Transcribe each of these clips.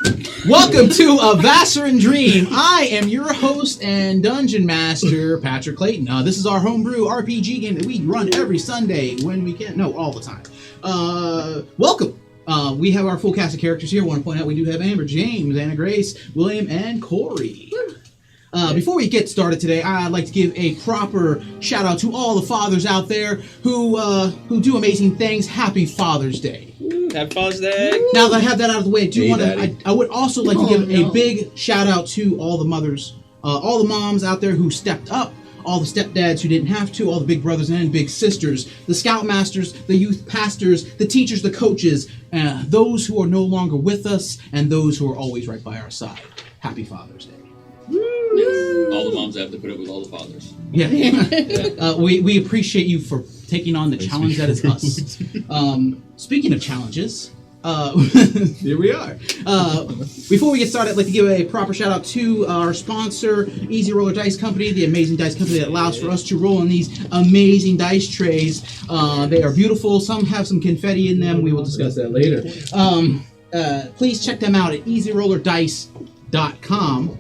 Welcome to A Vaceran Dream. I am your host and dungeon master, Patrick Clayton. This is our homebrew RPG game that we run every Sunday when we can. No, all the time. Welcome. We have our full cast of characters here. I want to point out we do have Amber, James, Anna Grace, William, and Corey. Before we get started today, I'd like to give a proper shout out to all the fathers out there who do amazing things. Happy Father's Day. Happy Father's Day. Now that I have that out of the way, I would also like to give a big shout out to all the mothers, all the moms out there who stepped up, all the stepdads who didn't have to, all the big brothers and big sisters, the scoutmasters, the youth pastors, the teachers, the coaches, those who are no longer with us, and those who are always right by our side. Happy Father's Day. All the moms have to put up with all the fathers. Yeah. We appreciate you for taking on the challenge that is us. Speaking of challenges, here we are. Before we get started, I'd like to give a proper shout out to our sponsor, Easy Roller Dice Company, the amazing dice company that allows for us to roll on these amazing dice trays. They are beautiful. Some have some confetti in them. We will discuss that later. Please check them out at easyrollerdice.com.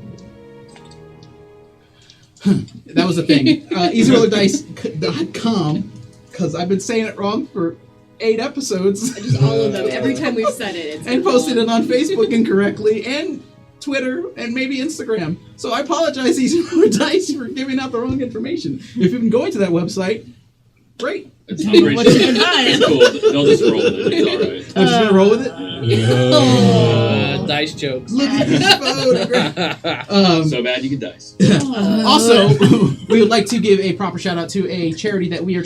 That was a thing. EasyRollerDice.com, because I've been saying it wrong for 8 episodes. Just all of them. Every time we've said it. And posted it on Facebook incorrectly, and Twitter, and maybe Instagram. So I apologize, EasyRollerDice, for giving out the wrong information. If you've been going to that website, great. It's not great. It's cool. They'll just roll with it. It's all right. I'm just going to roll with it? Dice jokes. Look at this phone. So bad you can dice. Also, we would like to give a proper shout out to a charity that we are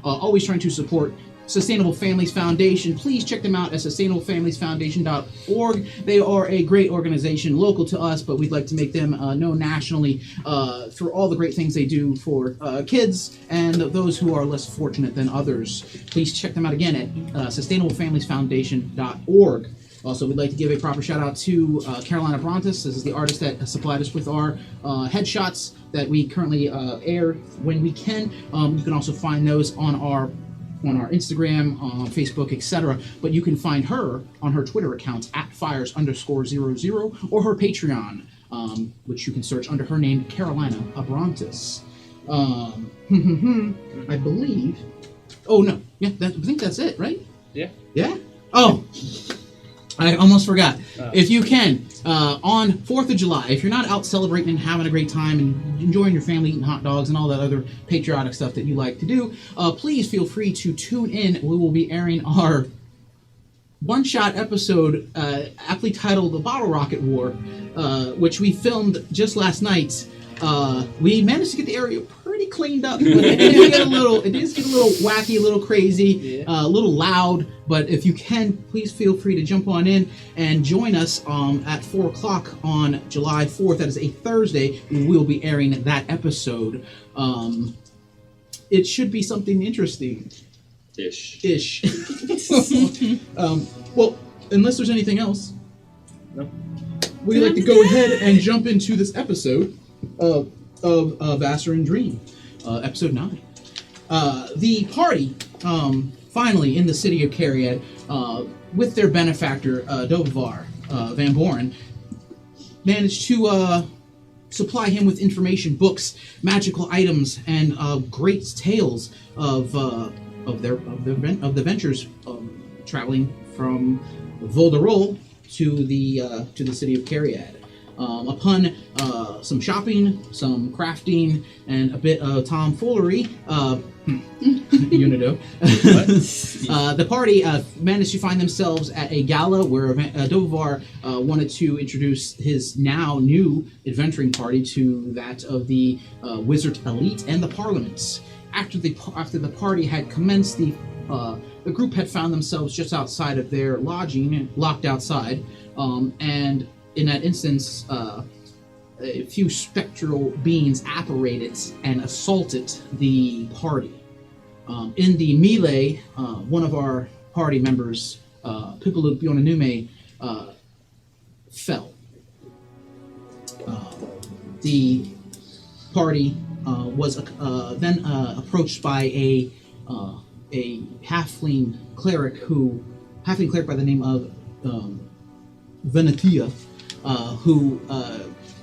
always trying to support, Sustainable Families Foundation. Please check them out at sustainablefamiliesfoundation.org. They are a great organization local to us, but we'd like to make them known nationally for all the great things they do for kids and those who are less fortunate than others. Please check them out again at sustainablefamiliesfoundation.org. Also, we'd like to give a proper shout out to Carolina Brontes. This is the artist that supplied us with our headshots that we currently air when we can. You can also find those on our Instagram, Facebook, etc. But you can find her on her Twitter account at @fires_00 or her Patreon, which you can search under her name, Carolina Abrantes. I believe. Oh no, yeah, I think that's it, right? Yeah. Yeah. Oh. I almost forgot. If you can, on 4th of July, if you're not out celebrating and having a great time and enjoying your family, eating hot dogs and all that other patriotic stuff that you like to do, please feel free to tune in. We will be airing our one-shot episode, aptly titled The Bottle Rocket War, which we filmed just last night. We managed to get the area pretty cleaned up, but it does get a little wacky, a little crazy, a little loud. But if you can, please feel free to jump on in and join us at 4 o'clock on July 4th. That is a Thursday. We will be airing that episode. It should be something interesting. Ish. Well, unless there's anything else, no. We'd like to go ahead and jump into this episode of Vaceran Dream, episode 9. The party, finally in the city of Cariad, with their benefactor, Dovar Van Boren, managed to supply him with information, books, magical items, and great tales of the ventures traveling from Volderol to the city of Cariad. Upon some shopping, some crafting, and a bit of tomfoolery, Unido, the party managed to find themselves at a gala where Dovar wanted to introduce his now new adventuring party to that of the wizard elite and the parliaments. After the party had commenced, the group had found themselves just outside of their lodging, locked outside, and in that instance, a few spectral beings apparated and assaulted the party. In the melee, one of our party members, Pipulu Bionanume, fell. The party was then approached by a halfling cleric by the name of Venetia, who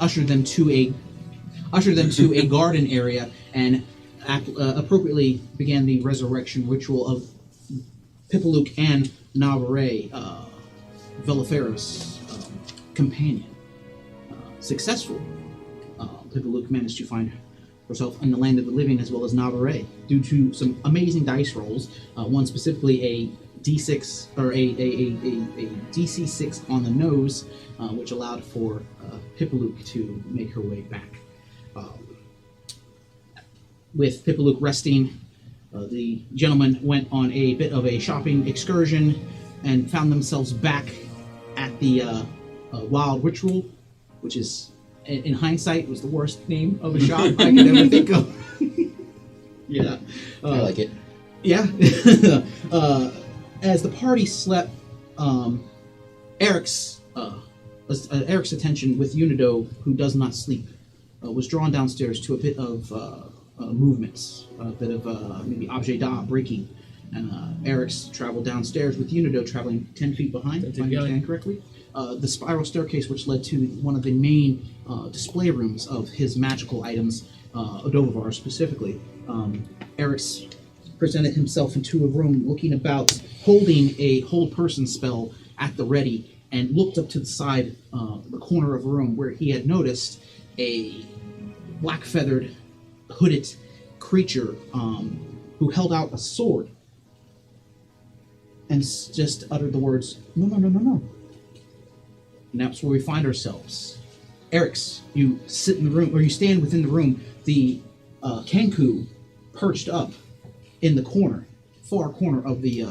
ushered them to a garden area and appropriately began the resurrection ritual of Pipalook and Navarre, Velifero's companion. Successful, Pipalook managed to find herself in the land of the living as well as Navarre due to some amazing dice rolls. One specifically a D6 or a DC6 on the nose, which allowed for Pipalook to make her way back. With Pipalook resting, the gentlemen went on a bit of a shopping excursion and found themselves back at the Wild Ritual, which is, in hindsight, was the worst name of a shop I could ever think of. Yeah. I like it. Yeah. As the party slept, Eric's attention with Unido, who does not sleep, was drawn downstairs to a bit of movements, a bit of maybe objet d'art breaking. And Eric's traveled downstairs with Unido traveling 10 feet behind, if I understand correctly. The spiral staircase, which led to one of the main display rooms of his magical items, Odovar specifically. Eric's presented himself into a room looking about, holding a hold person spell at the ready, and looked up to the side, the corner of a room where he had noticed a black-feathered, hooded creature who held out a sword and just uttered the words, "No, no, no, no, no." And that's where we find ourselves. Eric's, you sit in the room, or you stand within the room, the Kenku perched up in the corner, far corner of the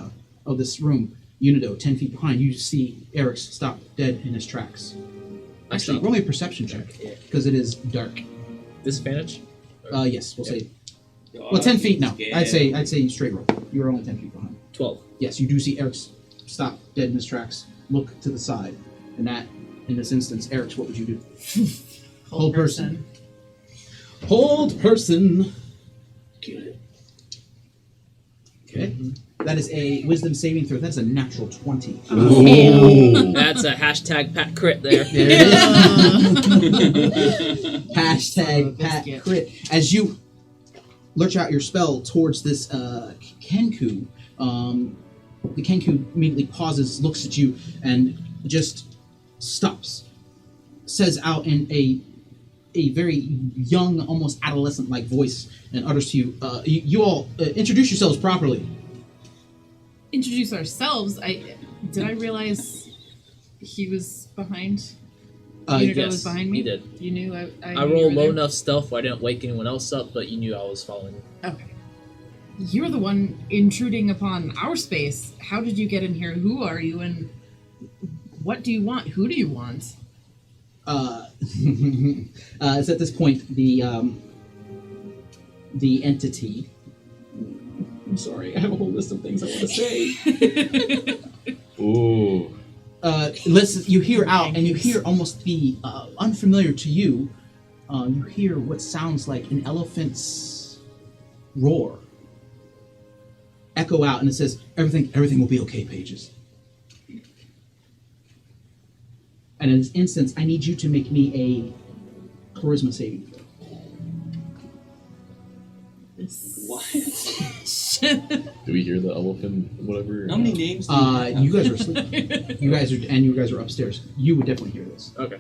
of this room. Unido, 10 feet behind, you see Eric's stop dead in his tracks. Actually, roll me a perception check, because it is dark. Disadvantage? Yes, we'll say. Well, 10 feet, no. I'd say straight roll. You were only 10 feet behind. 12. Yes, you do see Eric's stop dead in his tracks, look to the side. And that, in this instance, Eric's, what would you do? Hold person. Hold person. Okay. That is a wisdom saving throw. That's a natural 20. Oh. That's a hashtag Pat Crit there. There it is. Hashtag Pat Crit. As you lurch out your spell towards this Kenku, the Kenku immediately pauses, looks at you, and just stops. Says out in a very young, almost adolescent-like voice, and utters to you, you all introduce yourselves properly. Introduce ourselves. Did I realize he was behind? Unido was behind me. You did. You knew I I rolled low enough stealth where I didn't wake anyone else up, but you knew I was following you. Okay. You're the one intruding upon our space. How did you get in here? Who are you, and what do you want? Who do you want? It's at this point the entity. I'm sorry, I have a whole list of things I want to say. Ooh. You hear out, and you hear almost the unfamiliar to you. You hear what sounds like an elephant's roar echo out, and it says, "Everything will be okay, Pages." And in this instance, I need you to make me a charisma saving throw. What? Do we hear the elephant, whatever? How many names do you have? You guys are asleep. You guys are upstairs. You would definitely hear this. Okay.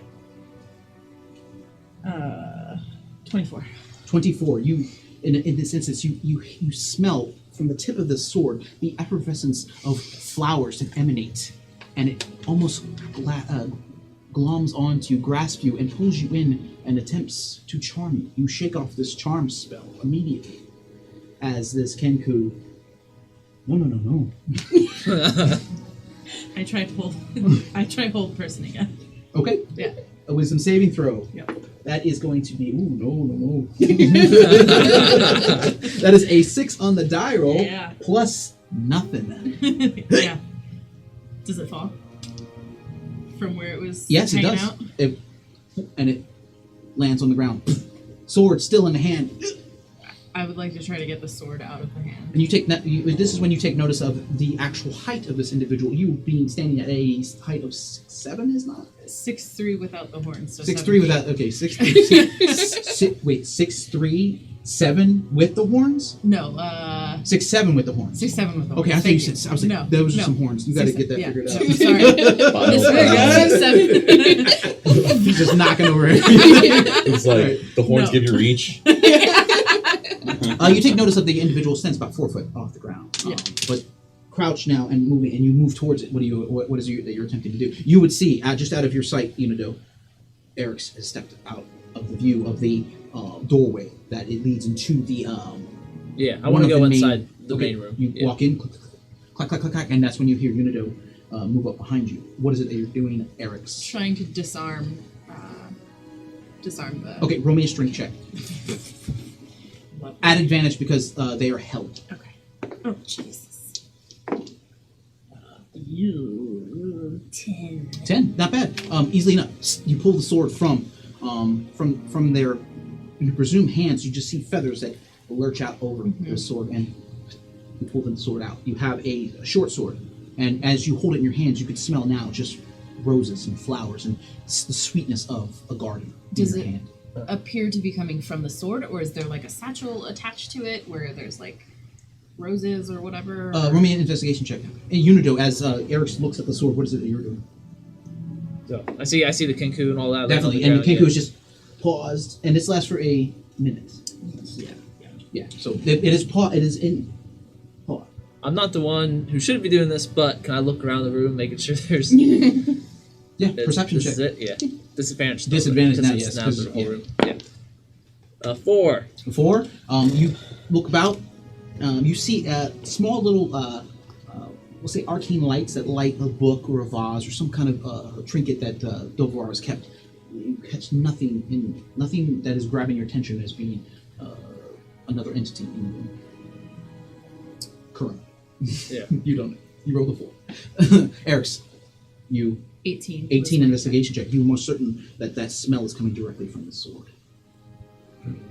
24. 24. You, in this instance, you smell from the tip of the sword the effervescence of flowers that emanate, and it almost gloms onto you, grasps you, and pulls you in and attempts to charm you. You shake off this charm spell immediately, as this Kenku. No. I tried hold person again. Okay. Yeah. A wisdom saving throw. Yep. That is going to be no. That is a 6 on the die roll. Yeah. Plus nothing. Yeah. Does it fall from where it was? Yes, it hanging does. Out? And it lands on the ground. Sword still in the hand. I would like to try to get the sword out of the hand. And you take this is when you take notice of the actual height of this individual. You being standing at a height of 6'7" is not 6'3" without the horns. So 6'3" without. Okay, 6'3". Wait, 6'3", 7 with the horns. No, 6'7" with the horns. 6'7" with the horns. Okay, I thought you said. I was like, no, those are no. some horns. You got to get that Yeah, figured out. no, sorry. File. He's just knocking over it. It's like Right. the horns No. give you reach. You take notice of the individual stands about 4 foot off the ground, but crouched now and moving, and you move towards it. What is it that you're attempting to do? You would see just out of your sight, Unido, Eric's has stepped out of the view of the doorway that it leads into the. Yeah, I one want of to go the main- inside the okay, main room. You Yeah. walk in, clack, clack, clack, clack, and that's when you hear Unido move up behind you. What is it that you're doing, Eric's? Trying to disarm the. Okay, roll me a strength check. At advantage because they are held. Okay. Oh Jesus. 10, not bad. Easily enough. You pull the sword from their, you presume hands. You just see feathers that lurch out over the sword, and you pull the sword out. You have a short sword, and as you hold it in your hands, you could smell now just roses and flowers and the sweetness of a garden Does in your it- hand. Appear to be coming from the sword, or is there like a satchel attached to it where there's like roses or whatever? Roll me an investigation check. Hey, Unido, as Eric looks at the sword, what is it that you're doing? So I see the Kenku and all that. Definitely, and the Kenku is just paused, and this lasts for a minute. Yeah. So it is It is in pause. I'm not the one who should be doing this, but can I look around the room, making sure there's Yeah, perception this check. is it? Yeah. Disadvantage. though, Disadvantage because now, it's yes, now 'cause- the whole yeah. room. Yeah. 4. 4. You look about. You see small little, we'll say, arcane lights that light a book or a vase or some kind of trinket that Dovar has kept. You catch nothing that is grabbing your attention as being another entity in the room. Currently. Yeah. You don't know. You roll the 4. Eric's, you 18. 18 investigation check. You are most certain that smell is coming directly from the sword.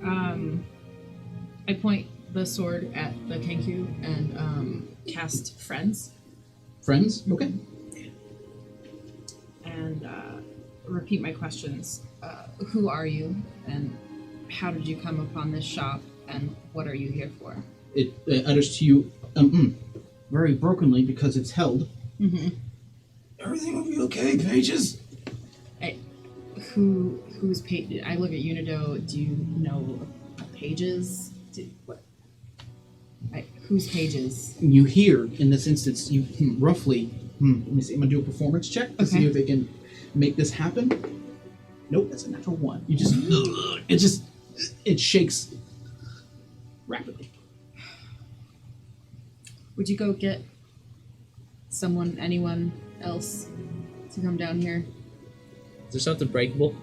I point the sword at the Kenku and cast Friends Friends? Okay. and repeat my questions. Who are you, and how did you come upon this shop, and what are you here for? It utters to you very brokenly because it's held. Mm-hmm. Everything will be okay, Pages. Who's page? I look at Unido. Do you know Pages? Whose Pages? You hear, in this instance, you roughly, let me see, I'm going to do a performance check to see Okay. if they can make this happen. Nope, that's a natural 1. You just, it shakes rapidly. Would you go get anyone else to come down here? Is there something breakable?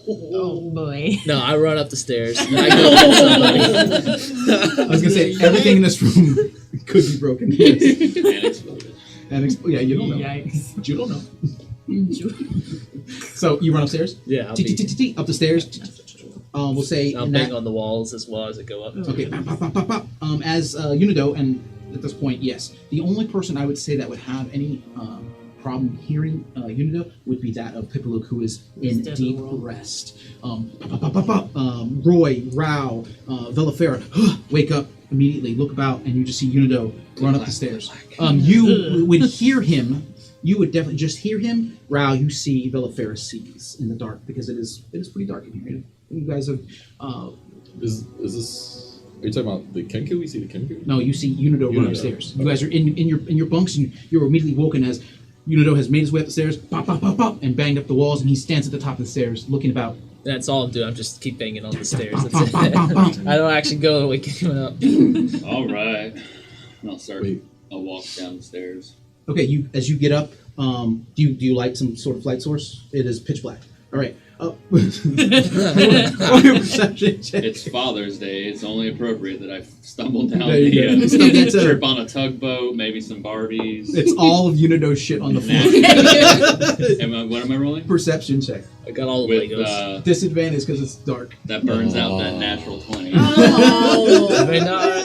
Oh boy. No, I run up the stairs. And I go get somebody. I was going to say, everything in this room could be broken. Yes. And exploded. Yeah, you don't know. Yikes. You don't know. So you run upstairs? Yeah, I'll be. Up the stairs. We'll say I'll in bang that. on the walls as well as I go up. Okay, pop, pop, pop, pop, pop. As Unido, and at this point, yes, the only person I would say that would have any problem hearing Unido would be that of Pipalook, who is in Dead deep world. rest. Pop, pop, pop, pop. Roy, Rao, Velafera, wake up immediately, look about, and you just see Unido run up the stairs. You would hear him. You would definitely just hear him. Rao, you see Velafera sees in the dark because it is pretty dark in here. You guys have. Is this? Are you talking about the Kenku? We see the Kenku? No, you see Unido run Unido. upstairs. You guys are in your bunks, and you're immediately woken as Unido has made his way up the stairs, pop, pop, pop, pop, and banged up the walls, and he stands at the top of the stairs, looking about. That's all I'm doing. I'm just keep banging on the stairs. Bum, That's bum, it. bum, bum, bum. I don't actually go and wake anyone up. All right. And I'll start. Wait. I'll walk down the stairs. Okay, as you get up, do you light some sort of light source? It is pitch black. All right. Roll your perception check. It's Father's Day. It's only appropriate that I've stumbled down There you go. the So that's a- trip on a tugboat, maybe some Barbies. It's all of Unido's shit on the floor. What am I rolling? Perception check. I got all the With Legos. Disadvantage because it's dark. that burns out that natural 20. Oh. May not.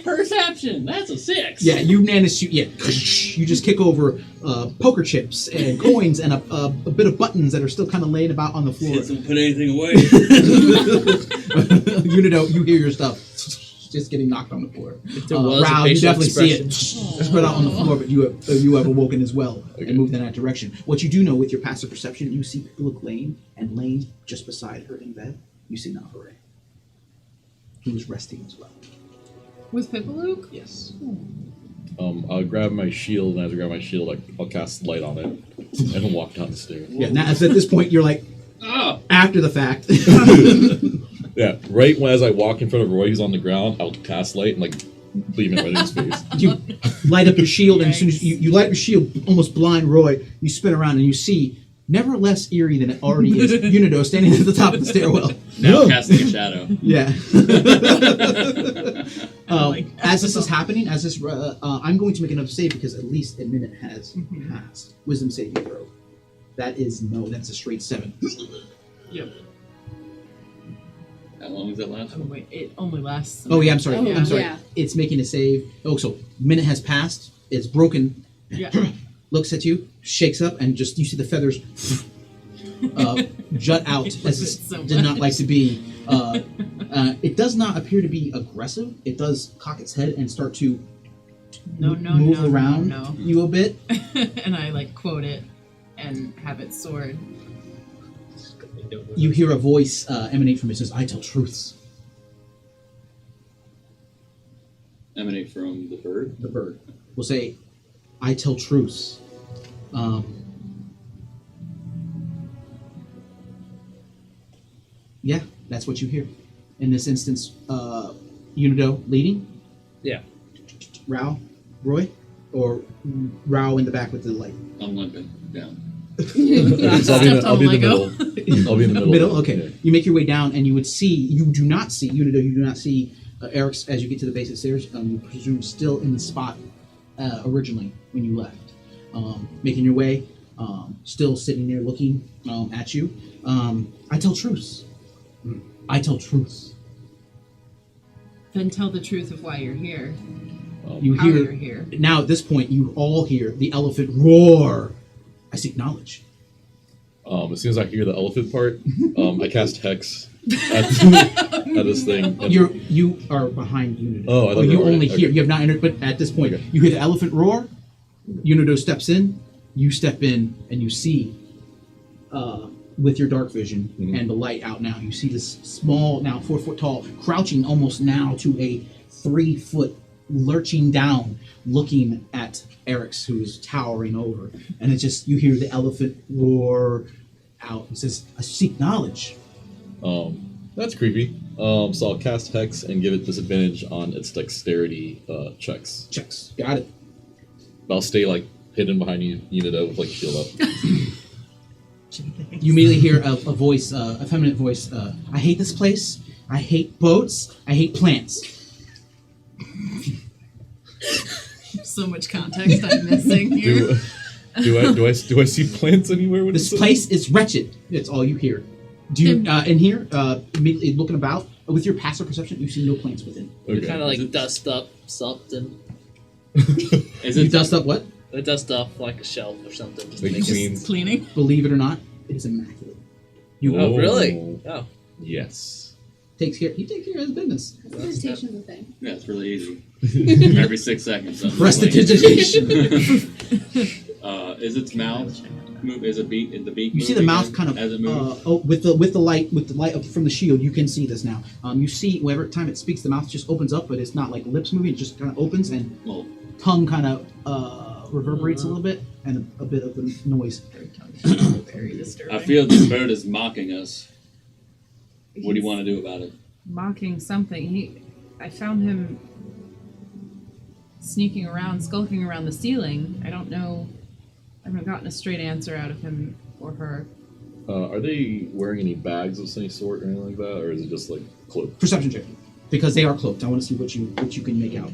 Perception. That's a 6. Yeah, you managed to. Yeah, you just kick over poker chips and coins and a bit of buttons that are still kind of laying about on the floor. Kids don't put anything away. Unido, you hear your stuff just getting knocked on the floor. If there was Rao, a you facial definitely see it expression. spread out on the floor, but you have awoken as well and moved in that direction. What you do know with your passive perception, you see Pipalook laying, and laying just beside her in bed, you see Nahare. He was resting as well. With Pipalook? Yes. I'll grab my shield, and as I grab my shield, I'll cast light on it and walk down the stairs. Yeah, now at this point, you're like, Oh, after the fact. Yeah, right when as I walk in front of Roy, who's on the ground, I'll cast light and like beam it right in his face. You light up your shield, and as soon as you light your shield, almost blind Roy, you spin around and you see, never less eerie than it already is, Unido standing at the top of the stairwell. now casting a shadow. Yeah. As this is happening, I'm going to make another save because at least a minute has passed. Wisdom saving throw. That is no. That's a straight 7. Yep. How long does that last? Oh, wait, it only lasts. Oh yeah, I'm sorry. Oh, I'm sorry. yeah. It's making a save. Oh, so minute has passed. It's broken. Yeah. Looks at you, shakes up, and just you see the feathers jut out as it So did not much. like to be. It does not appear to be aggressive. It does cock its head and start to move around no. you a bit. And I like quote it and have it soared. You hear a voice emanate from it. Says, "I tell truths." Emanate from the bird. The bird will say, "I tell truths." Yeah, that's what you hear. In this instance, Unido leading. Yeah. Rao, Roy, or Rao in the back with the light. I'm limping down. So I'll be in the Lego. middle. I'll be in the middle. Middle. Okay. Yeah. You make your way down, and you do not see Unido. You do not see Eric's as you get to the base of the stairs. You presume still in the spot originally when you left. Making your way, still sitting there looking at you. I tell truths. I tell truths. Then tell the truth of why you're here. You How hear you're here. now. At this point, you all hear the elephant roar. I seek knowledge. As soon as I hear the elephant part, I cast Hex at this thing. and- You are behind Unido. Oh, I thought you you were only already- hear. okay. You have not entered, but at this point, Okay. you hear the elephant roar. Unido steps in. You step in, and you see, with your dark vision Mhm. and the light out now, you see this small, now 4 foot tall, crouching almost now to a 3 foot, lurching down, looking at Eric's, who is towering over, and it's just you hear the elephant roar out. It says, "I seek knowledge." That's creepy. So I'll cast Hex and give it disadvantage on its dexterity checks. Checks. Got it. But I'll stay like hidden behind you, Unido, with like shield up. You immediately hear a voice, a feminine voice. I hate this place. I hate boats. I hate plants. So much context I'm missing here. Do I see plants anywhere? When This it's place is wretched. It's all you hear. Do you in here? Immediately looking about with your passive perception, you see no plants within. Okay. Kind of like dust up something. Is You it dust up what? They dust up like a shelf or something. Just to Like make it. clean. Cleaning. Believe it or not, it is immaculate. You Oh, really? Oh. Yes. He takes care of his business. Meditation's a thing. Yeah, it's really easy. Every 6 seconds. I'm Prestidigitation. Is its mouth move? Is it beat? Is the beak? You see the moving mouth as- kind of as it moves. with the light up from the shield. You can see this now. You see, whenever time it speaks, the mouth just opens up, but it's not like lips moving. It just kind of opens, and Well, tongue kind of reverberates a little bit, and a bit of the noise. Very disturbing. I feel this bird is mocking us. What do you want to do about it? Mocking something. I found him sneaking around, skulking around the ceiling. I don't know I haven't gotten a straight answer out of him or her. Are they wearing any bags of any sort or anything like that, or is it just like cloaked? Perception check, because they are cloaked. I want to see what you can make out.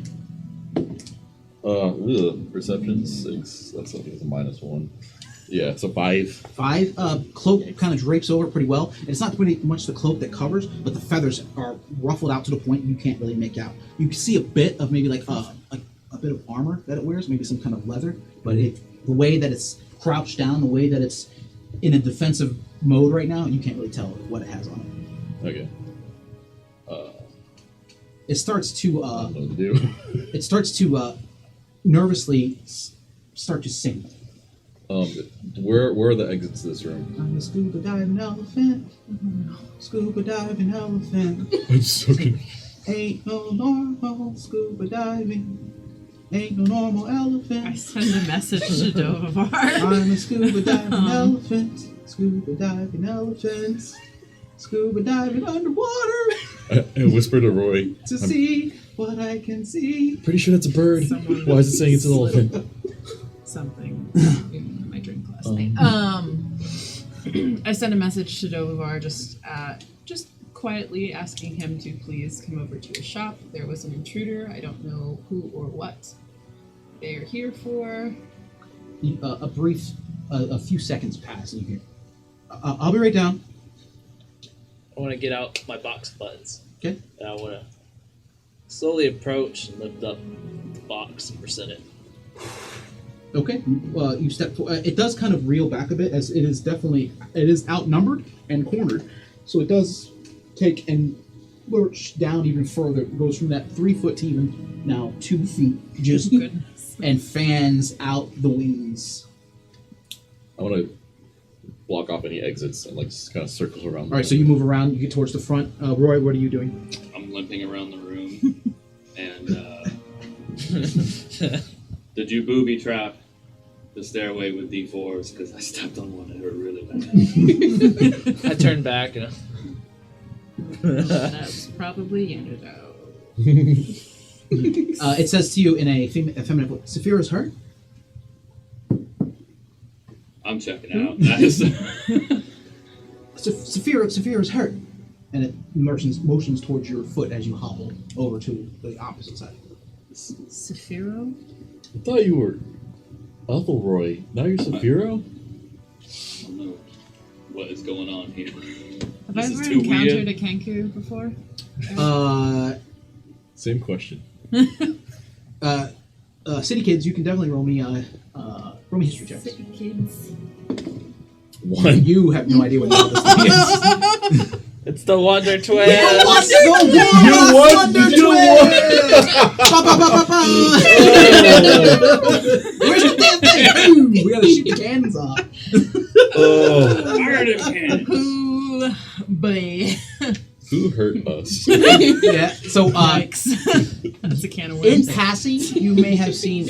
Perception 6. That's something that's a -1. Yeah, so 5. 5. Cloak kind of drapes over it pretty well. And it's not pretty much the cloak that covers, but the feathers are ruffled out to the point you can't really make out. You can see a bit of maybe like a bit of armor that it wears, maybe some kind of leather, but the way that it's crouched down, the way that it's in a defensive mode right now, you can't really tell what it has on it. Okay. It starts to I don't know what to do. it starts to nervously start to sing. Where are the exits to this room? I'm a scuba diving elephant. Scuba diving elephant. I'm so confused. Ain't no normal scuba diving. Ain't no normal I elephant. send a message to Dovar. I'm a scuba diving elephant. Scuba diving elephant. Scuba diving underwater I whisper to Roy. to see what I can see. Pretty sure that's a bird. Someone Why is it saying it's an slid elephant? Something in my drink last night. I sent a message to Dovar just quietly asking him to please come over to his shop. There was an intruder. I don't know who or what they're here for. A few seconds pass and you hear, I'll be right down. I want to get out my box of buttons. Okay. And I want to slowly approach and lift up the box and present it. Okay. You step forward. It does kind of reel back a bit, as it is outnumbered and cornered, so it does take and lurch down even further. It goes from that 3 foot to even now 2 feet, just Goodness. and fans out the wings. I want to block off any exits and like just kind of circle around. All right, so you move around. You get towards the front. Roy, what are you doing? I'm limping around the room, and did you booby trap the stairway with D4s? Because I stepped on one and it hurt really bad. I turn back and That's probably Yanderdo. It says to you in a feminine voice, Saphira's hurt? I'm checking out. Nice. Saphira's hurt. And it motions towards your foot as you hobble over to the opposite side. Saphiro? I thought you were Ethelroy. Now you're Saphiro? I don't know what is going on here. Have This I is ever too encountered weird. a Kenku before? Same question. City kids, you can definitely roll me history checks. City kids. 1. You have no idea what the hell this thing is. it's the Wonder Twins. You won! Did you won? Where's the damn thing? We gotta shoot the cannons off. Oh, Fire them cannons. Ooh, boy. who hurt us? Yeah. So, Yikes. That's a can of in worms. passing, you may have seen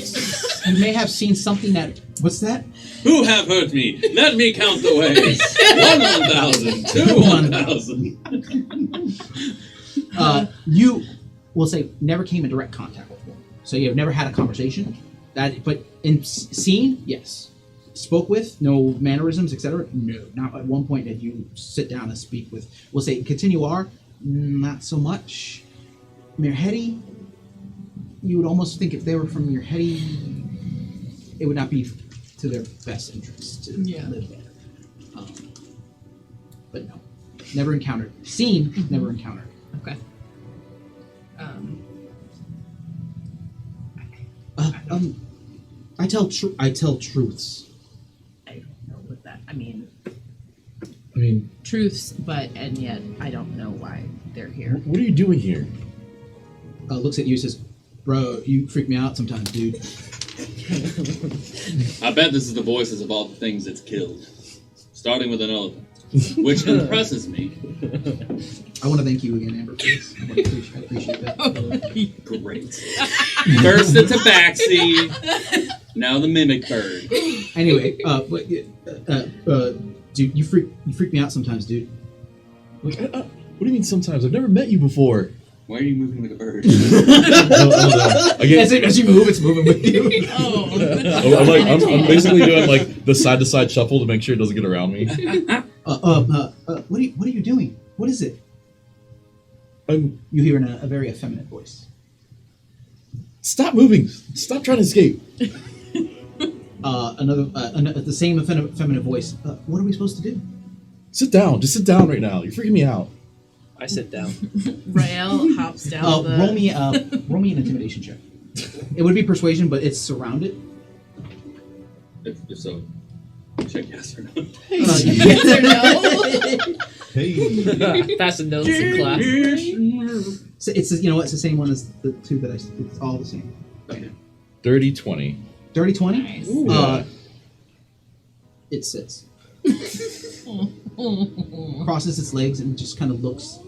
something that. What's that? Who have hurt me? Let me count the ways. 1,000, 2,1,000. You will say never came in direct contact with one, so you have never had a conversation. But in seen, yes. Spoke with, no mannerisms, etc. No, not at one point did you sit down and speak with. We'll say continuar, not so much. Mirhedi, you would almost think if they were from Mirhedi, it would not be to their best interest to live there. But no, never encountered. Seen, never encountered. Okay. I tell truths. I don't know what that. I mean, I mean, truths, and yet I don't know why they're here. what are you doing here? Looks at you, says, "Bro, you freak me out sometimes, dude." I bet this is the voices of all the things it's killed. Starting with an elephant. Which impresses me. I want to thank you again, Amber. Please. I appreciate that. Great. First the tabaxi, now the mimic bird. Anyway, dude, you freak me out sometimes, dude. Like, what do you mean sometimes? I've never met you before. Why are you moving like a bird? Again, As you move, it's moving with you. I'm basically doing like the side to side shuffle to make sure it doesn't get around me. What are you doing? What is it? I'm, You hear in a very effeminate voice. stop moving! Stop trying to escape! The same effeminate voice. What are we supposed to do? Sit down. Just sit down right now. You're freaking me out. I sit down. Rael hops down the... Roll me an intimidation check. It would be persuasion, but it's surrounded. If so, check yes or no. Yes or no? Hey. Passing notes in class. So it's it's the same one as the two that it's all the same right now. Dirty 20. Dirty 20? Nice. Yeah. It sits. Crosses its legs and just kind of looks.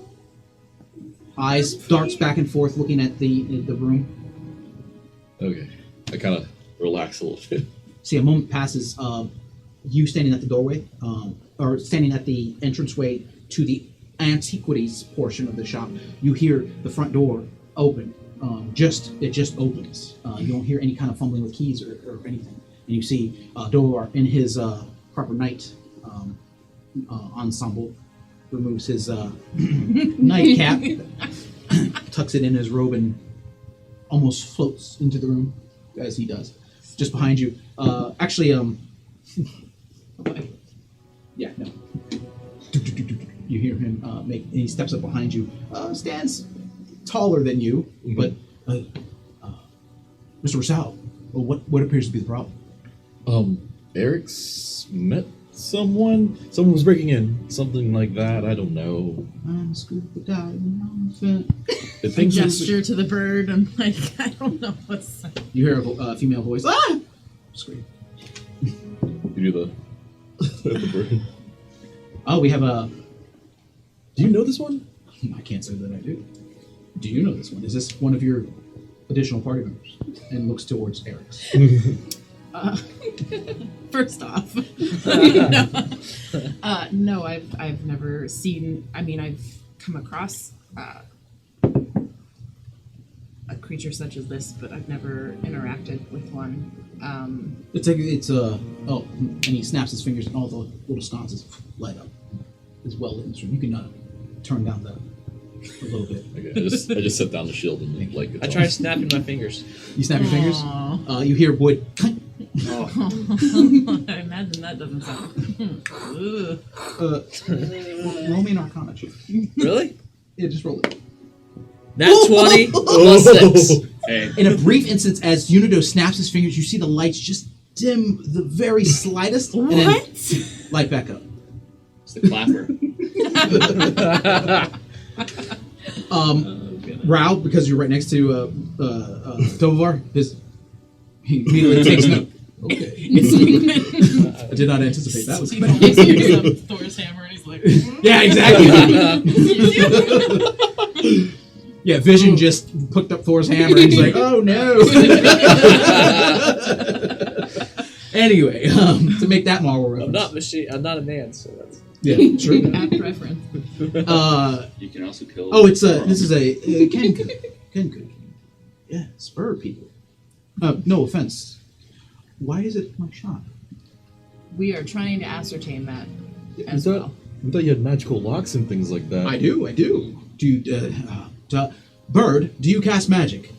Eyes darts back and forth, looking at the room. Okay. I kind of relax a little bit. See, a moment passes. You standing at the doorway, or standing at the entranceway to the antiquities portion of the shop. You hear the front door open. It just opens. You don't hear any kind of fumbling with keys or anything. And you see Dolar in his proper knight ensemble removes his nightcap, tucks it in his robe, and almost floats into the room as he does. Just behind you. Yeah, no. You hear him he steps up behind you, stands taller than you, but Mr. Rosal, what appears to be the problem? Eric's met someone? Someone was breaking in. Something like that. I don't know. I'm scuba diving. I I think gesture to the bird. I'm like, I don't know what's... You hear a female voice. Ah! Scream. You do the bird. Oh, we have a... Do you know this one? I can't say that I do. Do you know this one? Is this one of your additional party members? And looks towards Eric's. First off, no, I've never seen. I mean, I've come across a creature such as this, but I've never interacted with one. Oh, and he snaps his fingers, and all the little sconces light up. It's well lit in this room. You can turn down a little bit. Okay, I just set down the shield and like. I try snapping my fingers. You snap your fingers. Aw. You hear wood. I imagine that doesn't sound. Roll me an Arcana check. Really? Yeah, just roll it. Nat 20 plus 6. Hey, In a brief instance, as Unido snaps his fingers, you see the lights just dim the very slightest, and then What? light back up. it's the clapper. Rao, because you're right next to Tovar, he immediately takes note. Okay. I did not anticipate that was coming. Thor's hammer, and he's like, Yeah, exactly. Yeah, Vision just picked up Thor's hammer and he's like, oh no. Anyway, to make that Marvel reference. I'm not a man, so that's. Yeah, sure. apt reference. You can also kill. This is a Kenku. Yeah, spur people. No offense. Why is it my shop? We are trying to ascertain that I as thought, well. I thought you had magical locks and things like that. I do. Do you, Bird, do you cast magic?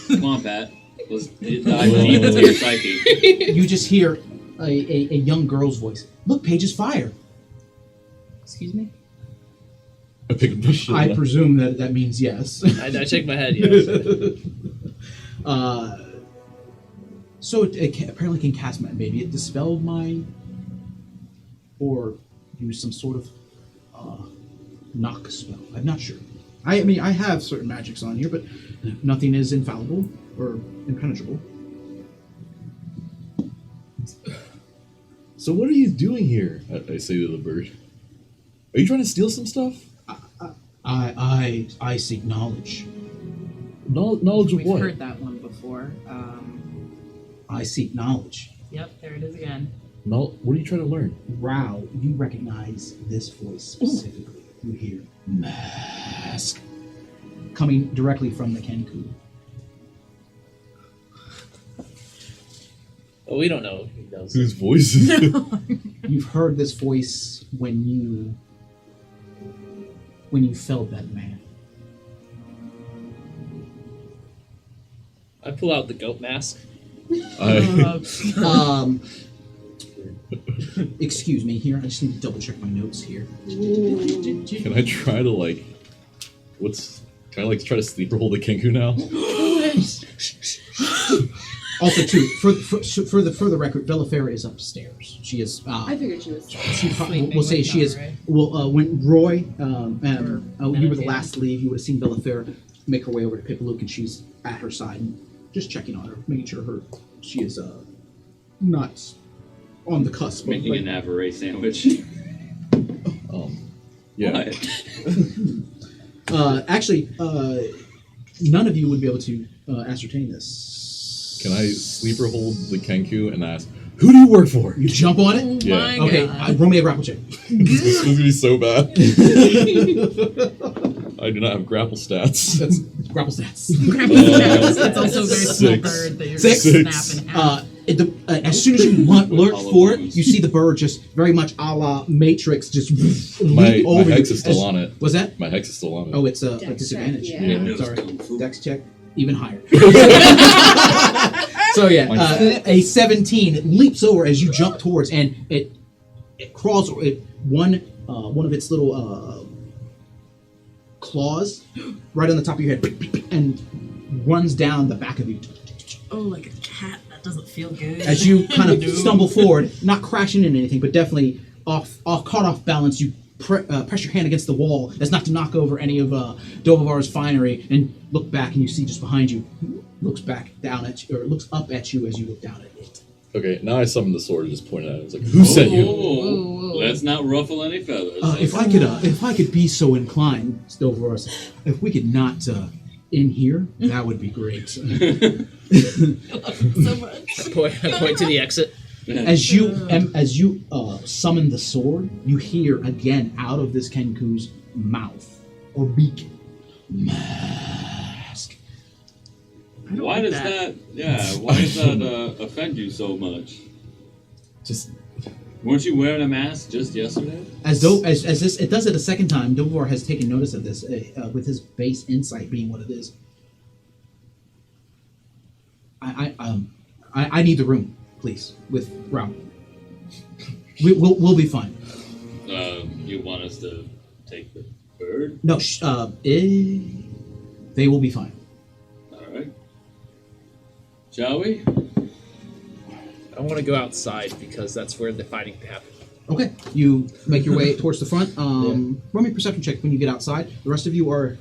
Come on, Pat. Let's dive deep into your psyche. You just hear a young girl's voice. Look, Page's fire. Excuse me? I picked up the shield. I presume that means yes. I shake my head, yes. So it apparently can cast magic. Maybe it dispelled or used some sort of knock spell. I'm not sure. I mean, I have certain magics on here, but nothing is infallible or impenetrable. So what are you doing here? I say to the bird. Are you trying to steal some stuff? I seek knowledge. Knowledge of We've what? heard that one before. I seek knowledge. Yep, there it is again. What are you trying to learn? Rao, you recognize this voice specifically. you hear mask coming directly from the Kenku. Well, we don't know who knows. Whose voice is it? You've heard this voice when you felt that man. I pull out the goat mask. Excuse me here. I just need to double check my notes here. Can I try to like? Can I like try to sleeper hold the Kenku now? Also, too, for the record, Villafera is upstairs. She is. I figured she was. We'll say she is. Roy. Well, when Roy, you were the meditating. last to leave, you would have seen Villafera make her way over to Pipalook, and she's at her side, and just checking on her, making sure she is not on the cusp. Making an Avaray sandwich. Yeah. What? Actually, none of you would be able to ascertain this. Can I sleeper hold the Kenku and ask, "Who do you work for?" You jump on it. Oh Yeah. my Okay, god. roll me a grapple check. This is gonna be so bad. I do not have grapple stats. That's grapple stats. That's also a very small 6. bird that you're Six. going to snap in half. As soon as you lurch for it, you see the bird just very much a la Matrix just My leap over hex you. is still on it. Was that? My hex is still on it. Oh, it's a Dex disadvantage. check, yeah. Sorry. Dex check, even higher. So yeah, a 17 leaps over as you jump towards, and it crawls. One of its little claws right on the top of your head, and runs down the back of you. Oh, like a cat. That doesn't feel good. As you kind of No. stumble forward, not crashing into anything, but definitely caught off balance, you press your hand against the wall as not to knock over any of Dovavar's finery, and look back, and you see just behind you, looks back down at you, or looks up at you as you look down at it. Okay, now I summon the sword and just point it at it. It's like, "Who sent you?" Whoa. Let's not ruffle any feathers. If I could be so inclined, Dovavar said, if we could not in here, that would be great. so much. I point to the exit. As you summon the sword, you hear again out of this Kenku's mouth or beak, mask. Why does that offend you so much? Just Weren't you wearing a mask just yesterday? As this, it does it a second time. Dovar has taken notice of this, with his base insight being what it is. I need the room, please, with Rao. We'll be fine. You want us to take the bird? No, they will be fine. All right. Shall we? I want to go outside because that's where the fighting happened. Okay, you make your way towards the front. Roll me a perception check when you get outside. The rest of you are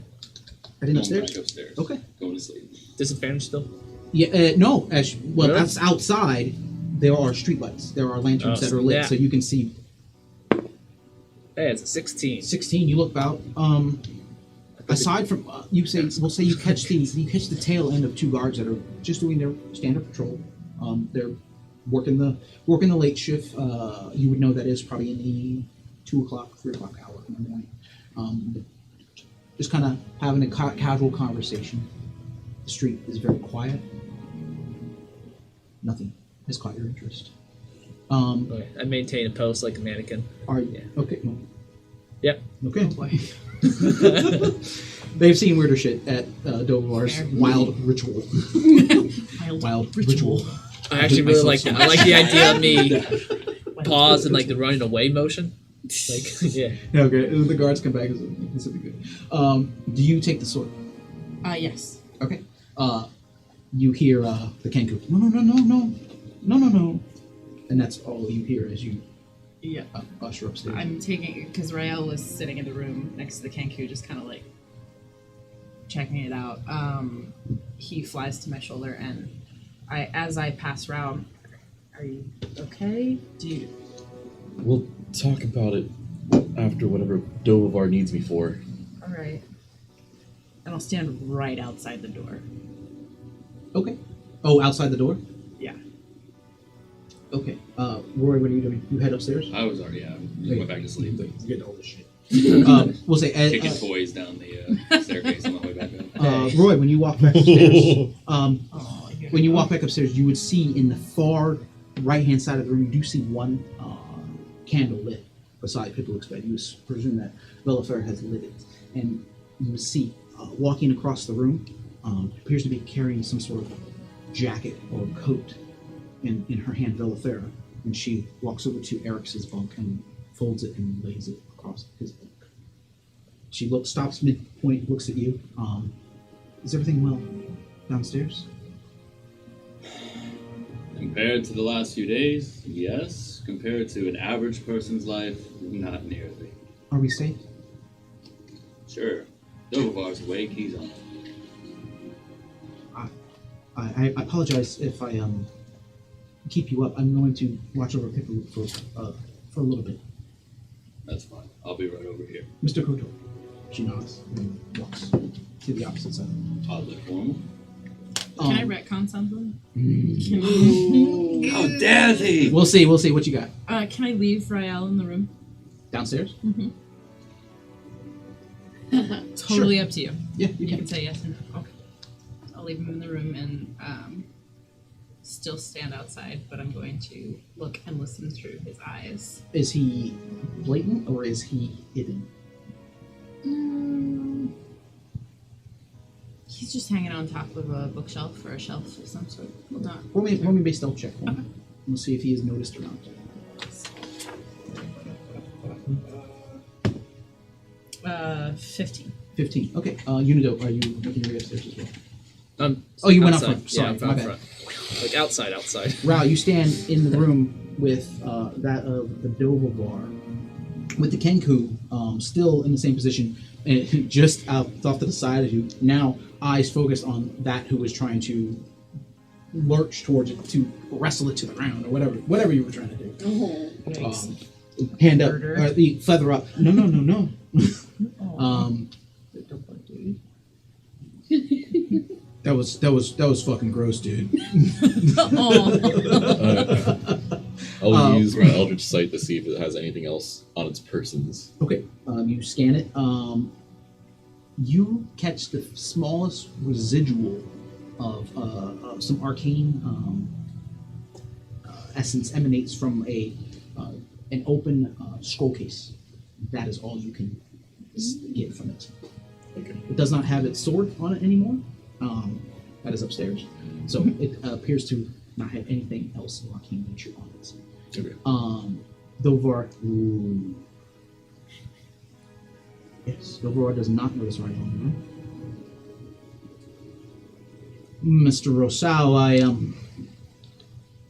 heading Going upstairs. back upstairs. Okay. Going to sleep. Disadvantage still? Yeah, no. Well, Really? that's outside. There are streetlights. There are lanterns that are lit, yeah. so you can see. Hey, it's a 16. 16. You look about. Aside from we'll say you catch the tail end of two guards that are just doing their standard patrol. They're working the late shift. You would know that is probably in the 2 o'clock, 3 o'clock hour in the morning. Just kind of having a casual conversation. The street is very quiet. Nothing has caught your interest. Okay. I maintain a post like a mannequin. Okay? No. Yep. Okay. They've seen weirder shit at Dovar's wild ritual. Wild ritual. I actually really like that. I like the idea of me pause and like the running away motion. Like, yeah. Okay, the guards come back. This will be good. Do you take the sword? Yes. Okay. You hear the Kenku. No. And that's all you hear as you Yeah. usher upstairs. I'm taking because Rael was sitting in the room next to the Kenku, just kind of like checking it out. He flies to my shoulder, and as I pass around, are you okay? We'll talk about it after whatever Dovar needs me for. All right. And I'll stand right outside the door. Okay. Oh, outside the door? Yeah. Okay. Roy, what are you doing? You head upstairs? I was already out. Just went back to sleep. You get all this shit. We'll say Kicking toys down the staircase on the way back up. Roy, when you walk back upstairs, Oh, here when we you go. walk back upstairs, you would see in the far right-hand side of the room, you do see one candle lit beside Pipluck's bed. You would presume that Velifer has lit it, and you would see walking across the room, appears to be carrying some sort of jacket or coat in her hand, Velifer, and she walks over to Eric's bunk and folds it and lays it across his bunk. She stops midpoint, looks at you. Is everything well downstairs? Compared to the last few days, yes. Compared to an average person's life, not nearly. Are we safe? Sure. Dovar's awake, he's on. I apologize if I keep you up. I'm going to watch over Pipluck for a little bit. That's fine. I'll be right over here. Mr. Kotor. She nods and walks to the opposite side. Oddly formal. Can I retcon something? How dare he! We'll see. What you got? Can I leave Rael in the room? Downstairs? Totally up to you. Yeah, you You can. can say yes or no. Okay. I'll leave him in the room and still stand outside, but I'm going to look and listen through his eyes. Is he blatant or is he hidden? He's just hanging on top of a bookshelf or a shelf of some sort. Hold on. Roll me based stealth check. We'll see if he is noticed or not. 15. 15. Okay. Unido, are you looking your way upstairs as well? Oh, you went up outside. front. Sorry, yeah, I'm my out bad. front. Like outside. Rao, you stand in the room with that of the Dovavar, with the Kenku still in the same position, and just off to the side of you. Now, eyes focused on that who was trying to lurch towards it, to wrestle it to the ground, or whatever you were trying to do. Hand up, Murder. the feather up. No. That was fucking gross, dude. I'll use my Eldritch Sight to see if it has anything else on its persons. Okay, you scan it. You catch the smallest residual of some arcane essence emanates from an open scroll case. That is all you can get from it. Okay. It does not have its sword on it anymore. That is upstairs. So it appears to not have anything else of arcane nature on it. Okay. Dovar. Yes, Dovar does not notice right on Mr. Rosal,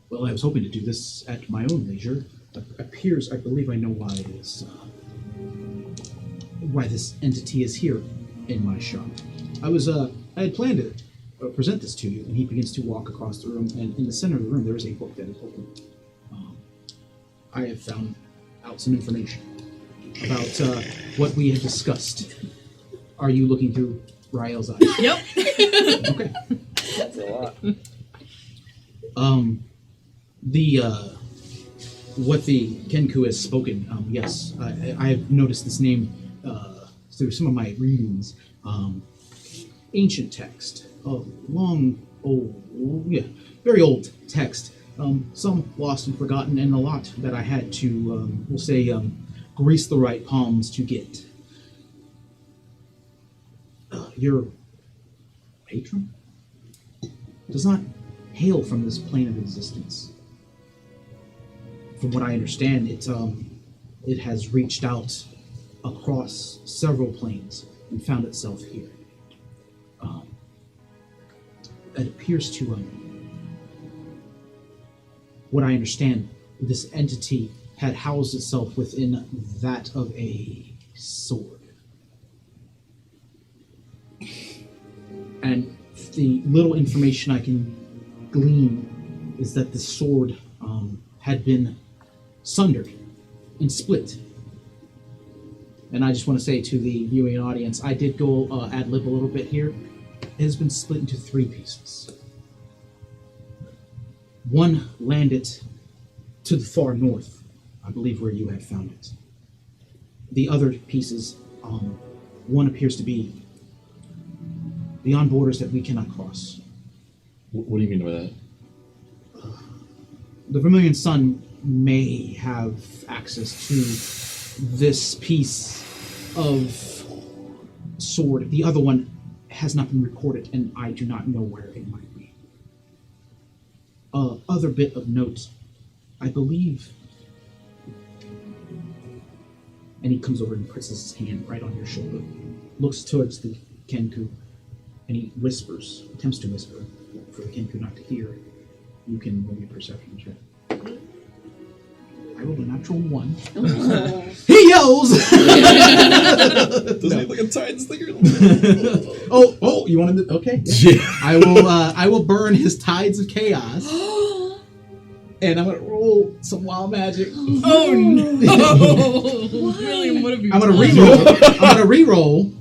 well, I was hoping to do this at my own leisure. I believe I know why it is. Why this entity is here in my shop. I had planned to present this to you, and he begins to walk across the room, and in the center of the room there is a book that is open. I have found out some information about what we have discussed. Are you looking through Rael's eyes? Yep. Okay. That's a lot. What the Kenku has spoken, yes, I have noticed this name through some of my readings. Ancient text, very old text. Some lost and forgotten, and a lot that I had to, we'll say, grease the right palms to get. Your patron does not hail from this plane of existence. From what I understand, it has reached out across several planes and found itself here. It appears to, what I understand, this entity had housed itself within that of a sword. And the little information I can glean is that the sword had been sundered and split. And I just want to say to the viewing audience, I did go ad-lib a little bit here. It has been split into 3 pieces. One landed to the far north, I believe where you had found it. the other pieces, one appears to be beyond borders that we cannot cross. What do you mean by that? The Vermilion Sun may have access to this piece of sword. The other one has not been recorded, and I do not know where it might be. Other bit of note, I believe, and he comes over and puts his hand right on your shoulder, looks towards the Kenku, and he whispers, attempts to whisper, for the Kenku not to hear. You can roll your perception check. I rolled a natural 1. Oh. He yells! Doesn't he have like a titan sticker? oh, you wanted to? Okay. Yeah. Yeah. I will burn his tides of chaos, and I'm gonna roll some wild magic. Oh no! William, what have you I'm gonna done? re-roll. I'm gonna re-roll.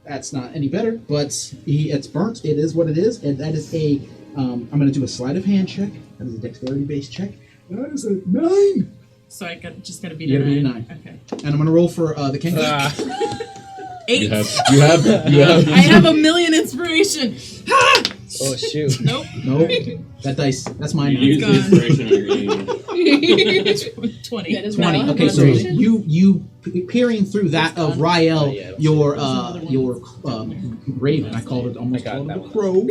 That's not any better, but it's burnt. It is what it is, and that is a. I'm gonna do a sleight of hand check. That is a dexterity-based check. That is a 9. So just gotta beat You a gotta beat a 9. 9. Okay. And I'm gonna roll for the king. 8. You have. I have a million inspiration. Oh shoot! Nope. No, that dice. That's mine. You now. use the gone. inspiration on your game. 20. That is 20. valid Okay, so concentration. you peering through that of Rael, Oh, yeah, your raven. I called it almost I got called it that a one. crow.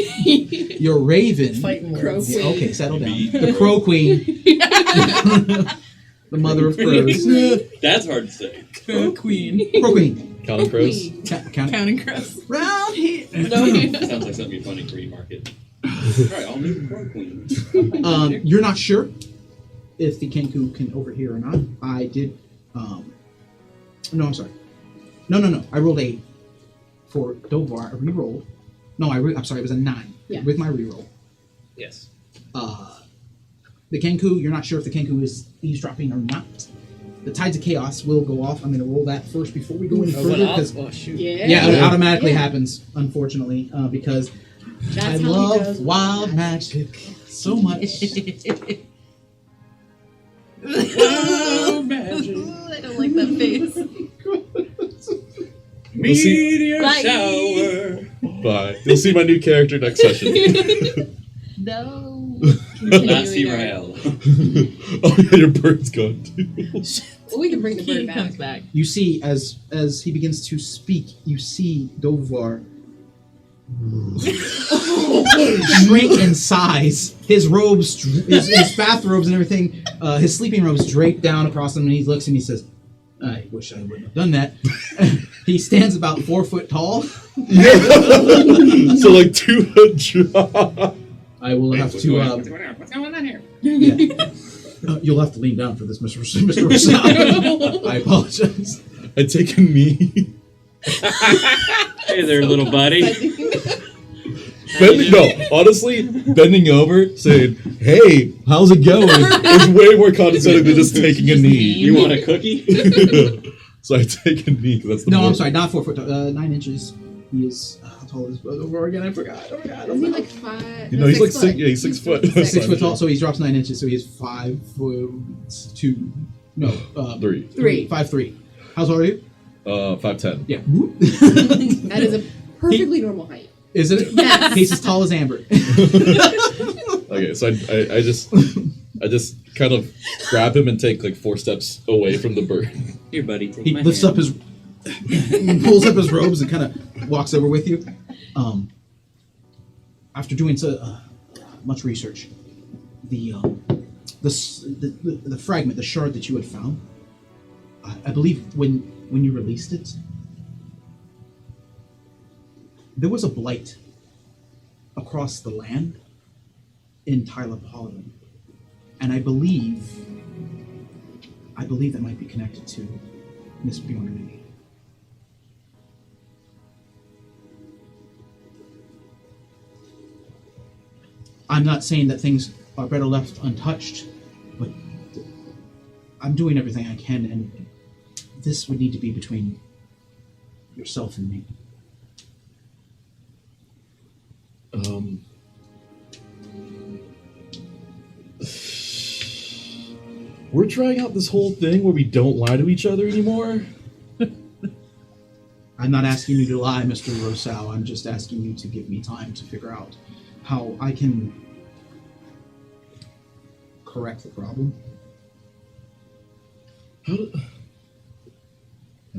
Your raven. Fighting Crow words. queen. Okay, settle down. The crow queen. The mother of crows. That's hard to say. Crow queen. Crow queen. Counting crows. Count it. Counting crows. Round here. Sounds like something you'd find in Green Market. Right, I'll make a crow queen. You're not sure if the Kenku can overhear or not. I did. No, I'm sorry. No. I rolled a for Dovar. A reroll. No, I'm sorry. It was a 9 Yeah. with my reroll. Yes. The Kenku. You're not sure if the Kenku is eavesdropping or not. The Tides of Chaos will go off. I'm going to roll that first before we go any Oh, further. what Because oh shoot! yeah, it automatically Yeah. happens. Unfortunately, because That's I how he love does wild magic so much. Oh, magic. I don't like that face. We'll see. Meteor Bye. shower. Bye. You'll see my new character next session. No. Lassie Continuing Rael. Oh yeah, your bird's gone too. Well, we can bring the He bird comes back. back. You see, as he begins to speak, you see Dovar shrink in size. His robes, his bathrobes and everything, his sleeping robes draped down across him, and he looks and he says, "I wish I wouldn't have done that." He stands about 4 foot tall. Yeah. So like 200. I will have What's to. going on here? Yeah. You'll have to lean down for this, Mr. Rasan. I apologize. I take a knee. Hey there, little buddy. Honestly, bending over, saying, "Hey, how's it going?" is way more condescending than just taking a knee. You want a cookie? So I take a knee. 'Cause that's the No, more- I'm sorry, not 4 foot tall. 9 inches. He is. How tall is Dovar again? I forgot. Isn't he like 5? You know, he's like 6 six. foot? Yeah, he's 6 foot. 6 foot tall, so he drops 9 inches, so he is 5'2". No, 3. 3. 5'3". How tall are you? 5'10". Yeah. That is a perfectly normal height. Is it? Yes. He's as tall as Amber. Okay, so I just kind of grab him and take like 4 steps away from the bird. Here, buddy. Take He my lifts hand. up his, pulls up his robes and kind of walks over with you. After doing so much research, the fragment, the shard that you had found, I believe when you released it, there was a blight across the land in Tyler-Pollen, and I believe that might be connected to Miss Bjorn. I'm not saying that things are better left untouched, but I'm doing everything I can, and this would need to be between yourself and me. we're trying out this whole thing where we don't lie to each other anymore. I'm not asking you to lie, Mr. Rosal. I'm just asking you to give me time to figure out how I can correct the problem. I'm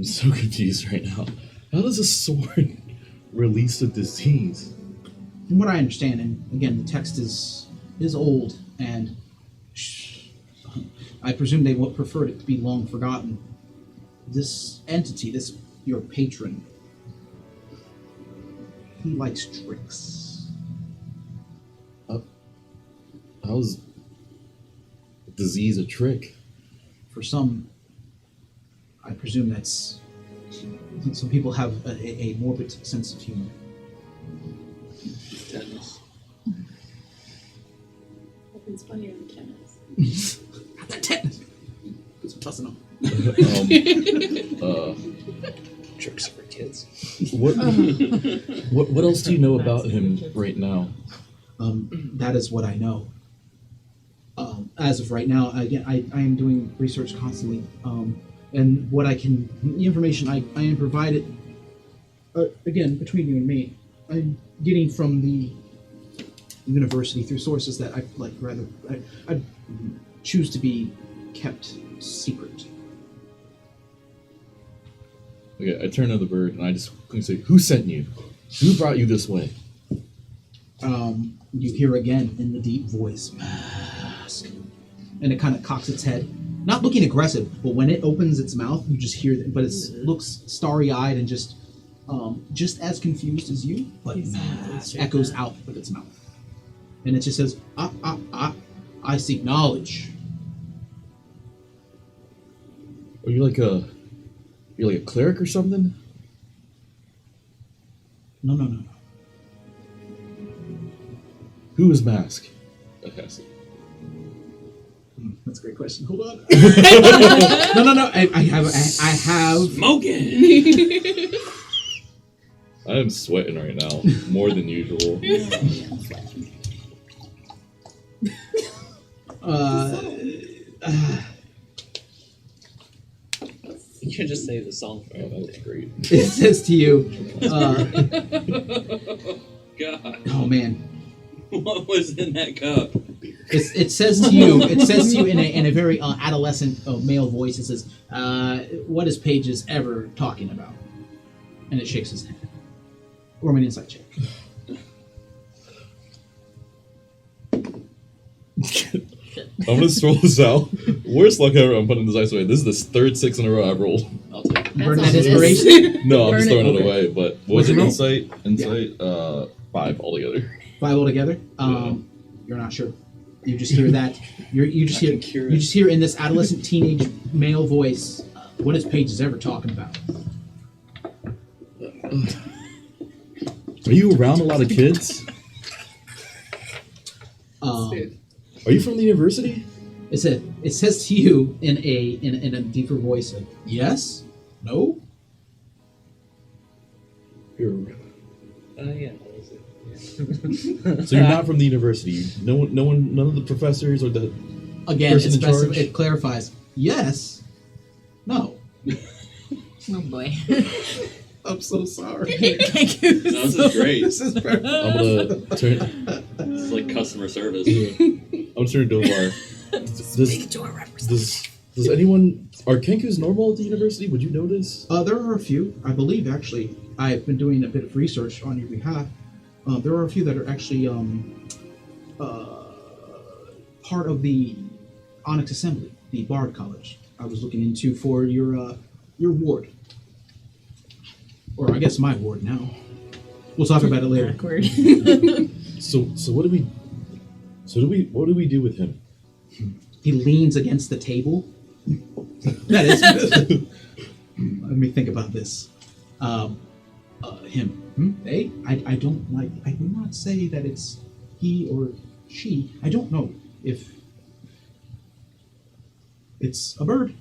so confused right now. How does a sword release a disease? From what I understand, and again, the text is old, and I presume they would prefer it to be long forgotten. This entity, this your patron, he likes tricks. How's disease a trick? For some, I presume that's some people have a morbid sense of humor. Tetanus. Nothing's funnier than tennis. Not that tetanus. Put some tussing on. Tricks for kids. What else do you know about him right now? That is what I know. As of right now, again, I am doing research constantly, and what I can, the information I am provided, again, between you and me, I'm getting from the university through sources that I choose to be kept secret. Okay, I turn to the bird and I just say, "Who sent you? Who brought you this way?" You hear again in the deep voice, "Mask," and it kind of cocks its head, not looking aggressive, but when it opens its mouth, you just hear it. But it looks starry-eyed and just as confused as you, but mask echoes out of its mouth, and it just says, I seek knowledge." Are you like a cleric or something? No. Who is Mask? Okay, I see. That's a great question. Hold on. No. I have. Smoking. I am sweating right now, more than usual. You can just save the song for Oh, that was everything. great. It says to you, God, oh man. what was in that cup? It says to you. It says to you in a very adolescent male voice. It says, "What is Pages ever talking about?" And it shakes his head. Or an insight check. I'm gonna throw this out. Worst luck ever. I'm putting this dice away. This is the third 6 in a row I've rolled. I'll take it. Burn all that it is. inspiration. No, I'm just Burn it. throwing it Okay. away. But what What's was it? your roll? Insight. 5 altogether. 5 altogether. You're not sure. You just hear that. You just I hear. can cure You it. just hear in this adolescent teenage male voice. What is Pages ever talking about? Are you around a lot of kids? Are you from the university? It says to you in a deeper voice. Yes. No. You're, Yeah. That was it. so you're not from the university. No one, none of the professors or the Again, person in charge? it clarifies. Yes. No. Oh boy. I'm so sorry. Thank you. No, this is great. This is perfect. I'm gonna turn. This is like customer service. I'm gonna turn to Dovar. Does anyone are Kenkus normal at the university? Would you notice? There are a few, I believe. Actually, I've been doing a bit of research on your behalf. There are a few that are actually part of the Onyx Assembly, the Bard College. I was looking into for your ward, or I guess my ward now. We'll talk about it later. Awkward. So what do we do with him? He leans against the table. That is. Let me think about this. Him. Hey, I don't like. I will not say that it's he or she. I don't know if it's a bird.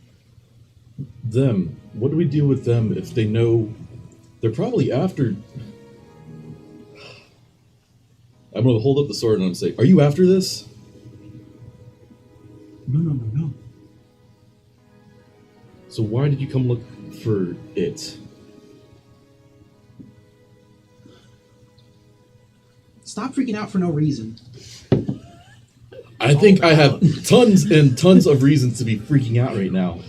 Them. What do we do with them if they know they're probably after? I'm gonna hold up the sword and I'm saying, "Are you after this?" No. So why did you come look for it? Stop freaking out for no reason. I think I have tons and tons of reasons to be freaking out right now.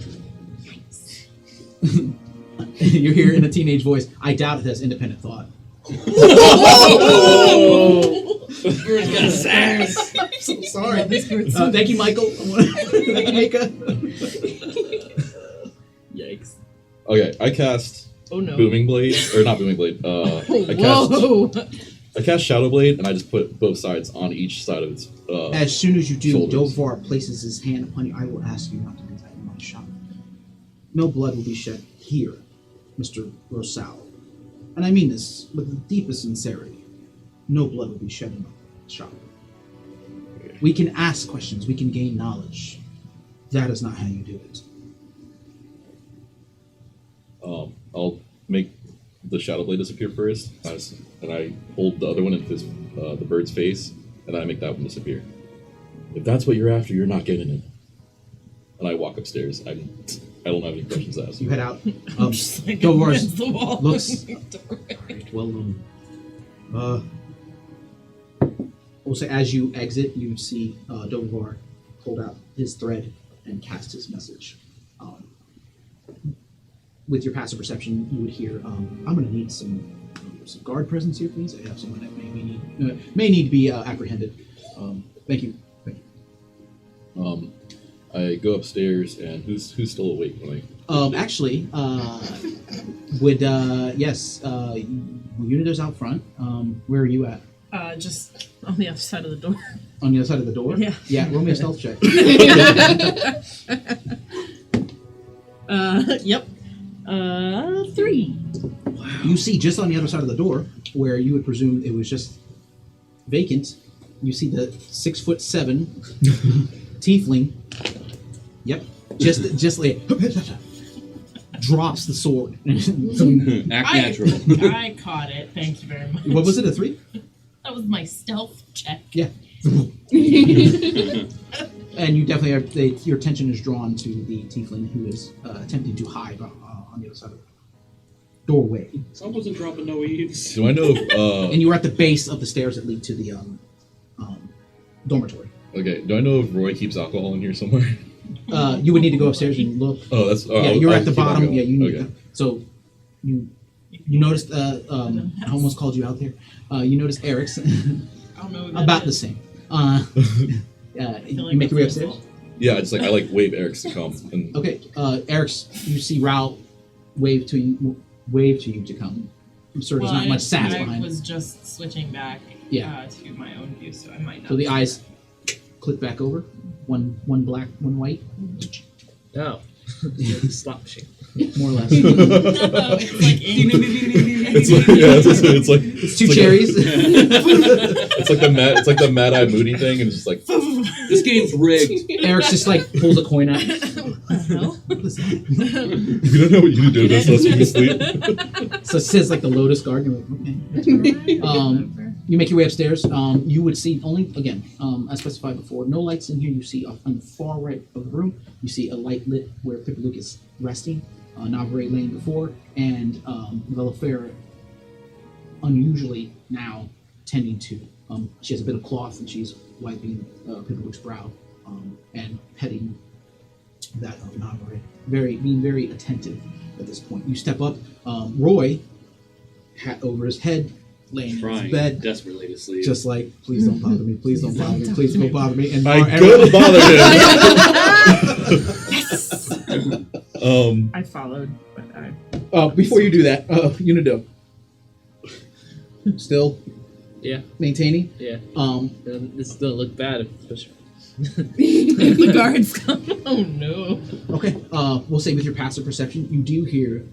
You're here in a teenage voice. I doubt it has independent thought. I'm so sorry. Sorry. Thank you, Michael. Thank you, Mika. Yikes. Okay, I cast Oh no. Booming Blade, or not Booming Blade. Whoa. I cast Shadow Blade, and I just put both sides on each side of its. As soon as you do, shoulders. Dovar places his hand upon you. I will ask you not to do that in my shop. No blood will be shed here, Mr. Rosal. And I mean this with the deepest sincerity. No blood will be shed in the shop. We can ask questions, we can gain knowledge. That is not how you do it. I'll make the Shadow Blade disappear first, and I hold the other one in the bird's face, and I make that one disappear. If that's what you're after, you're not getting it. And I walk upstairs. I don't have any questions to ask. You head out. Just like Dovar's against the wall. looks. Well, we'll say as you exit, you see Dovar hold out his thread and cast his message. With your passive perception, you would hear, "I'm going to need some guard presence here, please. I have someone that may need to be apprehended. Thank you." I go upstairs, and who's still awake when Actually, yes, Unido's out front. Where are you at? Just on the other side of the door. On the other side of the door? Yeah. Yeah, roll me a stealth check. Yep. 3. You see just on the other side of the door, where you would presume it was just vacant, you see the 6'7" tiefling. Yep. Just like drops the sword. Act natural. I caught it. Thank you very much. What was it, a 3? That was my stealth check. Yeah. And you definitely are, your attention is drawn to the tiefling who is attempting to hide on the other side of the doorway. So I wasn't dropping no eaves. Do I know if And you were at the base of the stairs that lead to the dormitory. okay, do I know if Roy keeps alcohol in here somewhere? You would need to go upstairs and look. Oh, that's Yeah, you're I'll at the keep on bottom. going. Yeah, you need Okay. to. So you noticed. I almost called you out there. You noticed Eric's I don't know what about that the is. same. I feel You like make your way that's upstairs. insult. Yeah, I like wave Eric's to come. And Okay, Eric's. You see Rao wave to you to come. I'm sure there's not much sass I behind. was just switching back Yeah. to my own view, so I might not. So the eyes click back over. One black, one white, No. Slot machine. more or less. No, it's like it's like, yeah, it's like It's two like cherries. it's like the Mad Eye Moody thing, and it's just like This game's rigged. Eric's just like pulls a coin out. you don't know what you do this last week of sleep. So it says like the Lotus Garden. You're like, okay. That's all right. You make your way upstairs. You would see only, again, as specified before, no lights in here. You see on the far right of the room, you see a light lit where Pippaluke is resting, Navarre laying before, and Velafera unusually now tending to. She has a bit of cloth and she's wiping Pippaluke's brow and petting that of Navarre, being very attentive at this point. You step up. Roy, hat over his head, laying in Trying his bed, desperately to sleep. just like, please don't bother me, please don't bother me, please don't bother me. And I go to bother him. I followed, but I. Before you do that, Unido, still Yeah. maintaining. Yeah. This is gonna look bad if If the guards come, oh no. Okay, we'll say with your passive perception, you do hear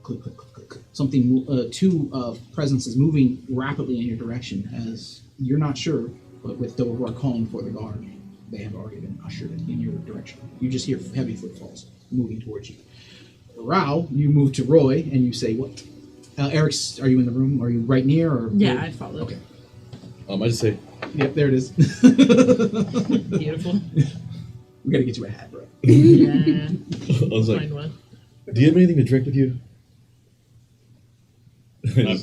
click, click, click, click, click. Something, two presences moving rapidly in your direction. As you're not sure, but with those who are calling for the guard, they have already been ushered in your direction. You just hear heavy footfalls moving towards you. Rao, you move to Roy and you say, "What?" Eric's, are you in the room? Are you right near? Or Yeah, I followed. Okay. I just say, Yep, there it is. Beautiful. We gotta get you a hat, bro. Yeah. I was like, Find one. do you have anything to drink with you? I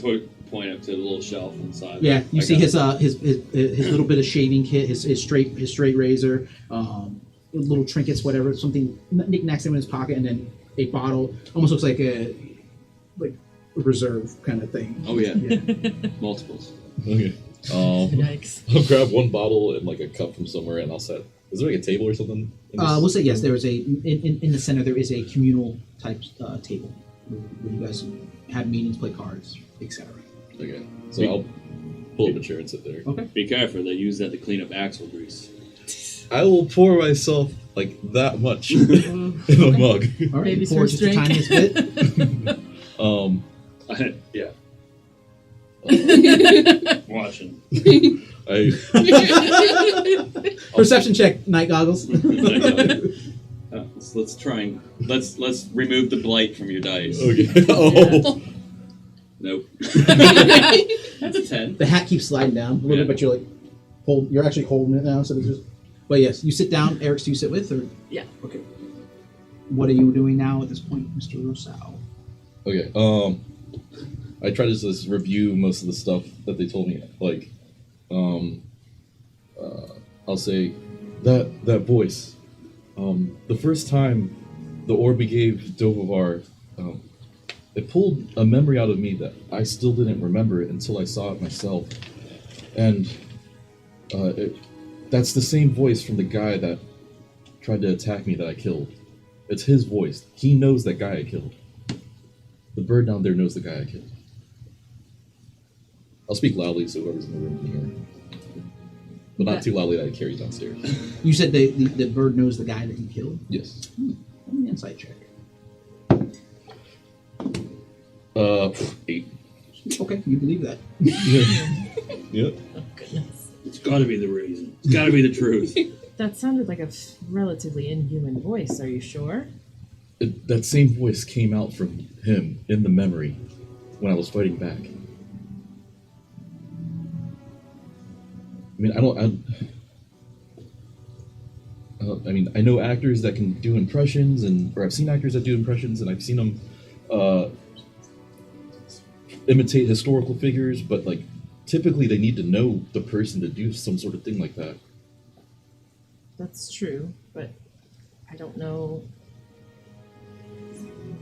point up to the little shelf inside. Yeah, you I see got his little bit of shaving kit, his straight razor, little trinkets, whatever, something knickknacks in his pocket, and then a bottle, almost looks like a reserve kind of thing. Oh yeah, multiples. Okay. Yikes. I'll grab one bottle and like a cup from somewhere, and I'll set. Is there like a table or something? in this? We'll say yes. There is in the center. There is a communal type table where you guys have meetings, play cards, etc. Okay. So I'll pull up a chair and sit there. Okay. Be careful, they use that to clean up axle grease. I will pour myself like that much in a mug. All right. Baby's Pour first just the drink. tiniest bit. Yeah. Watching. I Perception check. Night goggles. Let's try and let's remove the blight from your dice. okay. Oh. Nope. That's a 10. The hat keeps sliding down a little bit, but you're like you're actually holding it now, so it's just. But yes, you sit down. Eric, do you sit with or? Yeah. Okay. What are you doing now at this point, Mr. Rosal? Okay. I try to just review most of the stuff that they told me. Like, I'll say that voice. The first time the Orby gave Dovavar, it pulled a memory out of me that I still didn't remember it until I saw it myself. And that's the same voice from the guy that tried to attack me that I killed. It's his voice. He knows that guy I killed. The bird down there knows the guy I killed. I'll speak loudly so whoever's in the room can hear. But not too loudly that it carries downstairs. You said the bird knows the guy that you killed? Yes. Let me insight check. 8. Okay, you believe that. Yep. Oh, goodness. It's got to be the reason. It's got to be the truth. That sounded like a relatively inhuman voice. Are you sure? That same voice came out from him in the memory when I was fighting back. I mean, I mean, I know actors that can do impressions, or I've seen actors that do impressions, and I've seen them imitate historical figures, but like typically they need to know the person to do some sort of thing like that. That's true, but I don't know.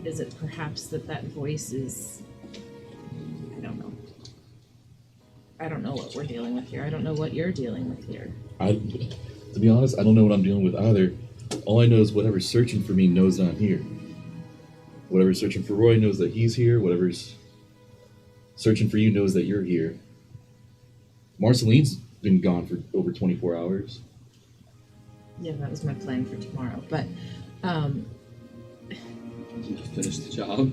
Is it perhaps that voice is... I don't know. I don't know what we're dealing with here. I don't know what you're dealing with here. To be honest, I don't know what I'm dealing with either. All I know is whatever's searching for me knows that I'm here. Whatever's searching for Roy knows that he's here. Whatever's searching for you knows that you're here. Marceline's been gone for over 24 hours. Yeah, that was my plan for tomorrow, but Finish the job.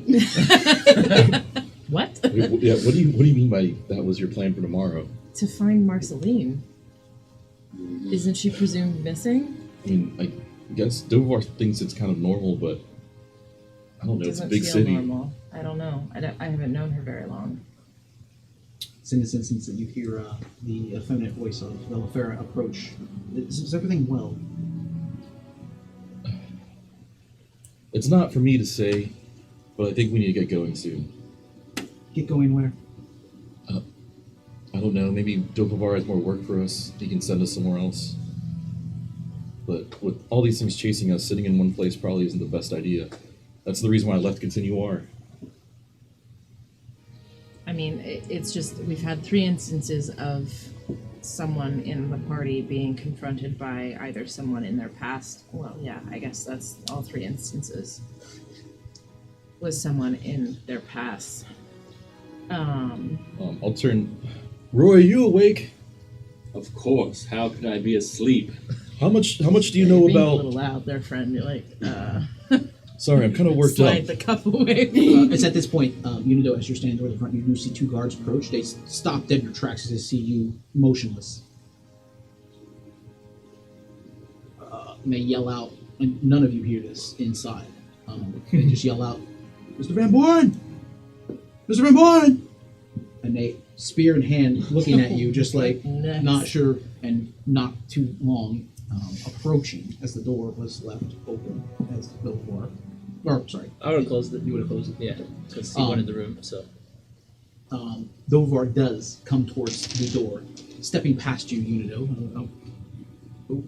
what? Yeah, what do you mean by that was your plan for tomorrow? To find Marceline. Isn't she presumed missing? I mean, I guess Dovar thinks it's kind of normal, but I don't know. It's a Doesn't big feel city. normal. I don't know. I haven't known her very long. It's in this instance that you hear the effeminate voice of Vaceran approach. Is everything well? It's not for me to say, but I think we need to get going soon. Get going where? I don't know. Maybe Dovar has more work for us. He can send us somewhere else. But with all these things chasing us, sitting in one place probably isn't the best idea. That's the reason why I left Continuar. I mean, it's just we've had 3 instances of someone in the party being confronted by either someone in their past. Well, yeah, I guess that's all 3 instances. Was someone in their past. I'll turn. Roy, are you awake? Of course. How could I be asleep? How much do you know You're being about? a little loud there, friend. You're like, Sorry, I'm kind of worked slide up. the cup away. It's at this point, Unido, as you're standing toward the front, you do see 2 guards approach. They stop dead in your tracks as they see you motionless. And they yell out, and none of you hear this inside. They just yell out, "Mr. Van Born! Mr. Van Born!" And they, spear in hand, looking at you, just like, Nice. not sure and not too long. approaching as the door was left open as before. Or sorry, I would have closed it. you would have closed it. Yeah, because he went in the room. So Dovar does come towards the door, stepping past you, Unido. Oh.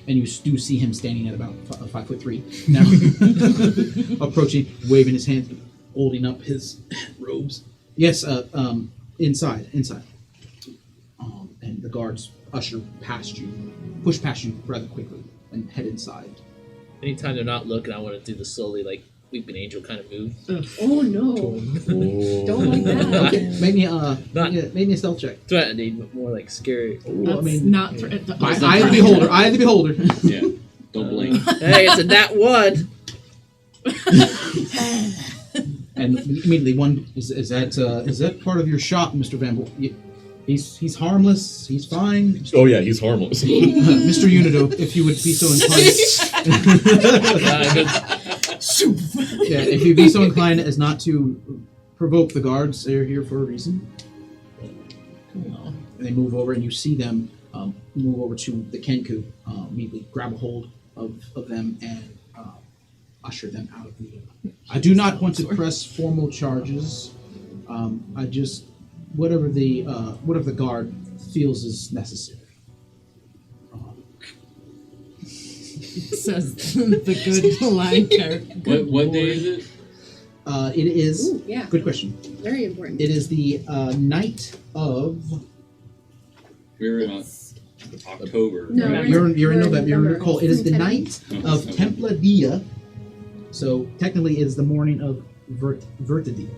And you do see him standing at about 5'3" now, approaching, waving his hand, holding up his robes. Yes, inside. And the guards usher past you, push past you rather quickly, and head inside. anytime they're not looking, I want to do the slowly like weeping angel kind of move. Oh no! Don't like that. Okay, make me a stealth check. Threatening, but more like scary. That's I mean, not Eye of the beholder. Eye of the beholder. Yeah. Don't blink. Hey, it's a nat 1. And immediately, one is that part of your shop, Mr. Van Boel? He's harmless. He's fine. Oh yeah, he's harmless. Mr. Unido, if you would be so inclined. Yeah, if you'd be so inclined as not to provoke the guards, they're here for a reason. And they move over, and you see them move over to the Kenku, immediately grab a hold of them and usher them out of the. I do not want to press formal charges. I just whatever the guard feels is necessary. Says the good line character. What day is it? It is. Ooh, yeah. Good question. Very important. It is the night of. We're in October. No, right? You're in we're in November. You're in November. Nicole. It is the It's night of Templa Dia. So technically, it is the morning of Vertidia.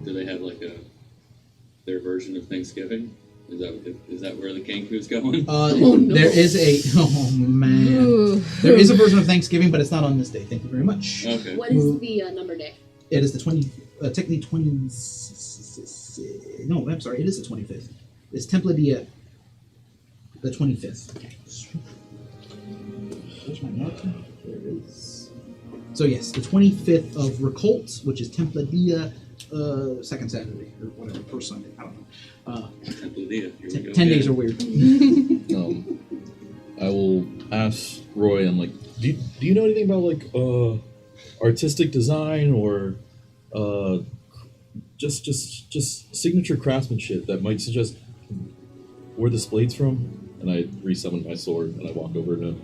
Do they have like their version of Thanksgiving? Is that where the Kenku's going? no. There is a there is a version of Thanksgiving, but it's not on this day. Thank you very much. Okay. What is the number day? It is the 20. Technically 20. No, I'm sorry. It is the 25th. It's Templa Dia. The 25th. Okay. Where's my marker? There it is. So yes, the 25th of Recolt, which is Templa Dia, second Saturday or whatever, first Sunday. I don't know. Templa Dia. Here we go. 10 days are weird. I will ask Roy. I'm like, do you know anything about like artistic design or just signature craftsmanship that might suggest where this blade's from? And I resummon my sword and I walk over to him.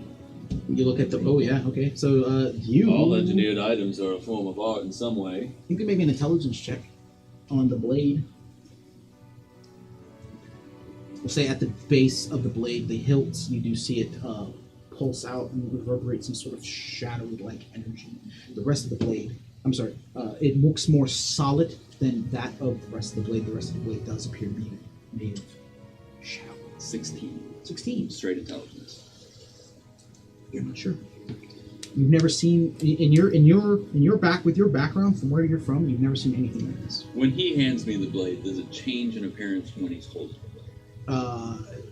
You look at the. Oh yeah. Okay. So you. All engineered items are a form of art in some way. You can make an intelligence check on the blade. We'll say at the base of the blade, the hilt, you do see it pulse out and reverberate some sort of shadowy-like energy. The rest of the blade, I'm sorry, it looks more solid than that of the rest of the blade. The rest of the blade does appear to be made of shadow. 16. Straight intelligence. You're not sure. You've never seen in your back with your background from where you're from. You've never seen anything like this. When he hands me the blade, does it change in appearance when he's holding the blade?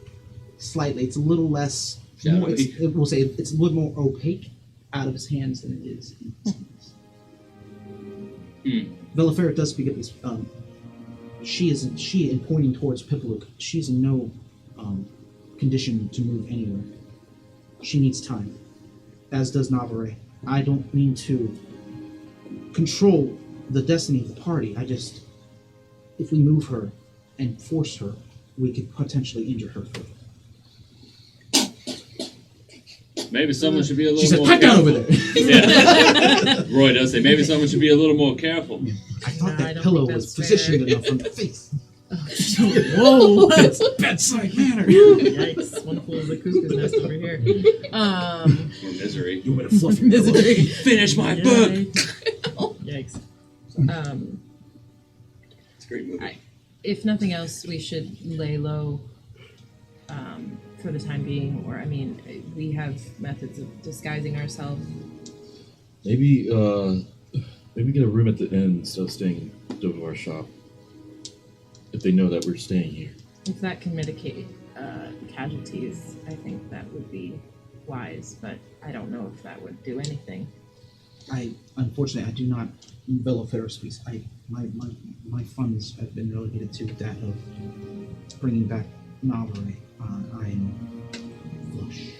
Slightly. It's a little less. More, we'll say it's a little more opaque out of his hands than it is in his hands. Velafera does speak of this. She in pointing towards Pipaluk, she's in no condition to move anywhere. She needs time, as does Navarre. I don't mean to control the destiny of the party. If we move her and force her, we could potentially injure her further. Maybe someone should be a little She said, more "Pipe careful. down over there." Yeah. Roy does say, maybe someone should be a little more careful. I thought I that don't pillow think was that's positioned fair. enough from the face. Whoa! Bedside manner. Yikes! One full of the cuckoo's nest over here. Or misery. You would have fluffed your pillow. Misery. Finish my book! Yikes. It's a great movie. If nothing else, we should lay low for the time being. Or, I mean, we have methods of disguising ourselves. Maybe get a room at the inn instead of staying over our shop. If they know that we're staying here. If that can mitigate casualties, I think that would be wise. But I don't know if that would do anything. Unfortunately, I do not. Velofera speaks. My funds have been relegated to that of bringing back Navarre. I am flush.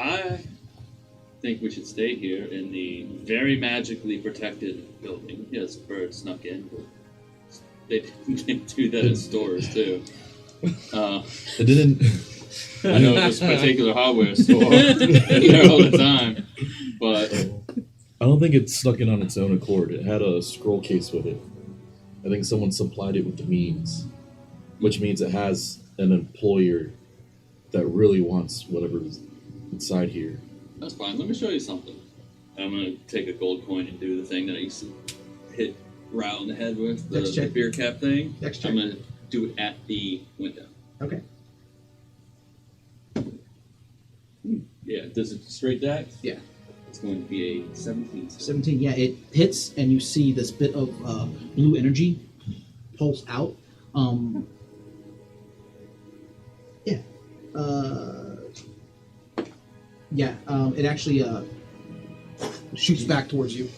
I think we should stay here in the very magically protected building. Yes, birds snuck in. They do that in stores too. It didn't. I know this particular hardware store there all the time, but I don't think it snuck in on its own accord. It had a scroll case with it. I think someone supplied it with the means, which means it has an employer that really wants whatever's inside here. that's fine. Let me show you something. I'm gonna take a gold coin and do the thing that I used to hit Rao in the head with, Next the check. beer cap thing. Next check. I'm gonna do it at the window. Okay. Yeah, does it straight deck? Yeah. It's going to be a 17. 17. Yeah, it hits, and you see this bit of blue energy pulse out. Yeah. It actually shoots back towards you.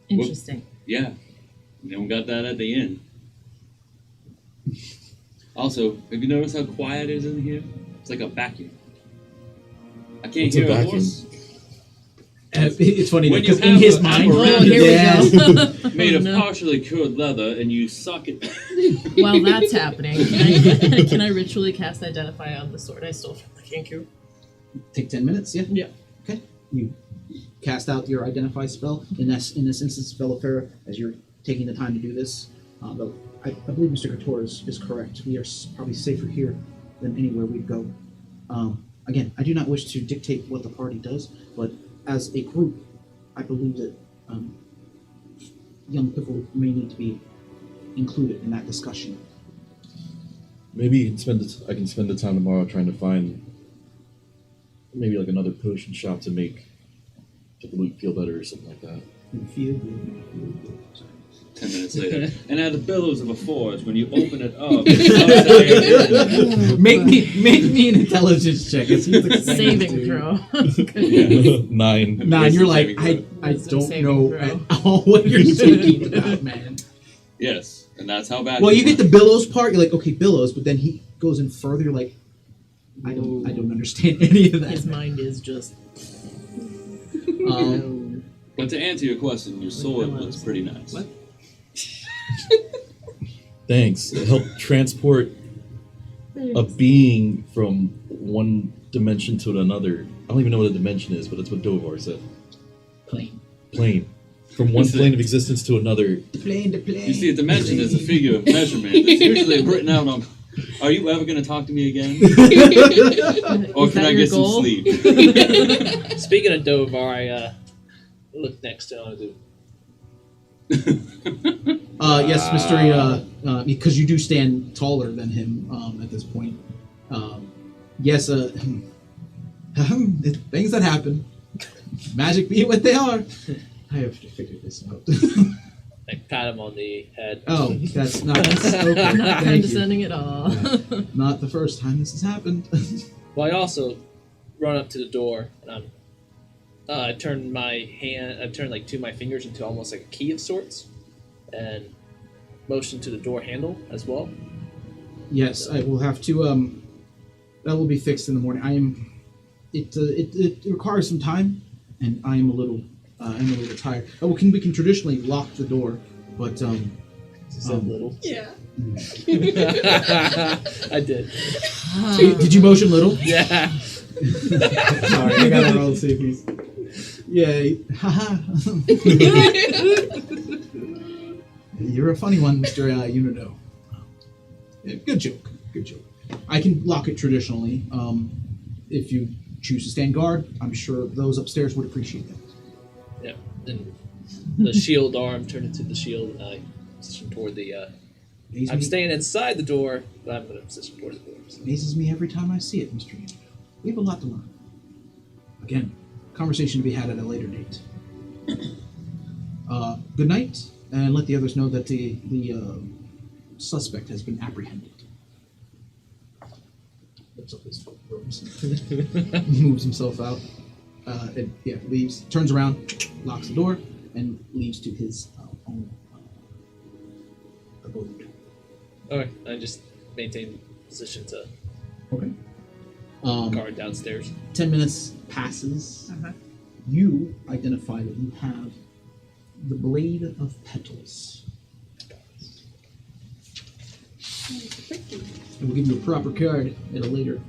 Interesting. Yeah. No one got that at the end. Also, have you noticed how quiet it is in here? It's like a vacuum. I can't What's a hear a vacuum? horse It's funny When because you in have his a mind, apparatus- Oh, here Yeah. we go. made of Oh, no. partially cured leather and you suck it. While that's happening, can I ritually cast Identify on the sword I stole from the Kenku? take 10 minutes. Yeah. Yeah. Okay. You cast out your identify spell. In this instance, Bellafair, as you're taking the time to do this, though I believe Mr. Couture is correct. We are probably safer here than anywhere we'd go. Again, I do not wish to dictate what the party does, but as a group, I believe that young people may need to be included in that discussion. Maybe you can I can spend the time tomorrow trying to find maybe like another potion shop to make the loot feel better or something like that. You feel good. 10 minutes later. And at the billows of a forge, when you open it up, it's upside down. make me an intelligence check. It seems like a Saving throw. 9. Nah, you're like, Saving I Wisdom don't saving know throw. at all what you're speaking about, man. Yes, and that's how bad. Well, it you get the was. billows part. You're like, okay, billows, but then he goes in further. You're like, I don't understand any of His that. mind is just. But to answer your question, your sword looks pretty nice. What? Thanks. It helped transport a being from one dimension to another. I don't even know what a dimension is, but that's what Dovar said. Plane, Plane. From one Is it- plane of existence to another. plane to plane. You see, a dimension is a figure of measurement. It's usually written out on. Are you ever going to talk to me again? Or Is can that I your get some goal? sleep? Speaking of Dovar, I look next to him. Yes, Mystery. Because you do stand taller than him at this point. Yes. Things that happen. Magic be what they are. I have to figure this out. I pat him on the head. Oh, that's not okay. Not Thank you. condescending at all. Not the first time this has happened. Well, I also run up to the door and I turn like two of my fingers into almost like a key of sorts, and motion to the door handle as well. Yes, I will have to. That will be fixed in the morning. I am. It requires some time, and I am a little. I'm a little tired. We can traditionally lock the door, but Little. Yeah. I did. Did you motion little? Yeah. Sorry, I gotta roll to see if he's. Yay! Haha. You're a funny one, Mr. Unido. Yeah, good joke. Good joke. I can lock it traditionally. If you choose to stand guard, I'm sure those upstairs would appreciate that. Yeah. And the shield arm turned into the shield, and I position toward the. Amazes I'm me- staying inside the door, but I'm going to position toward the door. So. Amazes me every time I see it, Mr. Unido. We have a lot to learn. Again, conversation to be had at a later date. Good night, and let the others know that the suspect has been apprehended. Lifts up his robes, moves himself out, and leaves, turns around, locks the door, and leaves to his own abode. Okay, I just maintain position to. Okay. Guard downstairs. 10 minutes passes. Uh-huh. You identify that you have the Blade of Petals. And we'll give you a proper card at a later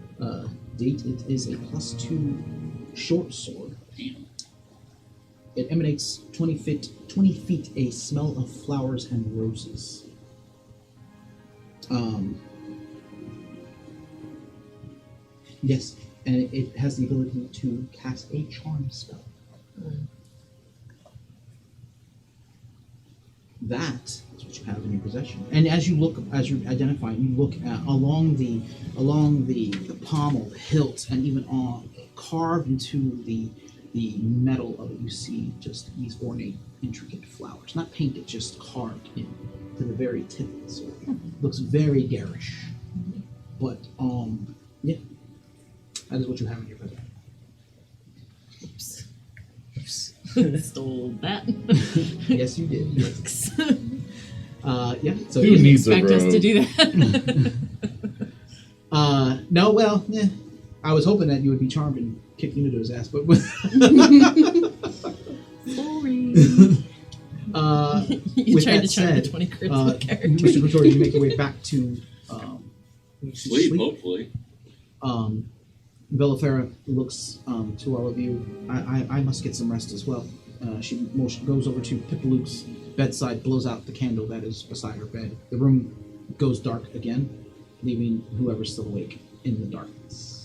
date. It is a +2 short sword. It emanates 20 feet a smell of flowers and roses. Yes, and it has the ability to cast a charm spell. That is what you have in your possession. And as you identify, you look at along the pommel, the hilt, and even on carved into the metal of it, you see just these ornate, intricate flowers. Not painted, just carved in to the very tip of the sword. Looks very garish. But yeah. That is what you have in your possession. Oops. Stole that. Yes, you did. Yeah. So Who you needs a expect us robe? to do that. no, well, yeah. I was hoping that you would be charmed and kick Unido's ass, but Sorry. You with tried that to charm said, the 20 critical character. Mr. Pretori, you make your way back to Sleep, hopefully. Villafera looks to all of you. I must get some rest as well. She goes over to Pippaluke's bedside, blows out the candle that is beside her bed. The room goes dark again, leaving whoever's still awake in the darkness.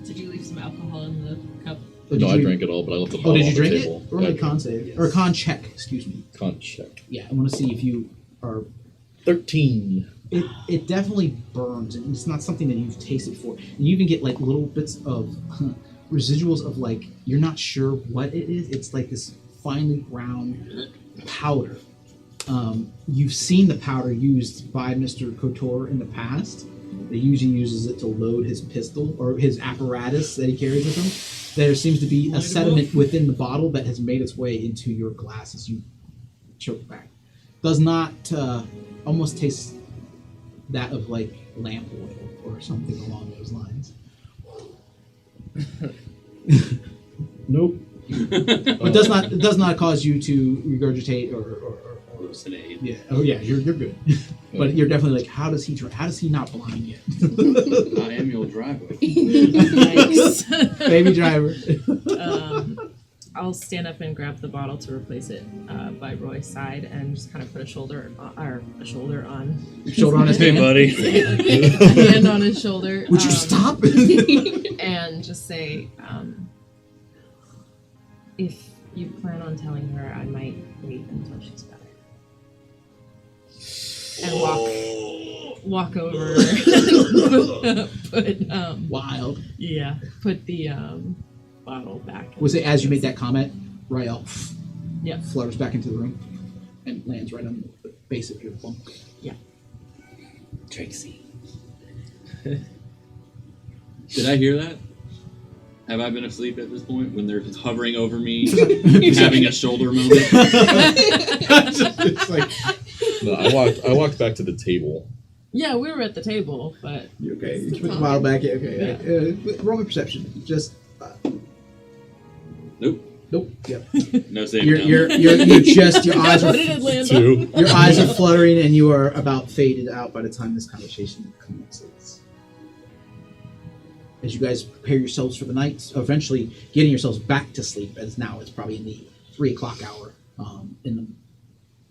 Did you leave some alcohol in the cup? No, I drank it all, but I left the Oh, bottle did you on drink the it? table. Roll Yeah, a con save. yes. Or a con check, excuse me. Con check. Yeah, I want to see if you are... 13. It definitely burns, and it's not something that you've tasted before. And you even get like little bits of residuals of like, you're not sure what it is. It's like this finely ground powder. You've seen the powder used by Mr. Couture in the past. He usually uses it to load his pistol or his apparatus that he carries with him. There seems to be a sediment within the bottle that has made its way into your glass as you choke back. Does not almost taste that of like lamp oil or something along those lines. Nope. But it does not cause you to regurgitate or Hallucinate. yeah. Oh yeah, you're good. But you're definitely like, how does he not blind yet? I am your driver. Yikes. Baby driver. I'll stand up and grab the bottle to replace it by Roy's side and just kind of put a shoulder on Shoulder on his Hey, hand. buddy. a hand on his shoulder. Would you stop? And just say, if you plan on telling her, I might wait until she's better. And walk over put Wild. put the bottle back. Was it as you made that comment, Rael Yeah. flutters back into the room and lands right on the base of your bunk. Tracy. Did I hear that? Have I been asleep at this point when they're hovering over me, having a shoulder moment? It's like, No, I walked back to the table. Yeah, we were at the table, but you okay? You put the bottle back. Yeah, okay. Roll me perception. Just. Nope. Nope. Yep. No saving. You're just your eyes what are did it land on? 2. your eyes are fluttering and you are about faded out by the time this conversation commences. As you guys prepare yourselves for the night, eventually getting yourselves back to sleep, as now it's probably in the 3 o'clock hour, in the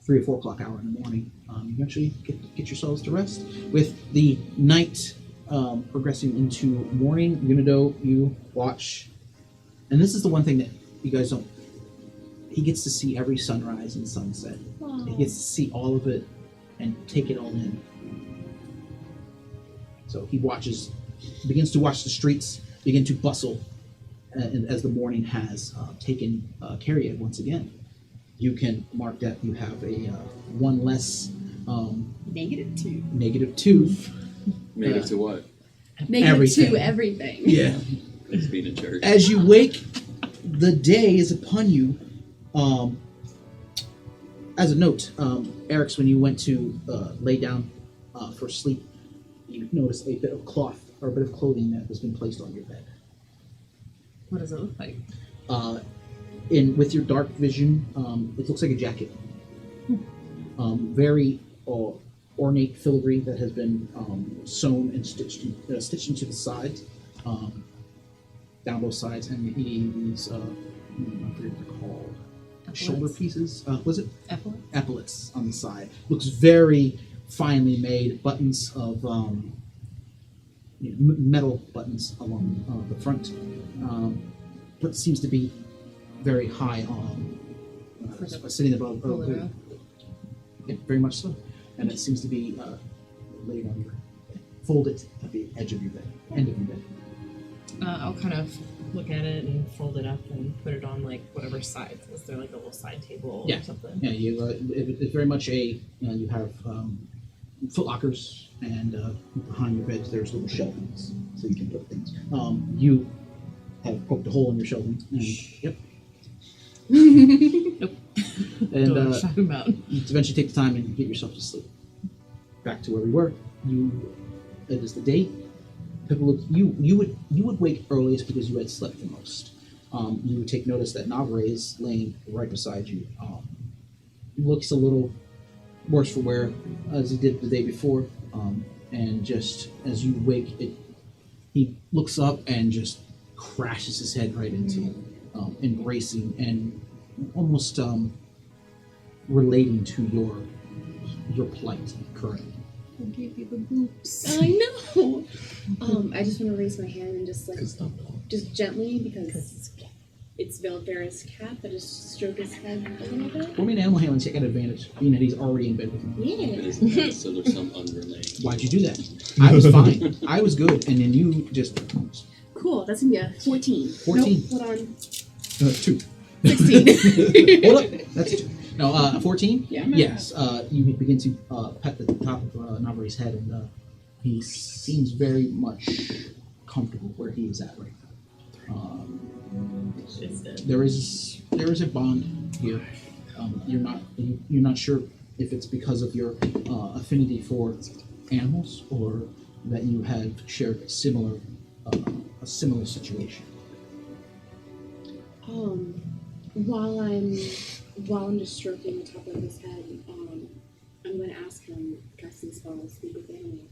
3 or 4 o'clock hour in the morning. You eventually get yourselves to rest. With the night progressing into morning, Unido, you watch, and this is the one thing that you guys don't. He gets to see every sunrise and sunset. He gets to see all of it and take it all in. So he begins to watch the streets begin to bustle as the morning has taken care of it once again. You can mark that you have a one less -2. -2. Negative to what? Everything. -2 everything. Yeah. It's being a jerk. As you wake, the day is upon you. As a note, Eric's, when you went to lay down for sleep, you noticed a bit of cloth or a bit of clothing that has been placed on your bed. What does it look like? With your dark vision, it looks like a jacket. Very ornate filigree that has been sewn and stitched into the sides, down both sides, and these I forget what they're called. Shoulder pieces. Was it Epaulets? Epaulets on the side? Looks very finely made. Buttons of metal buttons along the front, but seems to be very high on, sitting above. Yeah, very much so, and it seems to be laid on your folded at the edge of your bed, end of your bed. I'll kind of look at it and fold it up and put it on like whatever side. Is there like a little side table or something? Yeah, it's very much you have foot lockers, and behind your bed there's little shelvings so you can put things. You have poked a hole in your shelving. And, yep. Nope. And Don't know what you're talking about. you eventually take the time and get yourself to sleep. Back to where we were. It is the day. People you would wake earliest because you had slept the most. You would take notice that Navre is laying right beside you. Looks a little worse for wear as he did the day before. And just as you wake, he looks up and just crashes his head right into you, embracing and almost relating to your plight currently. I gave you the boops. I know. I just want to raise my hand and just just gently, because it's Velvera's cat, but just stroke his head a little bit. For me, an animal handling check at advantage, being that he's already in bed with you. Yeah. It is not, so there's some underlaying. Why'd you do that? I was fine. I was good, and then you just Cool. That's gonna be a 14. 14. Nope, hold on. 2. 16. Hold up. That's 2. No, 14? Yeah. Yes. You begin to pet the top of Navre's head, and he seems very much comfortable where he is at right now. There is a bond here. You're not sure if it's because of your affinity for animals or that you have shared a similar situation. While I'm just stroking the top of his head, I'm going to ask him, casting spells, speak with animals.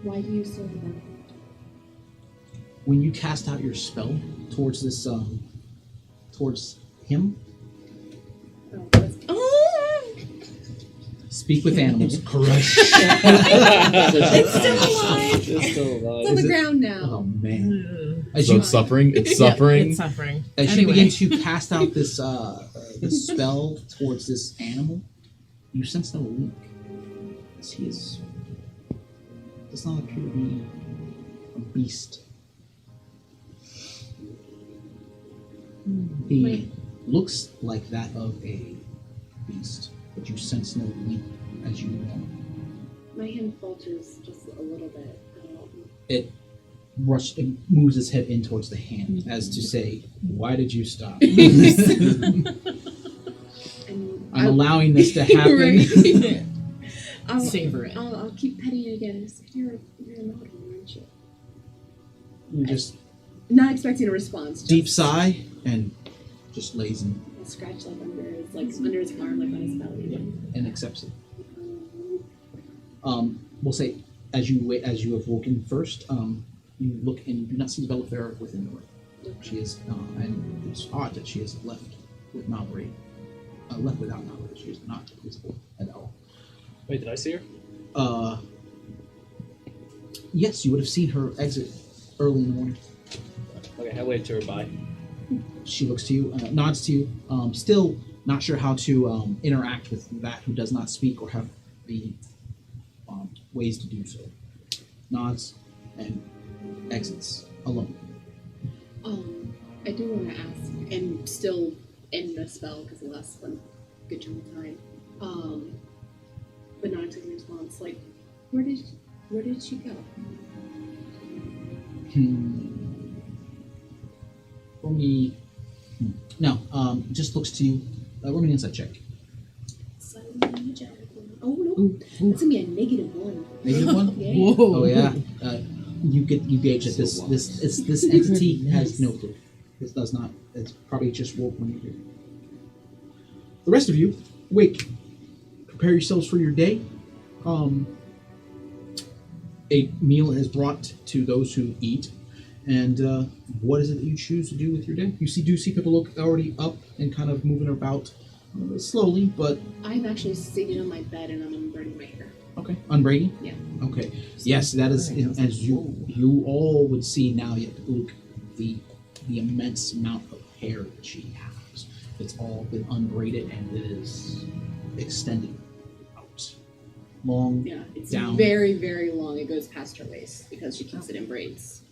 Why do you serve them? When you cast out your spell towards this, towards him, speak with animals. Crush. It's still alive. It's still It's alive. on the Is it? ground now. Oh man! So it's suffering. It's suffering. It's suffering. As Anyway. you begin to cast out this this spell towards this animal, you sense no link. As he does not appear to be a beast. He looks like that of a beast, but you sense no link as you move on. My hand falters just a little bit. It moves its head in towards the hand, as to say, "Why did you stop?" And I'm allowing this to happen. Right. Savor it. I'll keep petting it again. It's like, you're an odd one, aren't you? You just Not expecting a response. Just, deep sigh and just lays in I'll scratch under his arm, like on his belly. and accepts it. We'll say as you have woken first, you look and you do not see Vaceran within the room. She is, and it's odd that she is left with Navre, left without Navre. She is not visible at all. Wait, did I see her? Yes, you would have seen her exit early in the morning. Okay, I waved to her bye. She looks to you, nods to you, still not sure how to interact with that who does not speak or have the ways to do so. Nods and exits alone. I do want to ask, and still end the spell because it lasts a good chunk of time. But not taking response. Like, where did she go? For me, no. Just looks to you. Roll me an insight check. Oh no, That's gonna be a -1. -1? Yeah. Oh yeah. You gauge that this entity has no clue. This does not. It's probably just woke when you do. The rest of you wake. Prepare yourselves for your day. A meal is brought to those who eat. And what is it that you choose to do with your day? You do see people look already up and kind of moving about slowly, but I'm actually sitting on my bed and I'm unbraiding my hair. okay. Unbraiding? Yeah. Okay. Yes, that is as you all would see now. You have to look the immense amount of hair that she has. It's all been unbraided and it is extended out, long. Yeah, it's down. very, very long. It goes past her waist because she keeps it in braids.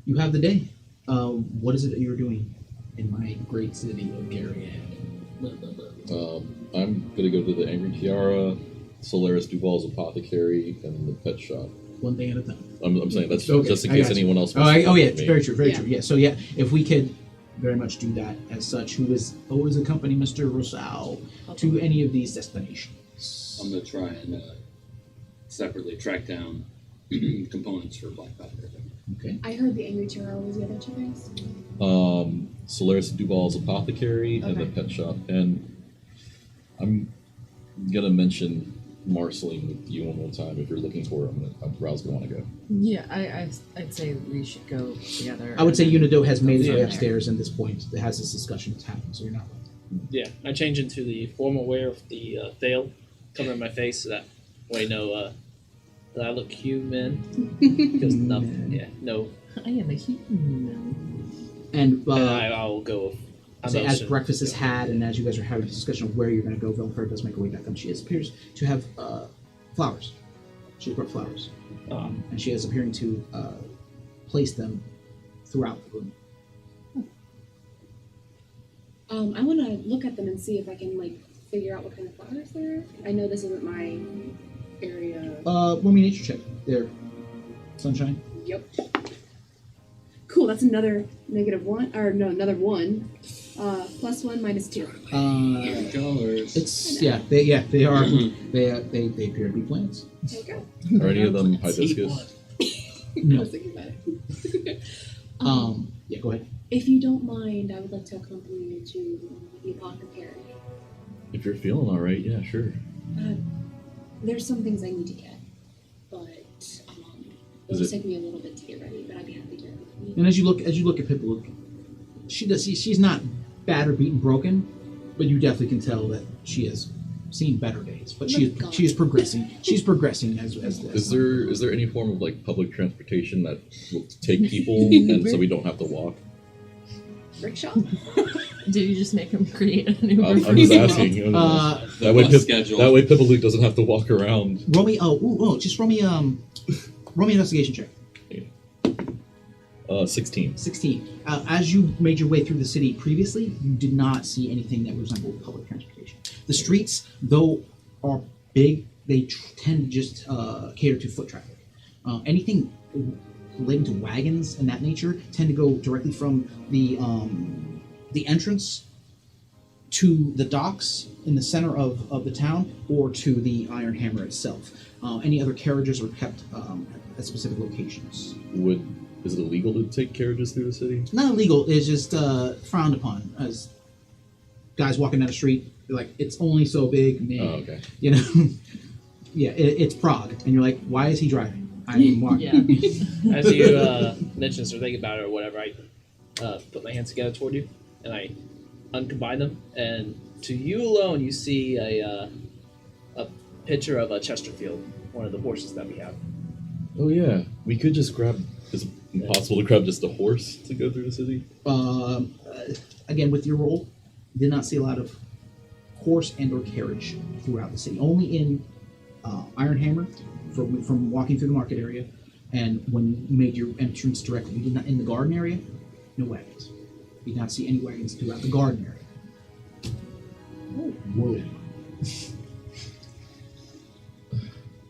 You have the day. What is it that you're doing in my great city of Gariad? I'm gonna go to the Angry Tiara, Solaris Duval's Apothecary, and the pet shop. One thing at a time. I'm saying that's Okay, just in I case got you. anyone else. Oh, wants to yeah, come with me. very true, very Yeah. true. Yeah, so yeah, if we could very much do that as such, who is always accompany Mr. Rosal to any of these destinations? I'm gonna try and separately track down components for Black Powder. Okay. I heard the Angry Tiara was the other two things. Solaris Duval's Apothecary and the Okay. pet shop, and I'm gonna mention Marceline with you one more time. If you're looking for her, Raul's gonna want to go. Yeah, I'd say we should go together. I would say and then Unido has made his from way there. upstairs at this point. That has this discussion that's happened, so you're not. Yeah, I change into the formal wear of the veil, covering my face so that way that I look human. Because nothing, yeah, no. I am a human. And I'll go. say as emotion. breakfast is had, and as you guys are having a discussion of where you're going to go, Velfer does make her way back up. She appears to have flowers. She's brought flowers, and she is appearing to place them throughout the room. I want to look at them and see if I can figure out what kind of flowers they're. I know this isn't my area. Roll me a nature check. There, sunshine. Yep. Cool. That's another -1, or no, another 1. +1, -2. Colors. It's they are they appear to be plants. There you go. Are any of them hibiscus? I No. was thinking about it. Yeah, go ahead. If you don't mind, I would like to accompany you to the apothecary. If you're feeling all right, yeah, sure. There's some things I need to get, but Is it'll it- take me a little bit to get ready. But I'd be happy to. And as you look at Pippa, she's not bad or beaten broken, but you definitely can tell that she has seen better days. But she is progressing. She's progressing as Is there any form of public transportation that will take people, and so we don't have to walk? Rickshaw. Did you just make him create a new? I'm just asking. That way, bus schedule. that way, Pippa Luke doesn't have to walk around. roll me just roll me an investigation check. 16. 16. As you made your way through the city previously, you did not see anything that resembled public transportation. The streets, though, are big. They tend to just cater to foot traffic. Anything relating to wagons and that nature tend to go directly from the entrance to the docks in the center of the town, or to the Iron Hammer itself. Any other carriages are kept at specific locations. Is it illegal to take carriages through the city? Not illegal, it's just frowned upon. As guys walking down the street, they're like, it's only so big, man. Oh, okay. You know? Yeah, it's Prague. And you're like, why is he driving? I'm walking. Yeah. As you mentioned or think about it or whatever, I put my hands together toward you and I uncombine them, and to you alone, you see a picture of a Chesterfield, one of the horses that we have. Oh yeah, we could just grab. Is it impossible to grab just a horse to go through the city? Again, with your roll, did not see a lot of horse and or carriage throughout the city. Only in Iron Hammer, from walking through the market area, and when you made your entrance directly, you did not in the garden area. No wagons. You did not see any wagons throughout the garden area. Whoa.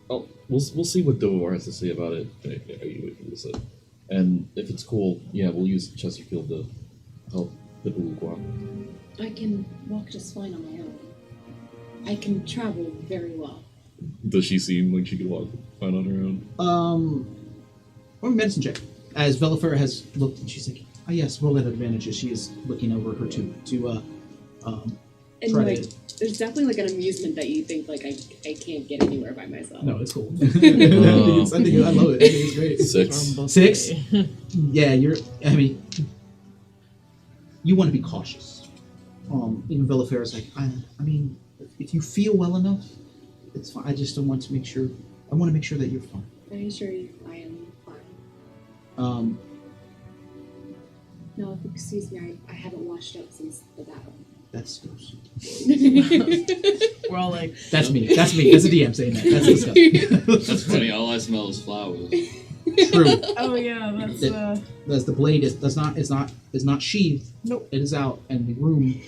Oh, we'll see what Dovar has to say about it. And if it's cool, yeah, we'll use Chesterfield to help Pippa Luke walk. I can walk just fine on my own. I can travel very well. Does she seem like she could walk fine on her own? Or medicine check. As Velifer has looked, and she's like, "Oh yes, roll that advantage." As she is looking over her to And try like, to. there's definitely like an amusement that you think like I can't get anywhere by myself. No, it's cool. I think I love it. I think it's great. 6. 6? Yeah, I mean, you want to be cautious. Even Velifer is like, I mean, if you feel well enough, it's fine. I just don't want to make sure. I want to make sure that you're fine. I assure you, I am fine. No, if you excuse me, I haven't washed up since the battle. That's gross. We're all like, That's me. That's me. That's a DM saying that. That's disgusting. That's funny. All I smell is flowers. True. oh yeah, that's As the blade is not sheathed. Nope. It is out, and the room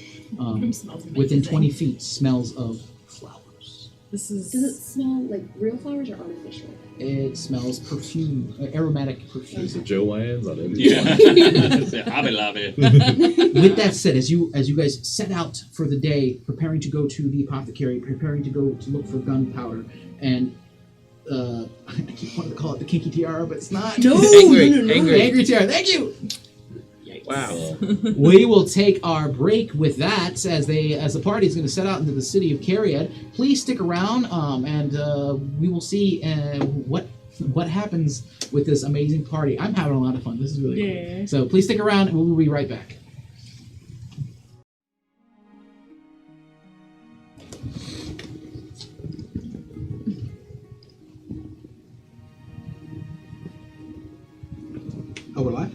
smells within amazing. 20 feet smells of flowers. This is. Does it smell like real flowers or artificial? It smells perfume, aromatic perfume. Is it Joe Lyons on every Yeah. Hobby Lobby. With that said, as you guys set out for the day, preparing to go to the apothecary, preparing to go to look for gunpowder, and I keep wanting to call it the kinky tiara, but it's not. No, angry tiara. Thank you. Wow. We will take our break with that as the party is going to set out into the city of Cariad. Please stick around, and we will see what happens with this amazing party. I'm having a lot of fun. This is really Yeah. cool. So please stick around, and we'll be right back. Oh, we're live?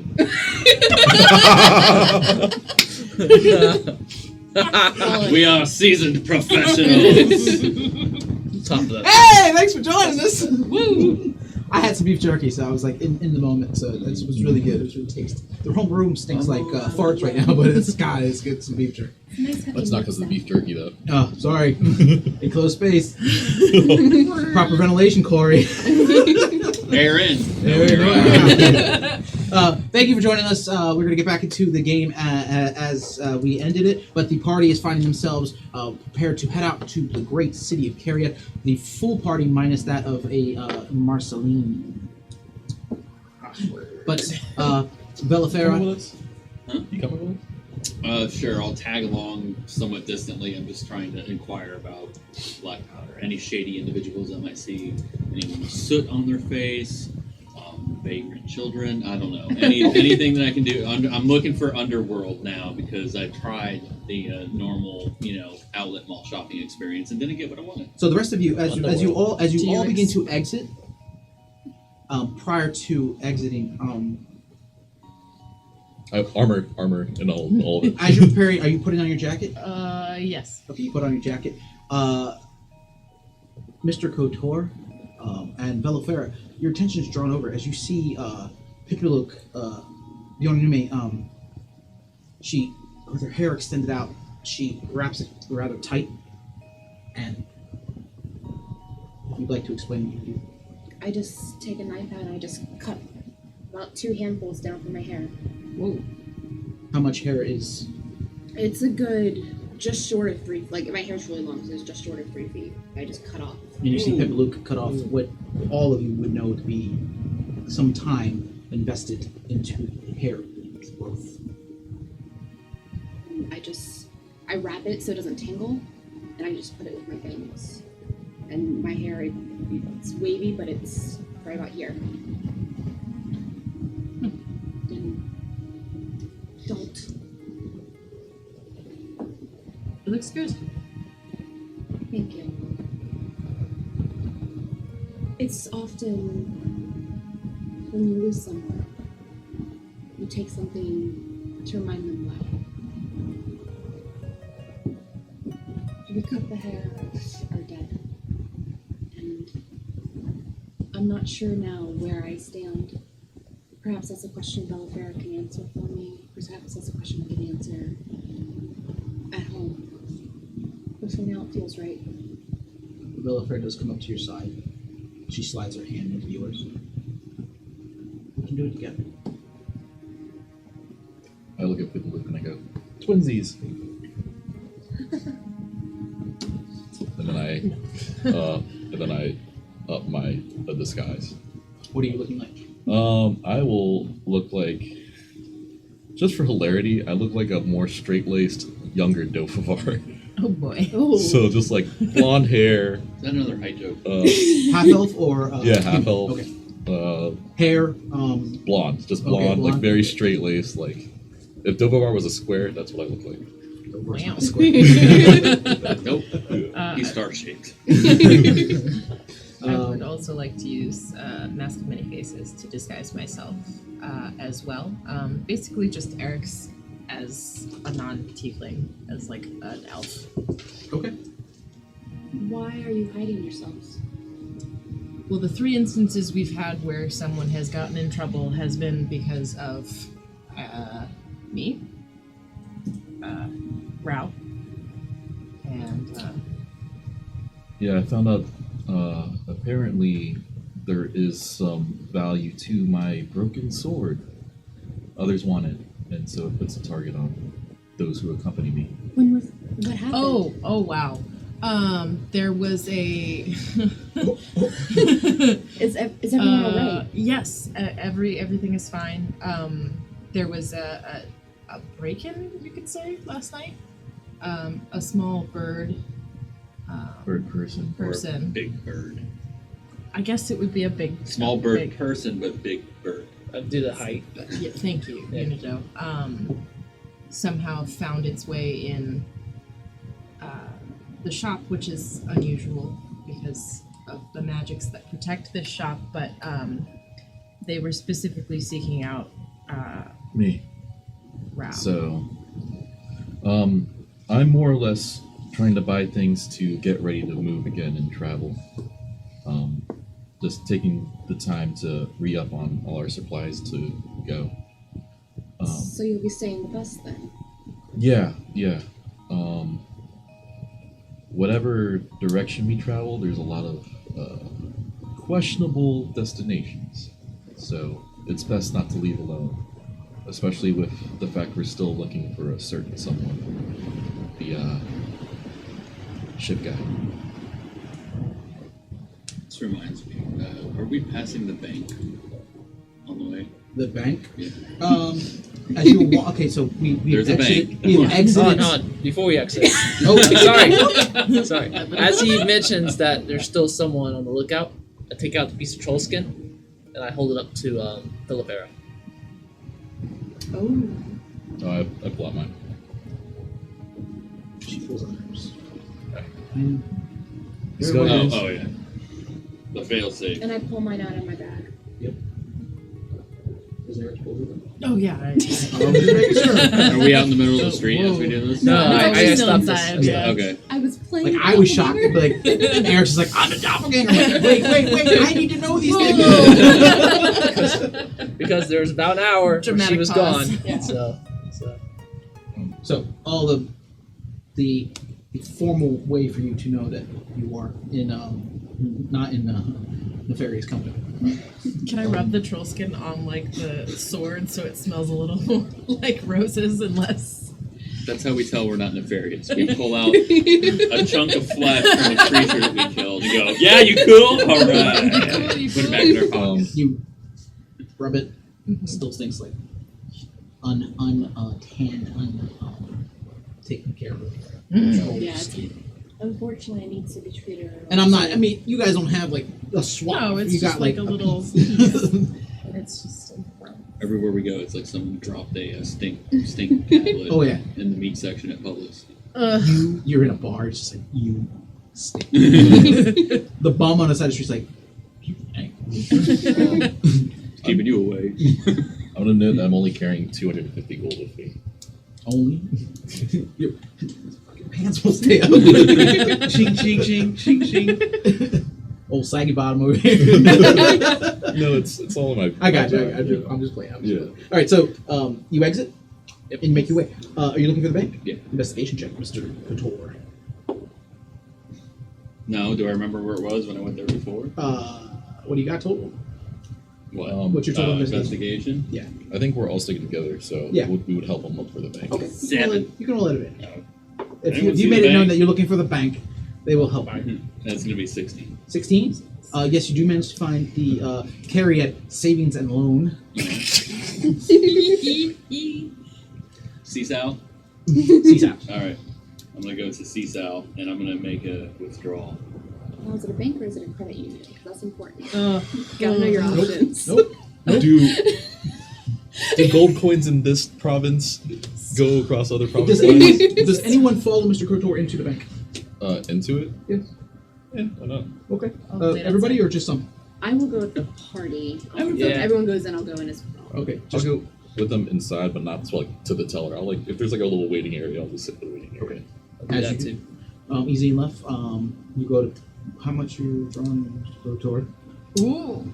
We are seasoned professionals. Top of that. Hey, thanks for joining us. Woo! I had some beef jerky, so I was like in the moment. So it was really good. It was really tasty. The whole room stinks like farts right now, but it's good. Some beef jerky. Nice having That's not because of the beef jerky, though. Oh, sorry. Enclosed space. Proper ventilation, Corey. Air in. There we Air out. Thank you for joining us. We're going to get back into the game as we ended it, but the party is finding themselves prepared to head out to the great city of Cariad. The full party minus that of a Marceline. But Velifer, You coming with us? Sure, I'll tag along somewhat distantly. I'm just trying to inquire about black powder. Any shady individuals I might see. Anyone with soot on their face. Vagrant children. I don't know. Anything that I can do. I'm looking for underworld now because I tried the normal, outlet mall shopping experience and didn't get what I wanted. so the rest of you, as you all T-Rex. begin to exit, prior to exiting, Armor, and all of it. as you're preparing, are you putting on your jacket? Yes. Okay, you put on your jacket. Mr. Kotor and Velofera, your attention is drawn over as you see Pipiluk, the Onume, she, with her hair extended out, she wraps it rather tight. And if you'd like to explain what you do. I just take a knife out and I just cut about 2 handfuls down from my hair. Whoa. How much hair is... It's a good, just short of 3. Like my hair's really long, so it's just short of 3 feet. I just cut off. And you see Pipiluk cut off what all of you would know to be some time invested into hair growth. I wrap it so it doesn't tangle, and I just put it with my bangs. And my hair, it's wavy, but it's right about here. And don't. It looks good. Thank you. It's often when you lose someone, you take something to remind them why. We cut the hair of our dead. And I'm not sure now where I stand. Perhaps that's a question Belafera can answer for me. Perhaps that's a question I can answer at home. But for now, it feels right. Villafera does come up to your side. She slides her hand into yours. We can do it together. I look at Pipiluk and I go, twinsies. And then then I up my disguise. What are you looking like? I will look like, just for hilarity, I look like a more straight-laced, younger Dophavar. Oh boy. Oh. So just like blonde hair. Is that another height joke? Half elf or Yeah, half elf. Okay. Hair. Blonde, just Okay, blonde, like blonde. very straight-laced. Like if Dophavar was a square, that's what I look like. Wow. Nope. Uh, He's star-shaped. I would also like to use Mask of Many Faces to disguise myself as well. Basically, just Eric's as a non-tiefling, as like an elf. Okay. Why are you hiding yourselves? Well, the 3 instances we've had where someone has gotten in trouble has been because of me, Rao, and Yeah, I found out apparently there is some value to my broken sword. Others want it, and so it puts a target on those who accompany me. What happened? oh wow. There was a Is everyone alright? Yes, everything is fine. There was a break-in, you could say, last night. A small bird. Bird person. Person. Big bird. I guess it would be a big. Small bird big- person, but big bird. I'll do the height. Yeah, thank you, Yeah. Unido. Somehow found its way in the shop, which is unusual because of the magics that protect this shop, but they were specifically seeking out Me. Rao. So, I'm more or less trying to buy things to get ready to move again and travel. Just taking the time to re-up on all our supplies to go. So you'll be staying with us then? Yeah. Whatever direction we travel, there's a lot of questionable destinations. So it's best not to leave alone. Especially with the fact we're still looking for a certain someone. The ship guy. This reminds me, are we passing the bank on the way? The bank. Yeah. As you were okay, so we There's a exited. bank. We exited. On, before we exit. Oh, Sorry. As he mentions that there's still someone on the lookout, I take out the piece of troll skin and I hold it up to Philipera. Oh. Oh, I pull out mine. She pulls out hers. Let's There go. it is. Oh yeah. The fail safe. And I pull mine out of my bag. Is there a pull it? Oh yeah. Just making sure. Are we out in the middle of the street as we do this? No, No, I we're still stopped inside, this. yeah. Okay. I was playing. Like I was shocked, but like Eric's just like I'm a doppelganger. I'm like, wait! I need to know these things. Because there was about an hour where she Dramatic was pause. gone. Yeah. So So all the formal way for you to know that you are in not in nefarious company. Can I rub the troll skin on like the sword so it smells a little more like roses and less? That's how we tell we're not nefarious. We pull out a chunk of flesh from a creature that we killed and go, yeah, you cool? All right. You Put it back in our Um, pockets. You rub it, still stinks like taken care of. Yeah, unfortunately, it needs to be treated. And I'm not. I mean, you guys don't have like a swamp. No, it's you just got like a little piece. It's just Everywhere we go, it's like someone dropped a stink tablet Oh yeah. in the meat section at Publix. You're in a bar. It's just like you stink. The bum on the side of the street's like. You stink. It's keeping you away. I'm gonna note that I'm only carrying 250 gold with me. Only. Your fucking pants will stay up. Shing, shing, shing, shing, shing. Old saggy bottom over here. No, it's all in my. I got you. my bag, I'm just playing. Yeah. All right, so you exit and you make your way. Are you looking for the bank? Yeah. Investigation check, Mr. Couture. No, do I remember where it was when I went there before? What do you got total? What? What's your total investigation? Yeah. I think we're all sticking together, so Yeah. we would help them look for the bank. Okay. 7. You can roll it a bit. No. If Anyone you see made the it known bank? that you're looking for the bank, They will help. That's gonna be 16. 16. Yes, you do manage to find the Cariad Savings and Loan. CSAL? CSAP. All right. I'm gonna go to CSAL and I'm gonna make a withdrawal. Now, is it a bank or is it a credit union? Because that's important. Gotta know your options. Nope. Do gold coins in this province go across other provinces? Does anyone follow Mr. Kotor into the bank? Into it? Yes. Yeah, why not? Okay. I'll play Everybody outside. or just some? I will go with the party. Yeah. If everyone goes in, I'll go in as well. Okay. I'll go with them inside, but not to the teller. I'll if there's like a little waiting area, I'll just sit in the waiting area. Okay. I'll do As that you too. Easy enough. You go to how much you drawing, Mr. Kotor? Ooh.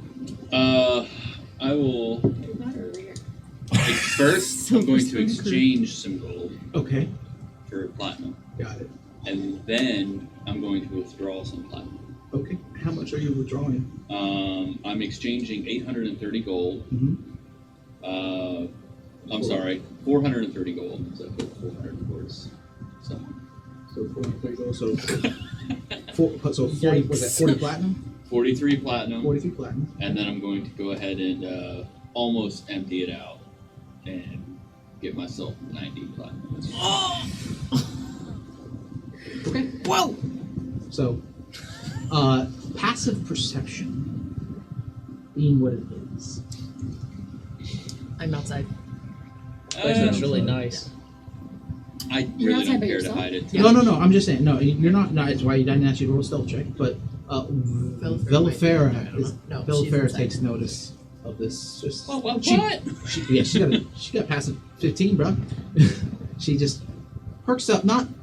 I will. Do that earlier. First, I'm going to exchange some gold Okay. for platinum. Got it. And then I'm going to withdraw some platinum. Okay. How much are you withdrawing? I'm exchanging 830 gold. Mm-hmm. I'm sorry, 430 gold. So I put 400 towards someone. So 430 gold. So 40. Was that 40 platinum? 43 platinum. 43 platinum. And then I'm going to go ahead and almost empty it out and get myself 90 platinum. Okay. Whoa. So, passive perception being what it is. I'm outside. That's really nice. I You're really outside don't by care yourself? to hide it. No. I'm just saying. No, you're not. No, it's why you didn't actually roll a stealth check. But Villafera takes notice of this. Just What? she got passive 15, bro. She just perks up, and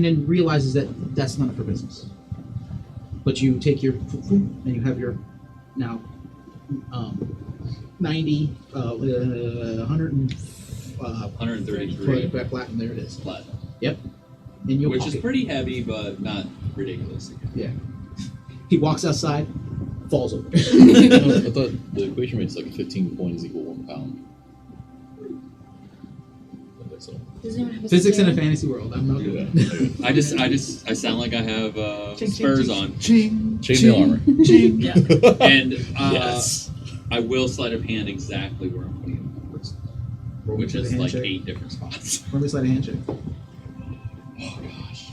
then realizes that that's none of her business. But you take your and you have your now 90, 133 platinum. There it is. platinum. Yep. And you'll Which walk is it. pretty heavy, but not ridiculous. Yeah. He walks outside, falls over. I thought the equation makes like 15 coins equal 1 pound. I think so. Does anyone have a Physics in a scale? fantasy world. I'm not good. I sound like I have Ching, spurs ching, on. Chainmail armor. Yeah. And Yes. I will sleight of hand exactly where I'm putting the numbers, which is like 8 different spots. Roll me a sleight of handshake. Oh gosh.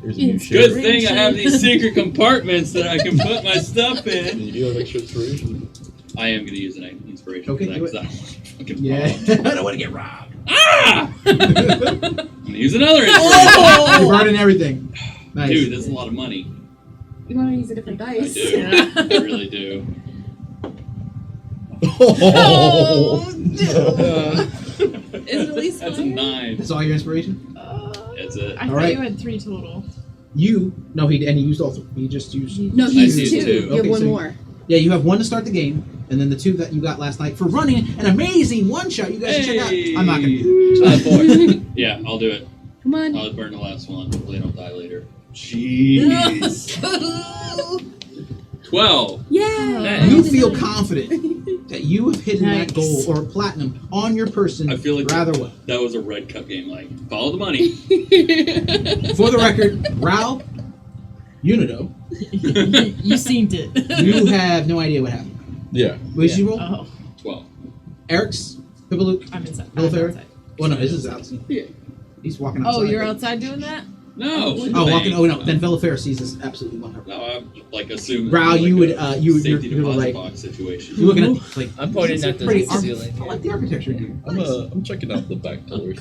Here's a new It's share. Good thing I have these secret compartments that I can put my stuff And in. you do have extra inspiration. I am going to use an inspiration Okay, for that do because I don't want to fucking Yeah. fall. I don't want to get robbed. Ah! I'm going to use another inspiration. You're burning everything. Nice. Dude, that's a lot of money. You want to use a different I dice? do. Yeah. I really do. Oh, Is it at least That's a higher? 9. That's all your inspiration? That's it. I All thought right. you had 3 total. He used all 3. He just used. No, I he's see 2. two. You have Okay, one so- more. Yeah, you have 1 to start the game, and then the 2 that you got last night for running an amazing one shot. You guys should check out. I'm not gonna do that. 4. Yeah, I'll do it. Come on. I'll burn the last one. Hopefully I don't die later. Jeez. 12. Yeah. You feel confident that you have hidden that Nice. gold or platinum on your person I feel like rather well. that was a red cup game. Like, follow the money. For the record, Rao, Unido, You seen it. you have no idea what happened. Yeah. What did you roll? Oh, 12. Eric's, Pippaluke. I'm inside. Will I'm Fair? outside. Well, no, this is outside. Yeah. He's walking outside. Oh, you're outside doing that? No. Oh, walking. Oh no, then Villafera sees this absolutely 100%. No, I'm like assuming. Rao, like you would, a you would, safety you're deposit like, box situation. you're looking at like. I'm pointing this is at the pretty ceiling. I like the architecture here. I'm checking out the back pillars.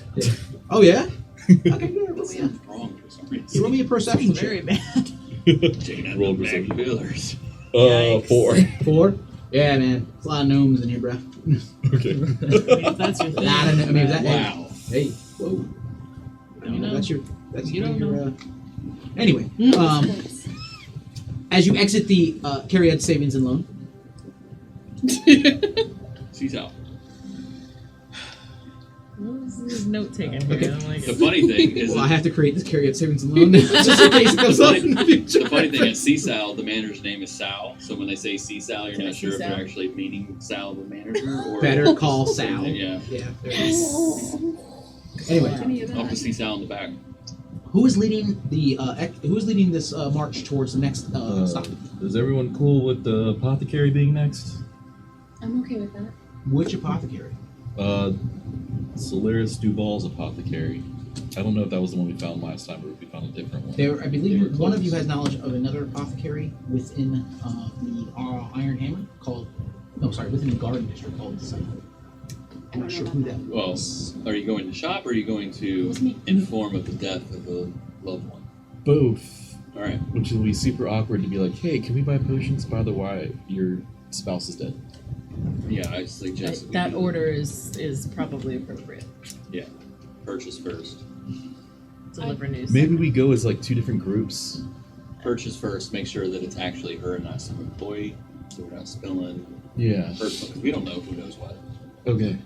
Oh yeah. Okay, good. Roll me a- Wrong for some reason. You roll me a perception check. Very bad. Checking out Roll the back perception. pillars. 4. 4. Yeah, man. It's a lot of gnomes in here, bro. Okay. If that's your thing. Lot of, I mean, that. Wow. Hey, whoa. You know. That's your. That's You don't your. Anyway, as you exit the Cariad Savings and Loan, She's out. What was this note taking here? Okay. I don't like The it. funny thing is, well, I have to create this Cariad Savings and Loan just in case it comes up in the future. the funny thing is, CSAL, the manager's name is Sal. So when they say CSAL, you're not sure if Sal? they're actually meaning Sal, the manager, or Better call Sal. Yeah, Yeah. There it is. Anyway, Any of off that. to CSAL in the back. Who is leading the who is leading this march towards the next stop? Is everyone cool with the apothecary being next? I'm okay with that. Which apothecary? Solaris Duval's apothecary. I don't know if that was the one we found last time or if we found a different one. There, I They were believe one of you close. has knowledge of another apothecary within the Iron Hammer called. No, sorry, within the Garden District called. I'm not sure who that Well, was. are you going to shop or are you going to Wasn't it- inform of the death of a loved one? Both. All right. Which will be super awkward to be like, hey, can we buy potions? By the way, your spouse is dead. Yeah, I suggest That we order is probably appropriate. purchase first. Deliver news. Maybe we go as like two different groups. Purchase first. Make sure that it's actually her and not some employee, so we're not spilling Yeah. personal. Because we don't know who knows what. Okay.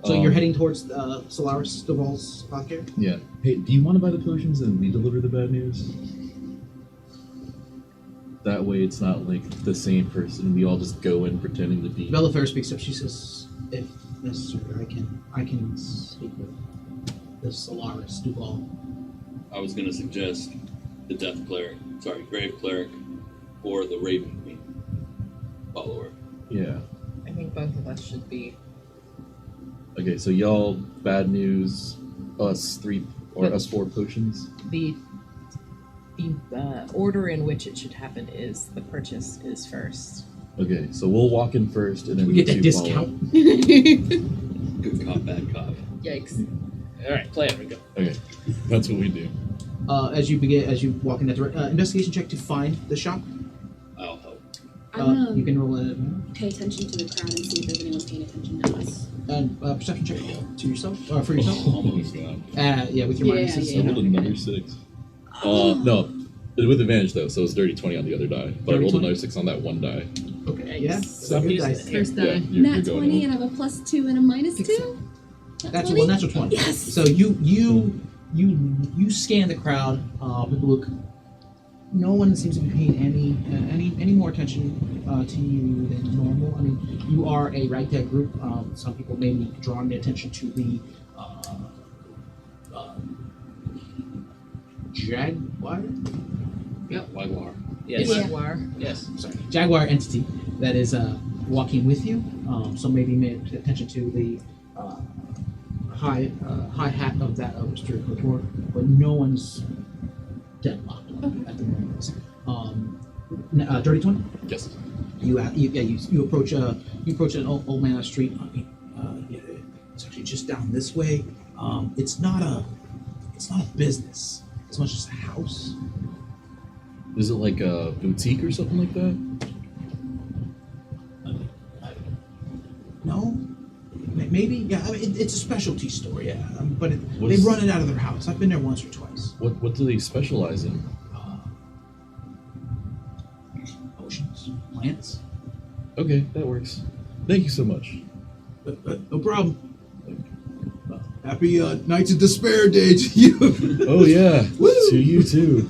So you're heading towards Solaris Duval's apothecary? Yeah. Hey, do you want to buy the potions and we deliver the bad news? That way it's not like the same person. We all just go in pretending to be. Bellafair speaks up. She says, "If necessary, I can speak with the Solaris Duval." I was going to suggest the Death Cleric, Grave Cleric, or the Raven Queen follower. Yeah. I think both of us should be. Okay, so y'all bad news, us three or us four potions. The order in which it should happen is the purchase is first. Okay, so we'll walk in first and then We get that two follow. discount. Good cop, bad cop. Yikes. All right, plan. We go. Okay, that's what we do. As you walk in that direction, investigation check to find the shop. I'll help. I'm gonna You can roll a pay attention to the crowd and see if there's anyone paying attention to us. perception check to yourself or for yourself. Almost. Yeah, with your Yeah, minuses. yeah. I rolled another 6. No, with advantage though, so it's dirty 20 on the other die. But I Dirty rolled 20? another 6 on that one die. Okay, yeah. Yikes. So good Using dice. it. First die. Yeah, you're Nat going 20 home. and I have a +2 and a -2. That's a natural 20. Yes. So you scan the crowd. People look. No one seems to be paying any more attention to you than normal. I mean, you are a ragtag group. Some people may be drawing the attention to the Jaguar. Wagwar. Yes. Yeah. Jaguar. Yes. Sorry, Jaguar entity that is walking with you. So maybe pay attention to the high hat of that of Mr. Couture, but no one's deadlocked at the moment. Dirty 20. Yes. You approach an old man on the street. Yeah, it's actually just down this way. It's not a business as much as a house. Is it like a boutique or something like that? No, maybe. Yeah, I mean, it's a specialty store. Yeah, but they What's- run it out of their house. I've been there once or twice. What do they specialize in? Potions, plants. Okay, that works. Thank you so much. No problem. Happy Nights of Despair Day to you. Oh yeah, Woo! to you too.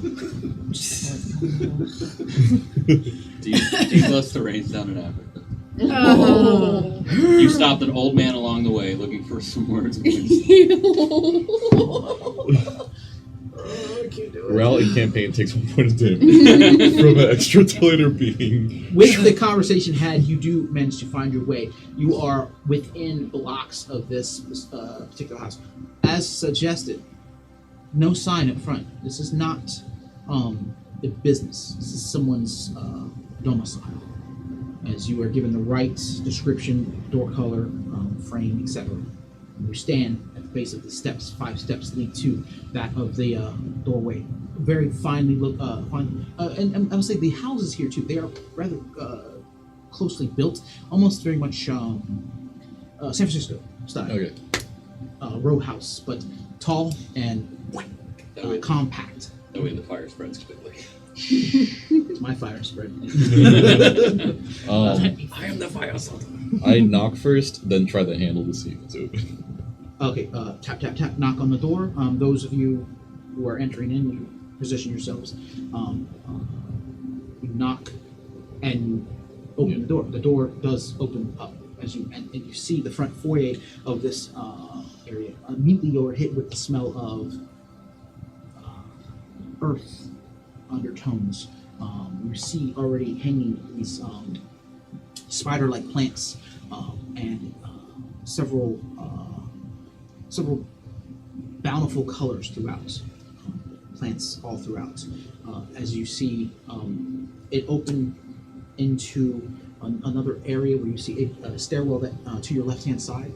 Do you bust the rains down in Africa? Oh. You stopped an old man along the way looking for some words of wisdom. Rally campaign takes 1 point of damage from an extra toilet being. With the conversation had, you do manage to find your way. You are within blocks of this particular house. As suggested, no sign up front. This is not a business. This is someone's domicile. As you are given the right description, door color, frame, etc. You stand at the base of the steps. 5 steps lead to that of the doorway. Very finely and I would say the houses here too. They are rather closely built, almost very much San Francisco style. Okay. Row house, but tall and That way, compact. that way the fire spreads quickly. It's my fire spread. I am the fire sultan. I knock first, then try the handle to see if it's open. Okay, tap, tap, tap, knock on the door. Those of you who are entering in, you position yourselves. You knock and you open the door. The door does open up as you and you see the front foyer of this area. Immediately you're hit with the smell of earth undertones. You see already hanging these spider-like plants and several bountiful colors throughout. Plants all throughout. As you see, it open into another area where you see a stairwell that to your left-hand side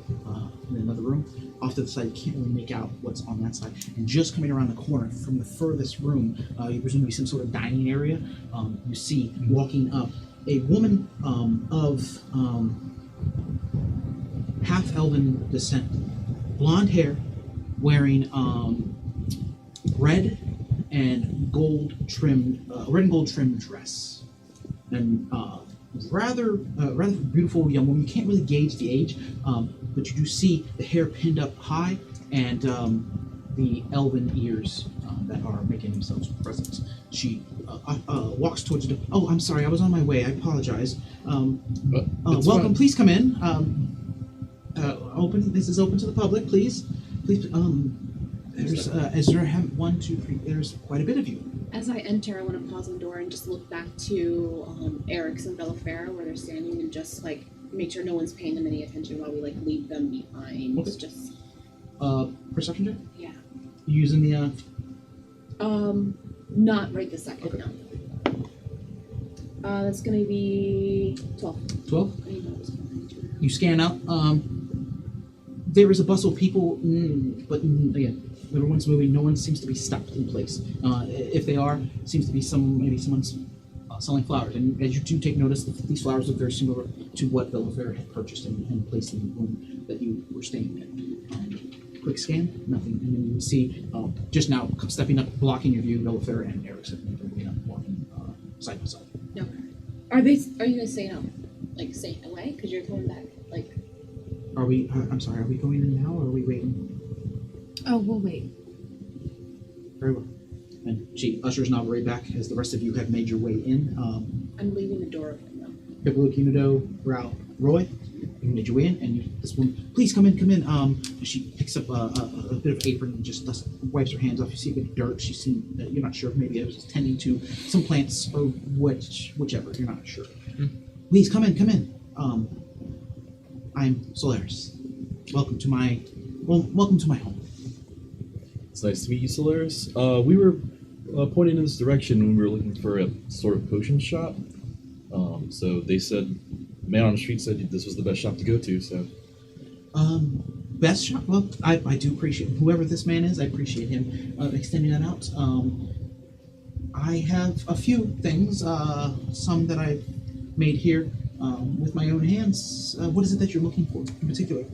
in another room. Off to the side, you can't really make out what's on that side. And just coming around the corner from the furthest room, you presume to be some sort of dining area. You see walking up a woman of half-elven descent, blonde hair, wearing red and gold trimmed dress, and rather beautiful young woman. You can't really gauge the age, but you do see the hair pinned up high and the elven ears that are making themselves present. She walks towards the door. Oh, I'm sorry, I was on my way. I apologize. Welcome. Fine. Please come in. Open. This is open to the public. Please. There's one, two, three. There's quite a bit of you. As I enter, I want to pause on the door and just look back to Eric's and Bellafera where they're standing and just like make sure no one's paying them any attention while we like leave them behind. Okay. Just Perception check. yeah. You using the Not right this second. Okay. No. That's gonna be 12. 12. I need those. You scan out. There is a bustle of people, but again, everyone's moving. No one seems to be stopped in place. If they are, it seems to be someone's selling flowers. And as you do take notice, these flowers look very similar to what Bellafera had purchased and placed in the room that you were staying in. Quick scan, nothing. And then you can see just now stepping up, blocking your view, Bellafera and Erickson walking side by side. No. Are you gonna stay no? Like stay away? Because you're coming back. Like. Are we? I'm sorry. Are we going in now, or are we waiting? Oh, we'll wait. Very well. And she ushers Navarre back as the rest of you have made your way in. I'm leaving the door open though. Piccolo, Kinudo, Rao, Roy, you made your way in, and this woman, please come in, come in. She picks up a bit of apron and just wipes her hands off. You see a bit of dirt. She's seen, you're not sure if maybe it was tending to some plants or whichever. You're not sure. Please come in, come in. I'm Solaris. Welcome to my home. It's nice to meet you, Solaris. We were pointing in this direction when we were looking for a sort of potion shop. So they said, man on the street said this was the best shop to go to, so. Best shop? Well, I do appreciate whoever this man is. I appreciate him extending that out. I have a few things, some that I've made here with my own hands. What is it that you're looking for in particular?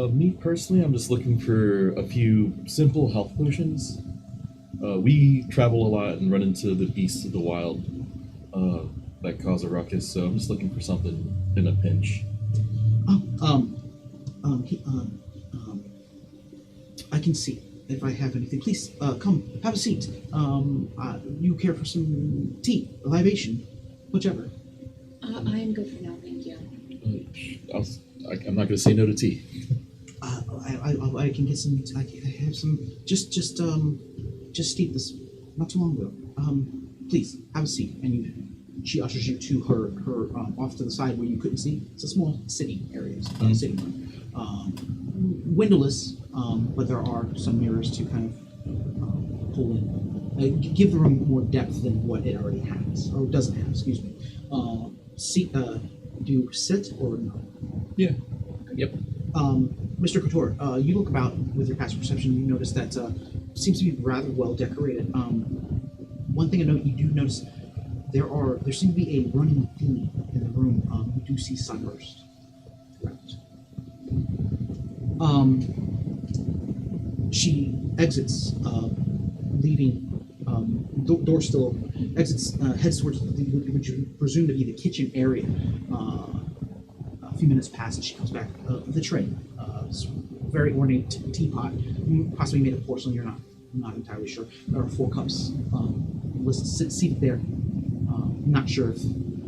Me personally, I'm just looking for a few simple health potions. We travel a lot and run into the beasts of the wild that cause a ruckus, so I'm just looking for something in a pinch. I can see if I have anything. Please, come, have a seat. You care for some tea, a libation, whichever. I am good for now, thank you. I'm not going to say no to tea. I can get some. I have some. Just steeped this not too long ago. Please have a seat. And she ushers you to her off to the side where you couldn't see. It's a small sitting area, sitting room. Windowless, but there are some mirrors to kind of pull in, give the room more depth than what it already has, or doesn't have. Excuse me. Seat. Do you sit or no? Yeah. Yep. Mr. Couture, you look about with your passive perception. You notice that seems to be rather well decorated. One thing I note, you do notice there seems to be a running theme in the room. You do see sunburst throughout. She exits, leaving. Door still open. Exits, heads towards what you presume to be the kitchen area. A few minutes pass and she comes back with a tray. Very ornate teapot, possibly made of porcelain. You're not entirely sure. There are 4 cups seated there. Not sure if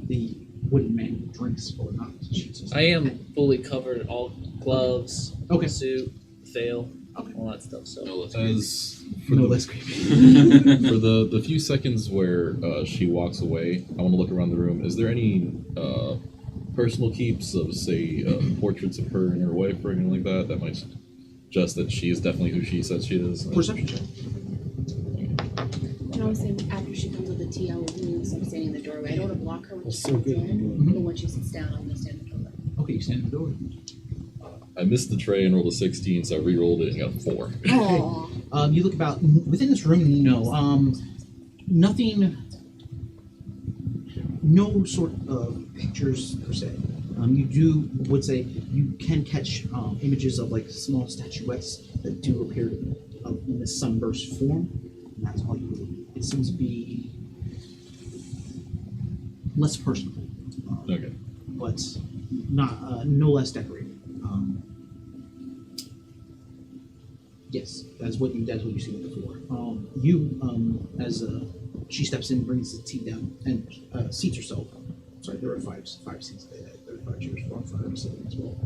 the wooden man drinks or not. I am fully covered, all gloves, Okay. suit, veil. all that stuff. So No less As for No the, less creepy. for the few seconds where she walks away, I want to look around the room. Is there any personal keeps of, say, portraits of her and her wife or anything like that that might suggest that she is definitely who she says she is? Perception check. And I was saying, after she comes with the tea, I will move, so I'm standing in the doorway. I don't want to block her when That's she so comes good. in, but when she sits down, I'm going to stand in the doorway. Okay, you stand at the door. I missed the tray and rolled a 16, so I re-rolled it and got a 4. Aww. You look about within this room. Nothing. No sort of pictures per se. Would say you can catch images of like small statuettes that do appear in this sunburst form. And that's all you really. It seems to be less personal, Okay. but not no less decorated. Yes, that's what you see with the floor. As she steps in, brings the tea down, and seats herself. Sorry, there are five seats. There are 5 chairs for her sitting as well.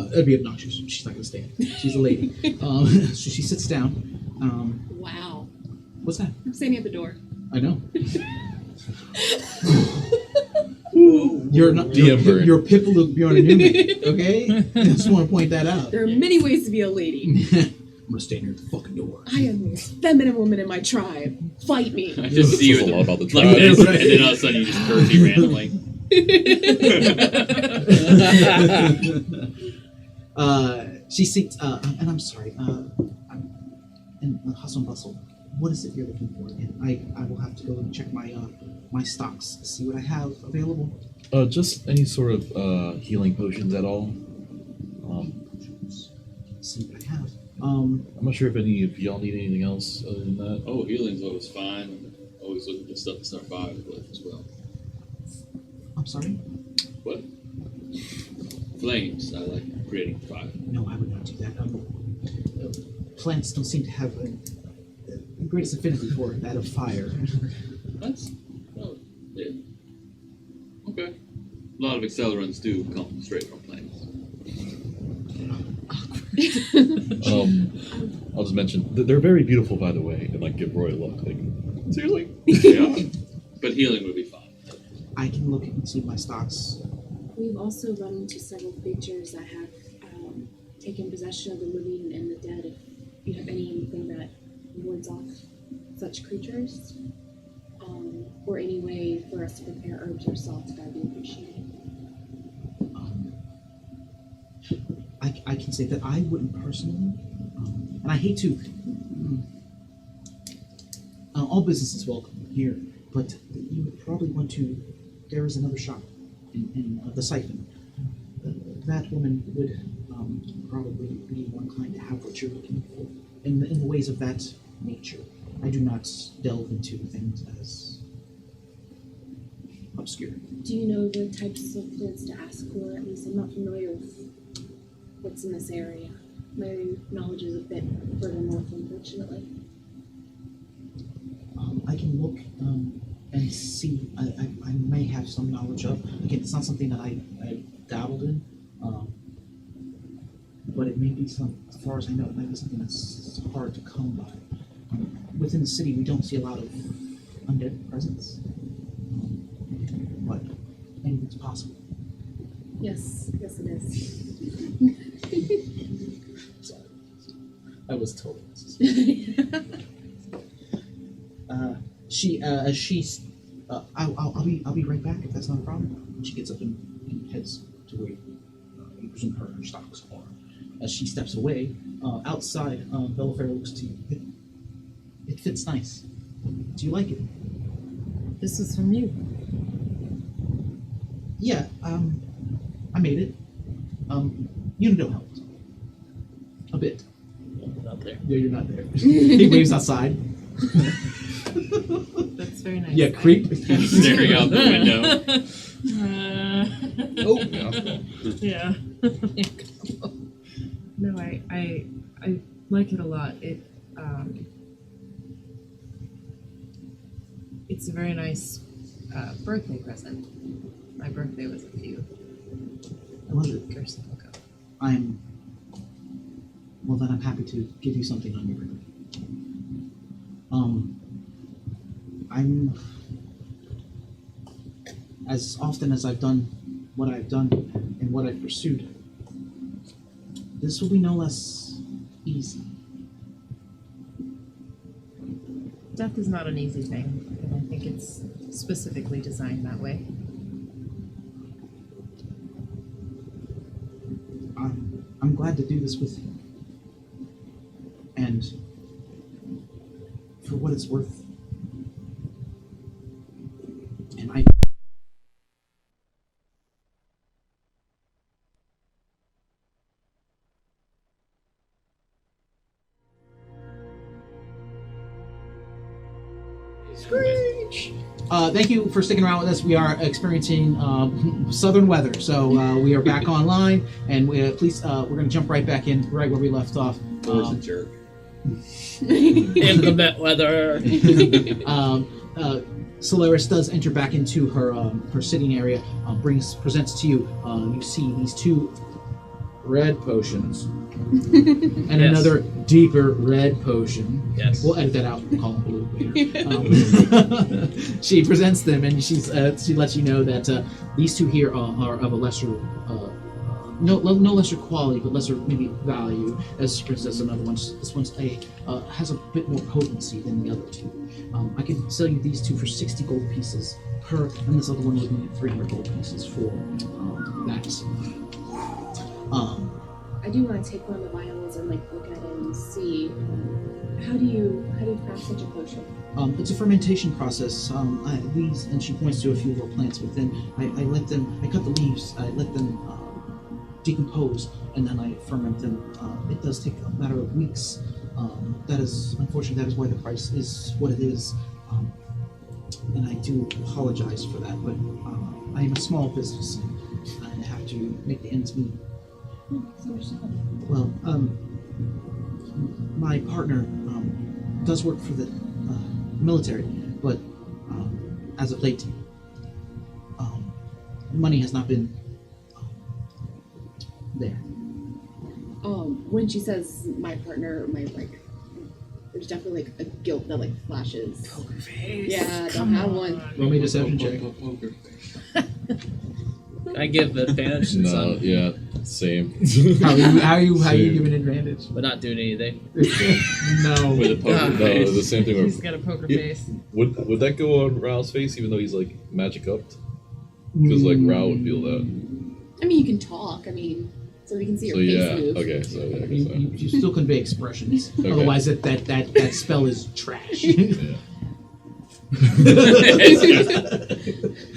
That'd be obnoxious. She's not gonna stand. She's a lady. So she sits down. Wow. What's that? I'm standing at the door. I know. You're not. DM burn. You're Pippa Luke Bjorn and Newman. Okay, I just want to point that out. There are many ways to be a lady. I'm gonna stand here at the fucking door. I am the most feminine woman in my tribe. Fight me. I just see you Says a lot about the like tribe. this, Right. and then all of a sudden you just curtsy randomly. She seeks, and I'm sorry, and hustle and bustle. What is it you're looking for again? I will have to go and check my stocks to see what I have available. Just any sort of healing potions at all. See what I have. I'm not sure if any of y'all need anything else other than that. Oh, healing's always fine. Always looking for stuff to start fires with as well. I'm sorry. What? Flames. I like creating fire. No, I would not do that. Plants don't seem to have the greatest affinity for that of fire. That's yeah. Okay. A lot of accelerants do come straight from plants. I'll just mention they're very beautiful, by the way, and like give Roy a look. Like, seriously? Yeah. But healing would be fine. I can look and see my stocks. We've also run into several creatures that have taken possession of the living and the dead. If you have anything that wards off such creatures, or any way for us to prepare herbs or salts, that would be appreciated. I can say that I wouldn't personally, and I hate to. All business is welcome here, but you would probably want to. There is another shop in the siphon. That woman would probably be more inclined to have what you're looking for in the ways of that nature. I do not delve into things as obscure. Do you know the types of plants to ask for? At least I'm not familiar with what's in this area. My knowledge is a bit further north, unfortunately. I can look and see. I may have some knowledge of. Again, it's not something that I dabbled in, but it may be some. As far as I know, it might be something that's hard to come by. Within the city, we don't see a lot of undead presence, but anything's possible. Yes, it is. I was totally I'll be right back if that's not a problem. And she gets up and heads to where you presume her stocks are. As she steps away, outside, Bellafair looks to you. It fits nice. Do you like it? This was from you. Yeah, I made it. Unido helped. A bit. Not there. Yeah, you're not there. He waves outside. That's very nice. Yeah, creep. Staring out the window. Oh, Yeah. No, I like it a lot. It's a very nice birthday present. My birthday was a few I love it. years ago. I'm well, then I'm happy to give you something on your end. I'm as often as I've done what I've done and what I've pursued. This will be no less easy. Death is not an easy thing, and I think it's specifically designed that way. I'm glad to do this with you. And for what it's worth, and I thank you for sticking around with us. We are experiencing southern weather, so we are back online, and we're going to jump right back in, right where we left off. Thor's a jerk. Inclement weather. Solaris does enter back into her sitting area. Presents to you. You see these two red potions and Yes. another deeper red potion. Yes. We'll edit that out and call them blue later. She presents them, and she lets you know that these two here are of a lesser, no lesser quality, but lesser maybe value. As she presents another one, this one's has a bit more potency than the other two. I can sell you these two for 60 gold pieces per, and this other one would need 300 gold pieces for that. I do want to take one of the vials and like look at it and see how do you craft such a potion? It's a fermentation process. These, and she points to a few little plants within. I cut the leaves, I let them decompose, and then I ferment them. It does take a matter of weeks. That is, unfortunately, that is why the price is what it is. And I do apologize for that, but I am a small business, and I have to make the ends meet. Well, my partner does work for the military, but as of late, money has not been there. When she says my partner, there's definitely like a guilt that like flashes. Poker face. Yeah, I don't have one. Roll me a deception check. Poker face. I give advantage to No, some. yeah, same. How are you giving advantage? But not doing anything. No. With a poker, no, the same thing. He's With, got a poker Yeah. face. would that go on Rao's face, even though he's like magic upped? Because like Rao would feel that. I mean, you can talk. I mean, so we can see your So face yeah, move. okay, so yeah, I guess You still convey expressions. Okay. Otherwise, that spell is trash. yeah.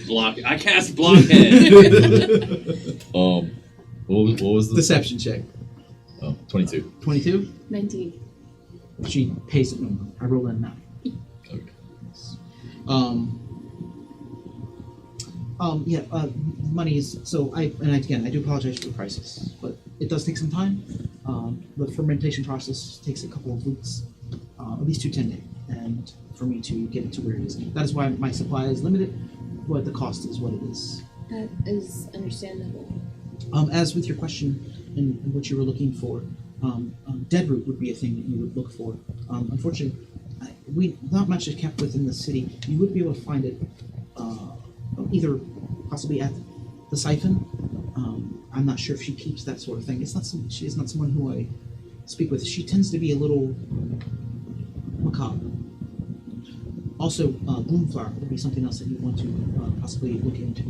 Block. I cast blockhead. What was the Deception check. 22. 22. 19. She pays it. I rolled a 9. Okay. Money is so. I do apologize for the prices, but it does take some time. The fermentation process takes a couple of weeks, at least 10 days, and for me to get it to where it is. That is why my supply is limited, but the cost is what it is. That is understandable. As with your question and what you were looking for, deadroot would be a thing that you would look for. Unfortunately, not much is kept within the city. You would be able to find it either possibly at the siphon. I'm not sure if she keeps that sort of thing. She is not someone who I speak with. She tends to be a little macabre. Also, bloomflower would be something else that you want to possibly look into.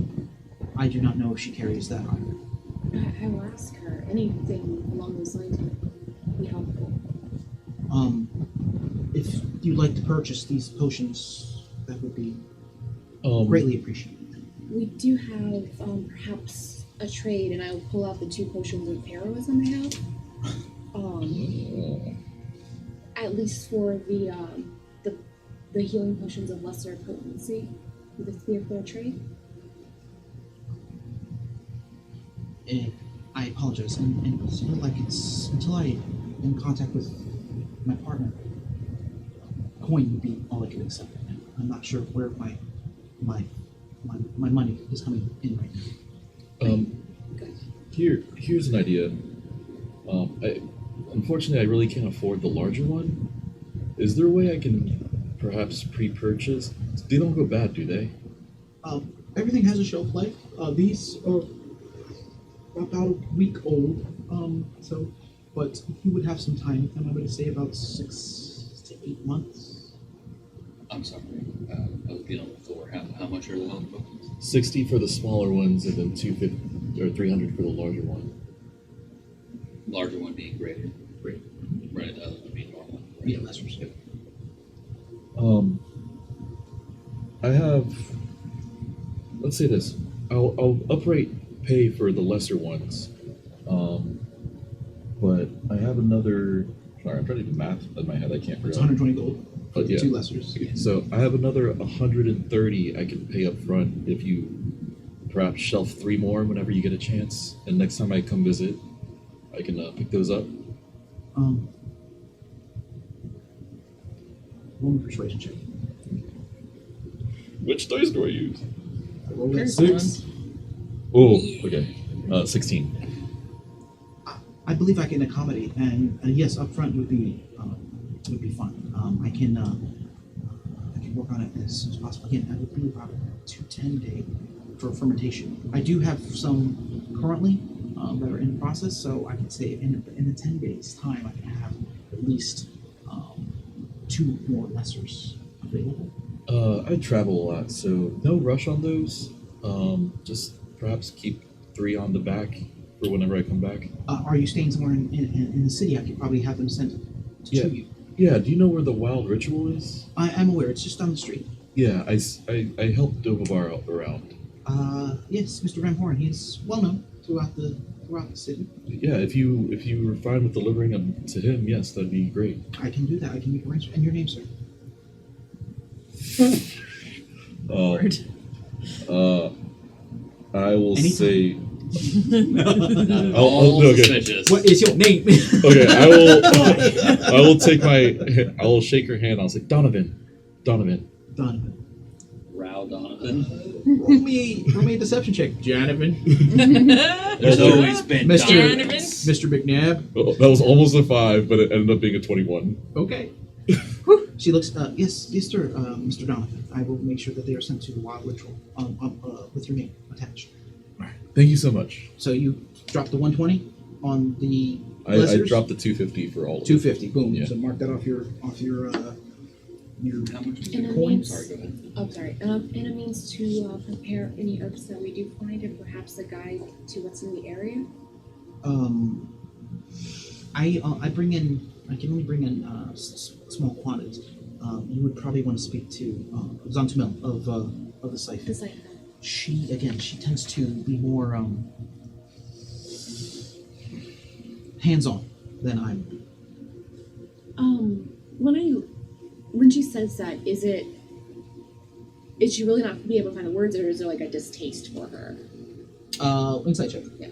I do not know if she carries that either. I will ask her. Anything along those lines would be helpful. If you'd like to purchase these potions, that would be Um, greatly appreciated. We do have perhaps a trade, and I will pull out the 2 potions of heroism I have. At least for the healing potions of lesser potency, would this be a fair trade? I apologize, and until I am in contact with my partner, coin would be all I can accept. I'm not sure where my money is coming in right now. Good. Here's an idea. Unfortunately, I really can't afford the larger one. Is there a way I can perhaps pre-purchase? They don't go bad, do they? Everything has a shelf life. These are about a week old. But you would have some time with them. I would say about 6 to 8 months. I'm sorry. I was dealing with Thor. How much are the health tokens? 60 for the smaller ones, and then 250 or 300 for the larger one. Larger one being greater. Great. Right, the other one being normal. Right? Yeah, lesser scale. I have. Let's say this. I'll upright pay for the lesser ones. But I have another. Sorry, I'm trying to do math in my head. I can't It's figure out. 120 gold for But the yeah. 2 lessers. Okay, so I have another 130 I can pay up front if you perhaps shelf 3 more whenever you get a chance. And next time I come visit, I can pick those up. Roll me persuasion check. Which dice do I use? I rolled a Here's 6. Oh, okay. 16. I believe I can accommodate, and yes, up front would be fine. I can work on it as soon as possible. Again, that would be about a 210 day for fermentation. I do have some currently that are in process, so I can say in the 10 days time, I can have at least 2 more lessers available. I travel a lot, so no rush on those. Just perhaps keep 3 on the back for whenever I come back. Are you staying somewhere in the city? I could probably have them sent Yeah. to you. Yeah, do you know where the Wild Ritual is? I'm aware. It's just down the street. Yeah, I helped Dovavar out around. Yes, Mr. Van Horn. He's well known throughout the city. Yeah, if you were fine with delivering them to him, yes, that'd be great. I can do that. I can make arrangements. And your name, sir? Lord. I will Anytime. say. All no, okay. suspicious. What is your name? Okay, I will take I will shake her hand. I'll say Donovan. Donovan. Row Donovan. Roll me a deception check, Donovan. There's always been Mr. Donovan. Mr. McNabb. Oh, that was almost a 5, but it ended up being a 21. Okay. She looks. Yes, sir, Mr. Donovan. I will make sure that they are sent to the Wild Ritual with your name attached. All right, thank you so much. So you dropped the 120 on the I lessers? dropped the 250 for all of them. 250. Boom. Yeah. So mark that off your How much was And it? it coin. means, Sorry, go ahead. oh, sorry. And it means to prepare any herbs that we do find, and perhaps a guide to what's in the area. I bring in. I can only bring in small quantities. You would probably want to speak to Zantumel of the site. It's like She tends to be more hands-on than I am. when she says that, is she really not be able to find the words, or is there like a distaste for her? Insight check. Yeah.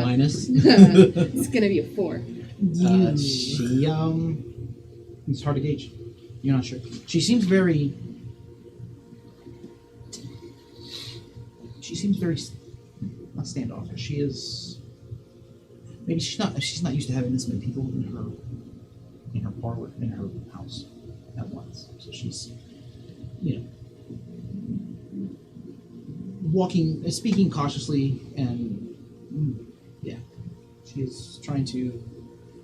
Minus. It's gonna be a 4. She it's hard to gauge. You're not sure. She seems very. Not standoffish. She is. Maybe she's not used to having this many people in her parlor, in her house at once. So she's, speaking cautiously, and yeah, she's trying to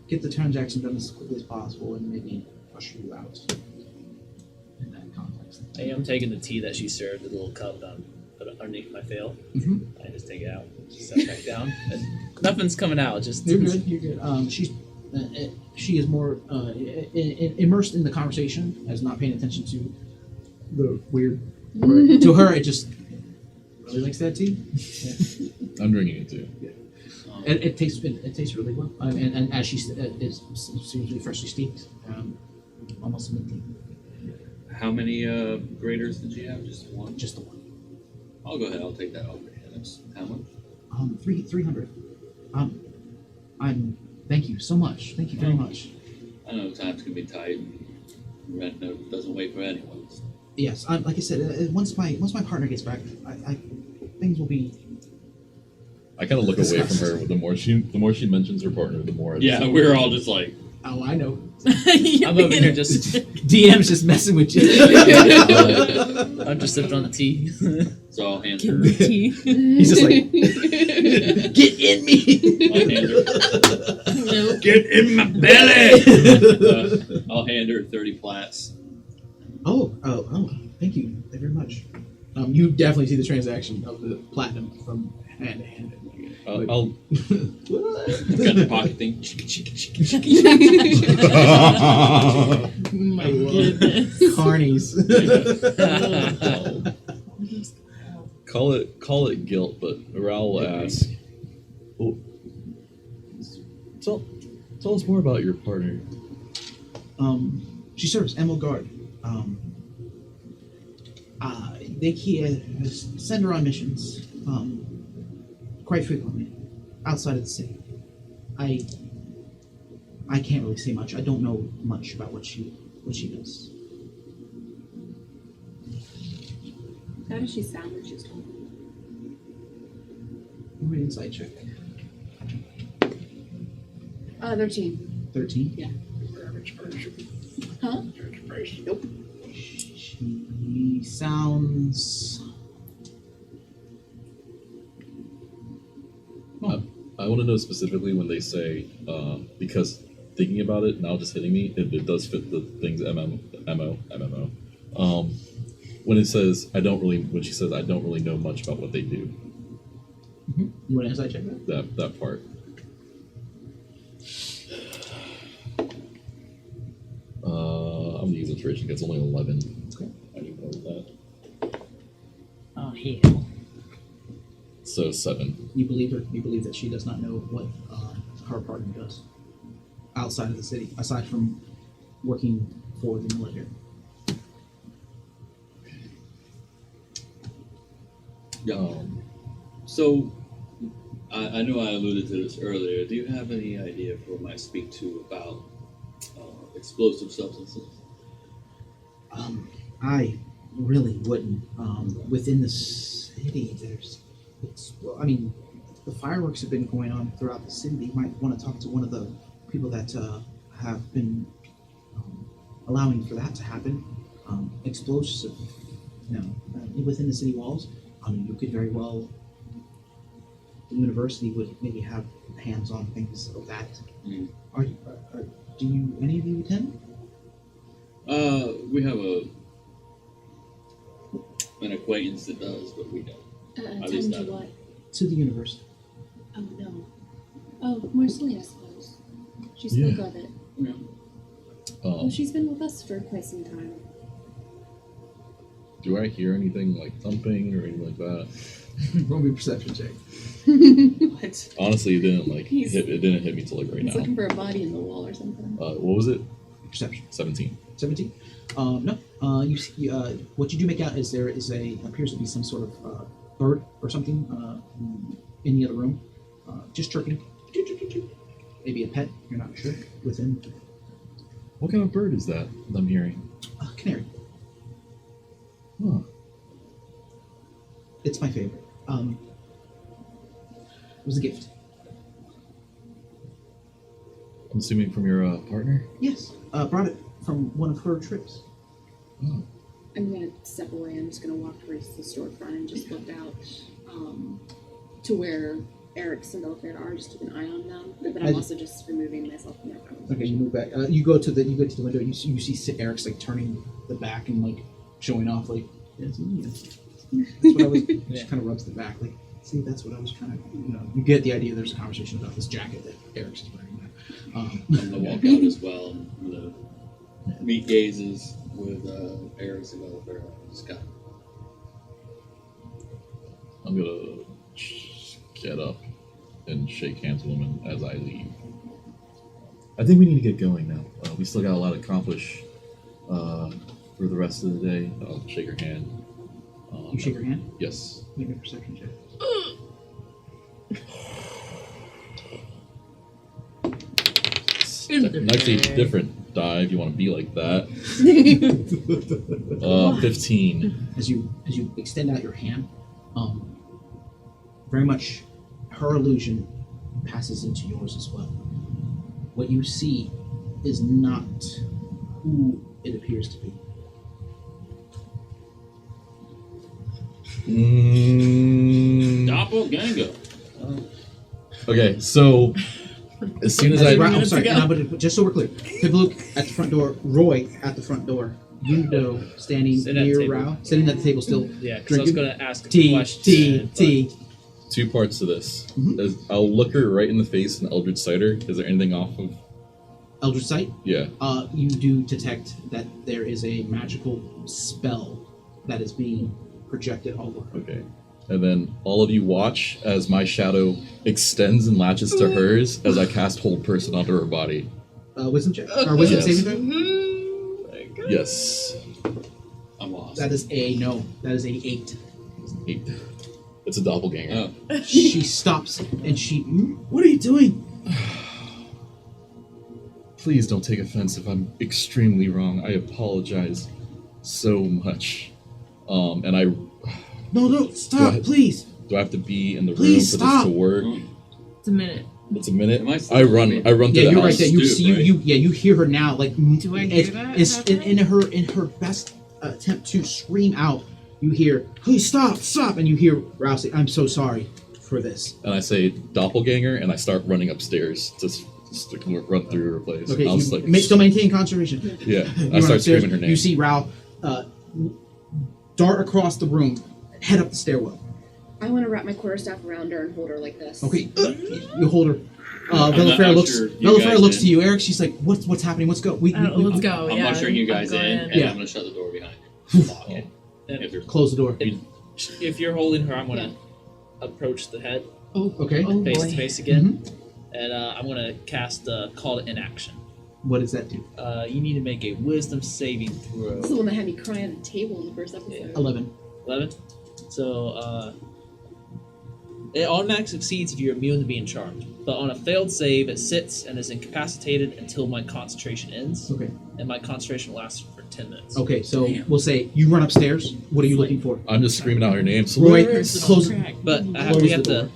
get the transaction done as quickly as possible, and maybe push you out in that context. I am taking the tea that she served, the little cup put it underneath my veil. Mhm. I just take it out, set it back down, and nothing's coming out. Just You're good. You're good. She is more immersed in the conversation, as not paying attention to the weird. To her, it just really likes that tea. I'm drinking it too. And it tastes really well. And as she is seems to be freshly steeped, almost mint tea. How many graders did you have? Just one? Just the one. I'll go ahead. I'll take that over. That's how much? 300. Thank you so much. Thank you very much. I know times can be tight. And rent note doesn't wait for anyone. So. Yes, like I said, once my partner gets back, I things will be I kind of look away from her. The more she mentions her partner, the more. Yeah, we're all just like. Oh, I know. I'm over here just. DM's just messing with you. I'm just sipping on the tea. So I'll hand her. He's just like, get in me. I'll hand her. Nope. Get in my belly. I'll hand her 30 plats. Oh, thank you very much. You definitely see the transaction of the platinum from hand to hand. I'll Got the pocket thing. My goodness. Carnies. call it guilt, but Raoul will ask. Oh, tell us more about your partner. She serves Emerald Guard. They send her on missions quite frequently outside of the city. I can't really say much. I don't know much about what she does. How does she sound when she's talking? Give me an insight check. 13. 13. Yeah. Average person. Huh? Nope. She sounds. I want to know specifically when they say because thinking about it now, just hitting me, it does fit the things MMO. When it says when she says I don't really know much about what they do. Mm-hmm. You want to insight check that? That part. I'm gonna use inspiration because it's only 11. Okay. I need more than that. Oh hell. So 7. You believe her? You believe that she does not know what her partner does outside of the city, aside from working for the military. So, I know I alluded to this earlier. Do you have any idea for whom I speak to about explosive substances? I really wouldn't. Within the city, the fireworks have been going on throughout the city. You might want to talk to one of the people that have been allowing for that to happen. Explosive, within the city walls. You could very well. The university would maybe have hands on things of that. Mm. Do you any of you attend? We have an acquaintance that does, but we don't. At least Attend to not. what? To the university. Oh, no. Oh, Marceline, I suppose. She spoke Yeah. of it. Yeah. Well, she's been with us for quite some time. Do I hear anything like thumping or anything like that? Roll me a perception check. What? Honestly, it didn't He's- it didn't hit me till like right He's now. looking for a body in the wall or something. What was it? Perception. 17. 17. No. You see, what you do make out is there is appears to be some sort of bird or something in the other room, just chirping. Maybe a pet. You're not sure. Within What kind of bird is that I'm hearing? canary. Huh. It's my favorite. It was a gift. I'm assuming from your partner? Yes. Brought it from one of her trips. Oh. I'm gonna step away. I'm just gonna walk towards the storefront and just look out to where Eric's and Belfair are. Just keep an eye on them. But I'm also just removing myself from their conversation. Okay, you move back. You go to the window. You see Eric's like turning the back and like showing off like. Yes, that's what I was. She kind of rubs the back like. See, that's what I was trying to. You get the idea. There's a conversation about this jacket that Eric's is wearing. I'm gonna walk out as well and meet gazes with Eric's and Oliver. Just got. I'm gonna get up and shake hands with him as I leave. I think we need to get going now. We still got a lot to accomplish for the rest of the day. I'll shake her hand. You shake her hand. Yes. Make a perception check. Nicely different die if you want to be like that. 15. As you extend out your hand, very much her illusion passes into yours as well. What you see is not who it appears to be. Doppelganger. Okay, so as soon as I I'm sorry, but just so we're clear, Pibluke at the front door, Roy at the front door, Yundo standing Sit at the near table. Rao, sitting at the table still. Yeah, because I was Drinking. going to ask a Tea, question. tea. two parts to this. Mhm. I'll look her right in the face in Eldritch Cider. Is there anything off of? Eldritch Sight. Yeah. You do detect that there is a magical spell that is being projected all over. Okay. And then all of you watch as my shadow extends and latches to hers as I cast Hold Person onto her body. Wisdom check or wisdom Yes. saving throw. Yes. I'm lost. That is a no. That is a 8. 8. It's a doppelganger. Oh, She stops and she. What are you doing? Please don't take offense if I'm extremely wrong. I apologize so much. And I No, Go stop, ahead. please. do I have to be in the room Please for stop. this to work? It's a minute. It's a minute. Am I still I run through Yeah, the you're house. right there. You Stoop, see, right? you hear her now. Like, Do I hear that It's happen? in her best attempt to scream out. You hear, "Please stop!" And you hear Rouse say, "I'm so sorry for this." And I say doppelganger, and I start running upstairs to run through her place. Okay, I was you like, still maintain concentration. yeah. You I run start upstairs, screaming her name. You see Rao dart across the room, head up the stairwell. I want to wrap my quarterstaff around her and hold her like this. Okay, you hold her. I'm not Vellafera looks. sure you Vellafera guys looks in. to you, Eric. She's like, "What's happening? Let's go." Let's go. I'm yeah, ushering you guys I'm in, going and Yeah. I'm going to shut the door behind you. Lock it. And If you're Close the door. if you're holding her, I'm going to approach the head Okay. Oh face boy. to face again. And I'm going to cast the Call to Inaction. What does that do? You need to make a Wisdom saving throw. This is the one that had me crying at the table in the first episode. 11. 11. So it automatically succeeds if you're immune to being charmed. But on a failed save, it sits and is incapacitated until my concentration ends, Okay. and my concentration lasts for 10 minutes. Okay. So we'll say you run upstairs. What are you looking for? I'm just screaming out her name. So Roy, Personal close. track. But Close we the have door. to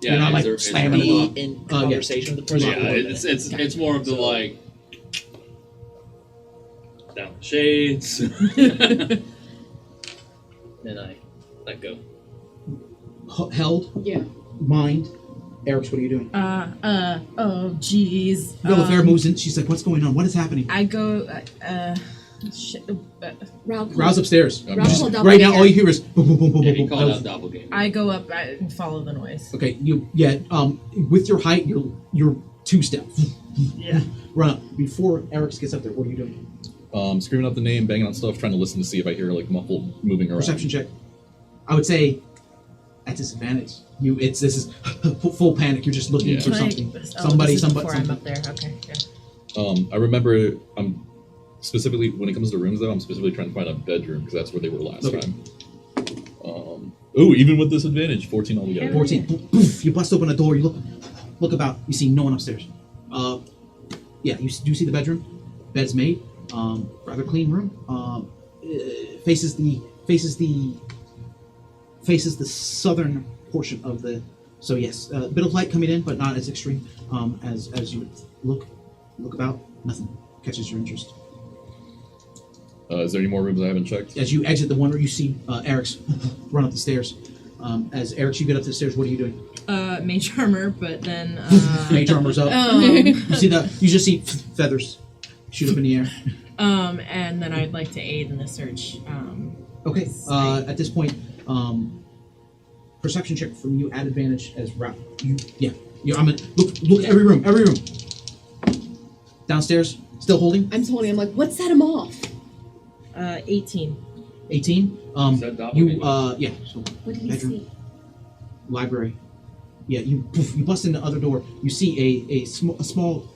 You're not, like, it's slamming right it off. be in yeah. conversation with the person. Yeah, for 1 it's minute. it's more of the So- like down the shades. Then I let go. Held. Yeah. Mind. Eric, what are you doing? Oh, jeez. Vellafera moves in. She's like, "What's going on? What is happening?" I go, Rouse upstairs. I'm Rouse just- called double Right now, here. all you hear is boom, boom, boom, boom, Yeah, boom, he boom. called That out was- doppelganger. I go up and follow the noise. Okay, with your height, you're 2 steps. Yeah. Run up. Before Eric gets up there, what are you doing? Screaming out the name, banging on stuff, trying to listen to see if I hear like muffled moving around. Perception check. I would say at disadvantage. This is full panic. You're just looking Yeah. for Can I- something. oh, Somebody, this is somebody, before I'm something. up there. Okay. Yeah. I remember I'm specifically when it comes to rooms though, I'm specifically trying to find a bedroom because that's where they were last Okay. time. Even with disadvantage, 14 altogether. 14. Poof, you bust open a door. You look about. You see no one upstairs. Yeah, you do see the bedroom. Bed's made. Rather clean room. Faces the southern portion of the. So yes, a bit of light coming in, but not as extreme as you would look about. Nothing catches your interest. Is there any more rooms I haven't checked? As you exit the one where you see Eric's run up the stairs. As Eric, you get up the stairs. What are you doing? Mage armor, but then. Mage armor's up. You just see feathers shoot up in the air. And then I'd like to aid in the search. Okay. At this point, perception check from you at advantage as Ralph. I'm gonna look every room. Downstairs, still holding. I'm holding. I'm like, what set him off? 18. 18. Is that doppelganger? So What did he bedroom. see? Library. Yeah, you bust in the other door. You see a small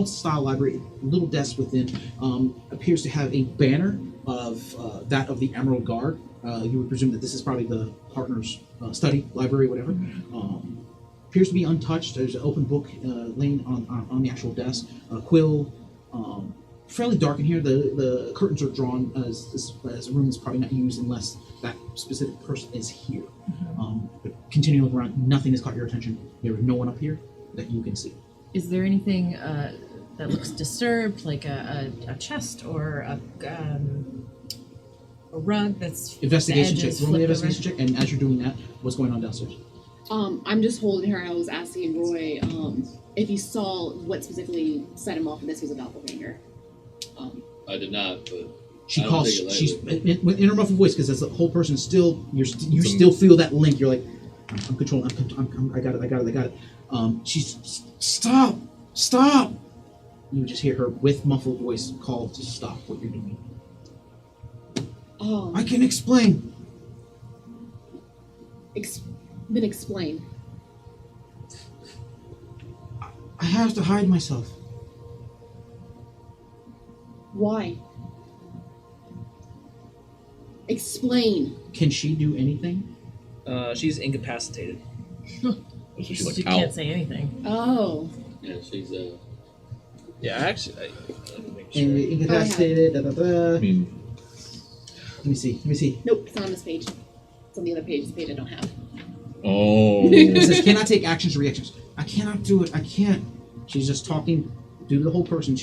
style library, little desk within. Appears to have a banner of that of the Emerald Guard. You would presume that this is probably the partner's study library, whatever. Appears to be untouched. There's an open book laying on the actual desk. A quill, fairly dark in here. The curtains are drawn as a room is probably not used unless that specific person is here. But continue to look around. Nothing has caught your attention. There is no one up here that you can see. Is there anything that looks disturbed, like a chest or a rug that's Investigation the check. edges Roll me an flipped over? investigation check. And as you're doing that, what's going on downstairs? I'm just holding her. I was asking Roy if he saw what specifically set him off if this was a doppelganger. I did not, but She I don't calls. take it She's lightly. in her muffled voice because as the whole person still, you still feel that link. You're like, I'm controlling. I got it. She's stop. You just hear her with muffled voice call to stop what you're doing. I can explain. Then explain. I have to hide myself. Why? Explain. Can she do anything? She's incapacitated. So she's like, She ow. can't say anything. Oh. Yeah, she's Yeah, actually, let me make sure. Incapacitated. I mean, Let me see. Nope, it's not on this page. It's on the other page. It's the page I don't have. oh. It says cannot take actions or reactions. I cannot do it. I can't. She's just talking to the whole person.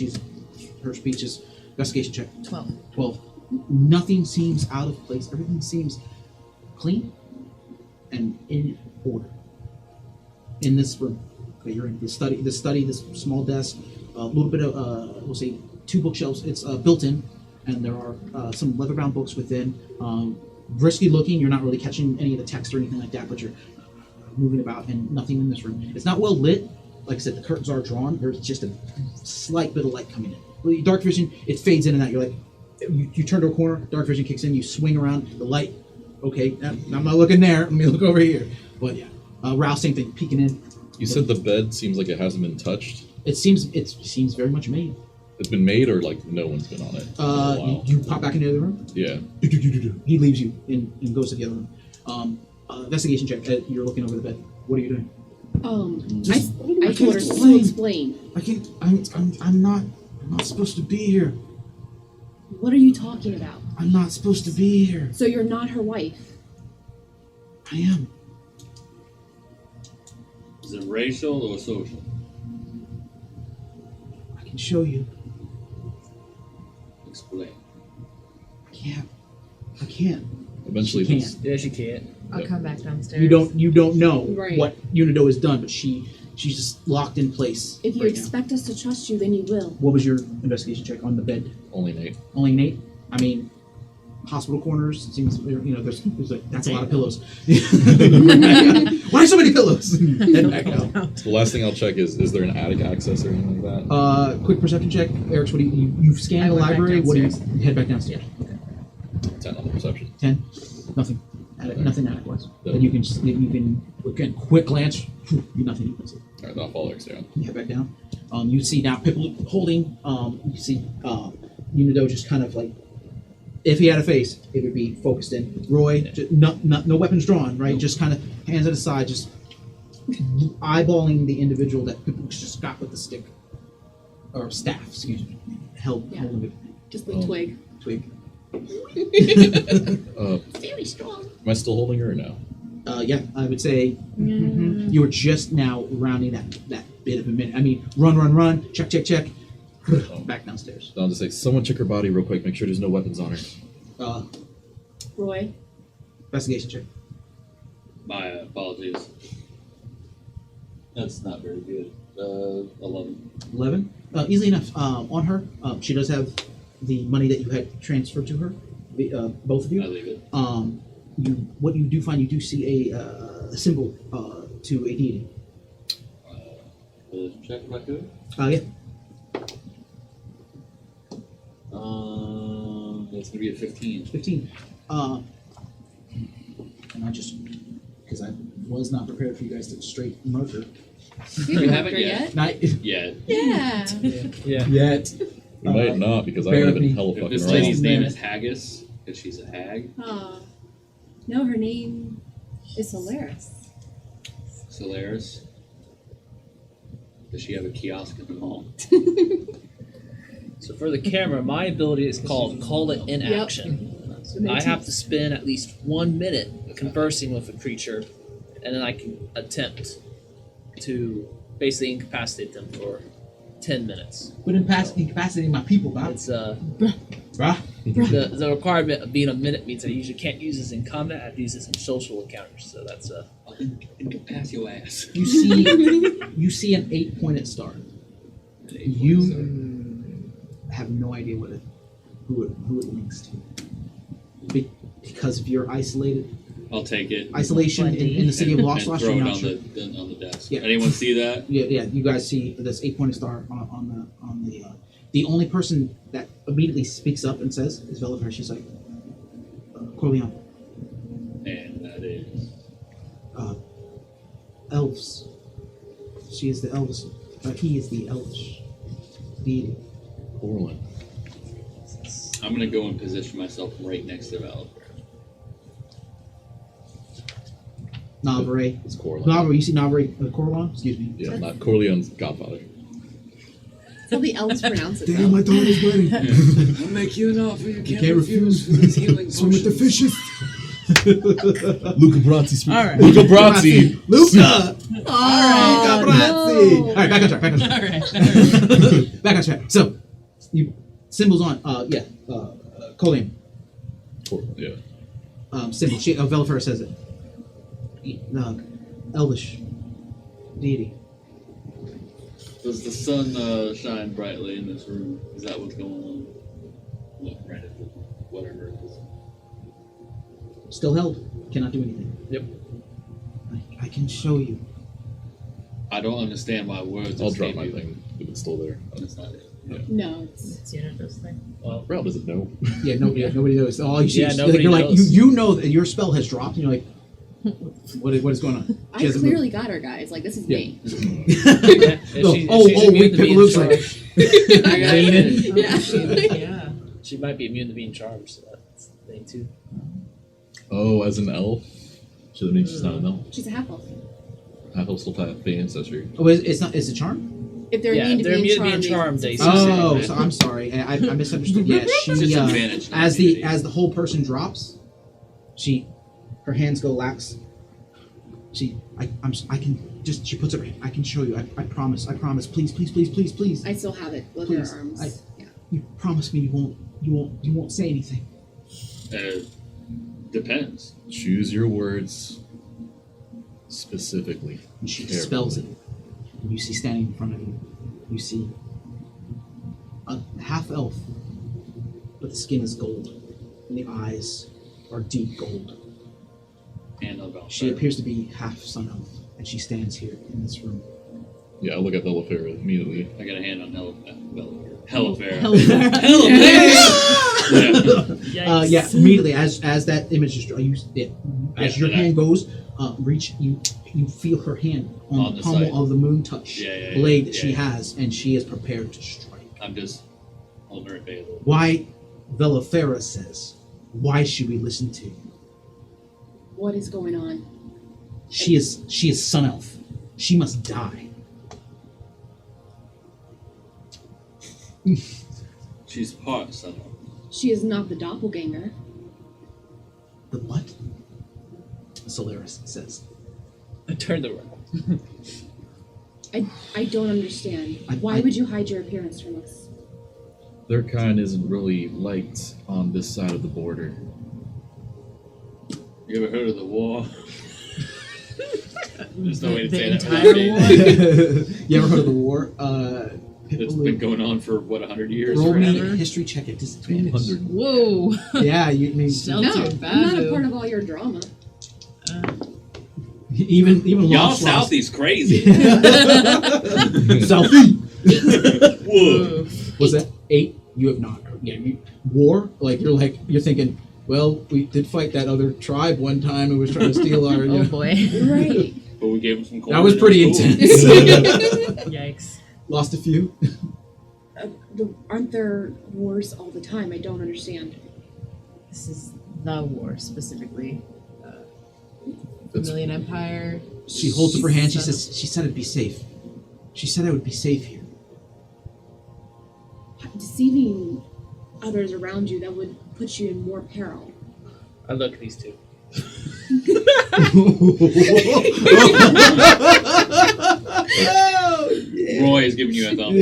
Her speech is investigation check. 12. Nothing seems out of place. Everything seems clean and in order. In this room, okay, you're in the study. This small desk, a little bit of we'll say 2 bookshelves. It's built in, and there are some leather-bound books within. Risky looking. You're not really catching any of the text or anything like that, but you're moving about, and nothing in this room. It's not well lit. Like I said, the curtains are drawn. There's just a slight bit of light coming in. With dark vision, it fades in and out. You're like, you turn to a corner, dark vision kicks in, you swing around, the light, okay, I'm not looking there, let me look over here. But yeah, Rouse, same thing, peeking in. You said the bed seems like it hasn't been touched. It seems very much made. It's been made, or like no one's been on it. For a while? You pop back into the other room. Yeah. He leaves you and goes to the other room. Investigation check. You're looking over the bed. What are you doing? I told her to explain. I can't. I'm not supposed to be here. What are you talking about? I'm not supposed to be here. So you're not her wife? I am. is it racial or social? I can show you. Explain. I can't. Eventually, She this, Yeah, she can't. I'll Yep. come back downstairs. You don't know Right. what Unido has done, but she's just locked in place. If you right now. expect us to trust you, then you will. What was your investigation check on the bed? only Nate. Only an 8? I mean, hospital corners, it seems, there's like, that's a lot of pillows. Why so many pillows? Head back out. The last thing I'll check is there an attic access or anything like that? Quick perception check. Eric's, what do you've scanned I the went back library, what do you, downstairs. head back downstairs. 10 on the perception. 10? Nothing. Nothing attic-wise. Yeah. And you can again, quick glance, nothing you can see. All right, then I'll follow Eric's down. You head back down. You see now people holding. You see Unido just kind of like, if he had a face, it would be focused in. Roy, no weapons drawn, right? Nope. Just kind of hands at his side, just eyeballing the individual that just got with the stick or staff, excuse me, holding it. Just the twig. Twig. Very strong. Am I still holding her or no? Yeah, I would say you were just now rounding that bit of a minute. I mean, run, check. Back downstairs. So I'll just say, someone check her body real quick, make sure there's no weapons on her. Roy. Investigation check. My apologies. That's not very good. 11. 11. Easily enough. On her, she does have the money that you had transferred to her, both of I you. leave it. What you do find, you do see a symbol to a deity. Religion check if I could. Yeah. That's gonna be a 15. 15. And I just, because I was not prepared for you guys to straight murder. You haven't yet? Not Yeah. Yeah. Yeah. yet. You might not, because I bear would have with been me. hella If fucking this wrong. lady's name There. is Haggis, because she's a hag, No, her name is Solaris. Solaris, does she have a kiosk in the mall? So for the camera, my ability is called Call It in Action. I have to spend at least 1 minute conversing with a creature, and then I can attempt to basically incapacitate them for 10 minutes. But incapacitating my people, Bob. It's Bruh. the requirement of being a minute means I usually can't use this in combat. I have to use this in social encounters. So that's I'll incapacitate your ass. You see an 8-pointed star. You have no idea who it links to. Because if you're isolated, I'll take it. Isolation in the city of Lost and Lost, throw you're it not on sure. the desk. Yeah. Anyone see that? Yeah. You guys see this 8-pointed star on the only person that immediately speaks up and says is Veliver. She's like, Corleone. And that is. Elves. She is the elves. He is the elvish deity. Orlin. I'm gonna go and position myself right next to Valor. Navare. It's Corlin. Navare. You see Navare Corleone? Excuse me. Yeah, not Corleone's godfather. That's how the elves pronounce it. Damn, though. my daughter's wedding. I'll make you an offer you can't refuse. for these healing Swim with the potions. fishes. Luca Bronzi speaks. All right. Luca Bronzi. Luca! Oh, Luca Bronzi! no. Alright, back on track. All right. Back on track. So, you symbols on, Colleen. Yeah. Symbol. Velifer says it. Elvish deity. Does the sun shine brightly in this room? Is that what's going on? Look right at whatever it is. Still held. Cannot do anything. Yep. I can show you. I don't understand why words. I'll drop escape my you. thing if it's still there. That's not it. No, it's It's Unidos thing. Well, Ralph doesn't know. Yeah, nobody knows. All you see Yeah, is nobody you're like knows. you know that your spell has dropped, and you're like, what is going on? I clearly got her, guys. Like, this is me. yeah, if Oh, she's wait, immune to being Looks like charged. I got Lean it. in. Yeah. Yeah. She might be immune to being charged, so that's the thing too. Oh, as an elf? So that means she's not an elf. She's a half elf. Half elf still have the ancestry. Oh, it's not. It's a charm. If they're Yeah, immune if to they're being immune to being charmed, charmed, they Oh, succeed. so I'm sorry. I misunderstood. Yeah, she Disadvantage, not as immunity. the whole person drops, her hands go lax. She puts her. I can show you. I promise. Please. I still have it with Please, her arms. I- Yeah. You promise me you won't say anything. Depends. Choose your words specifically. And she Carefully. spells it. And you see standing in front of you. You see a half elf, but the skin is gold, and the eyes are deep gold. And about She appears to be half sun elf, and she stands here in this room. Yeah, I look at Velifer immediately. I got a hand on Hellafare. Yikes. Yeah, immediately as that image is as your Yeah, hand goes, reach you feel her hand on On the the pommel side. of the moon touch Yeah, blade that yeah, she yeah. has, and she is prepared to strike. I'm just holding her at bay a little. Why, Velifera says, why should we listen to you? What is going on? She is sun elf. She must die. She's part son. She is not the doppelganger. The what? Solaris says. I turned around. I don't understand. Why would you hide your appearance from us? Their kind isn't really liked on this side of the border. You ever heard of the war? There's no way to The say that without entire saying war? that. You ever heard of the war? It's been going on for what 100 years. Roll me forever. a history check at disadvantage. 200. Whoa. Yeah, you mean Shelter, No, I'm not a Babu. part of all your drama. even Y'all Lost Southie's crazy. Southie. Whoa. Was that 8? You have not. Yeah, war? You're thinking, well, we did fight that other tribe one time who was trying to steal our. Oh boy. Right. But we gave him some corn. That was and it pretty cool. intense. Yikes. Lost a few. Aren't there wars all the time? I don't understand. This is the war specifically. It's- Vermilion Empire. She holds up her hand. She Son says, "She said it'd be safe. She said I would be safe here." deceiving others around you that would put you in more peril. I look at these two. Roy is giving you a thumbs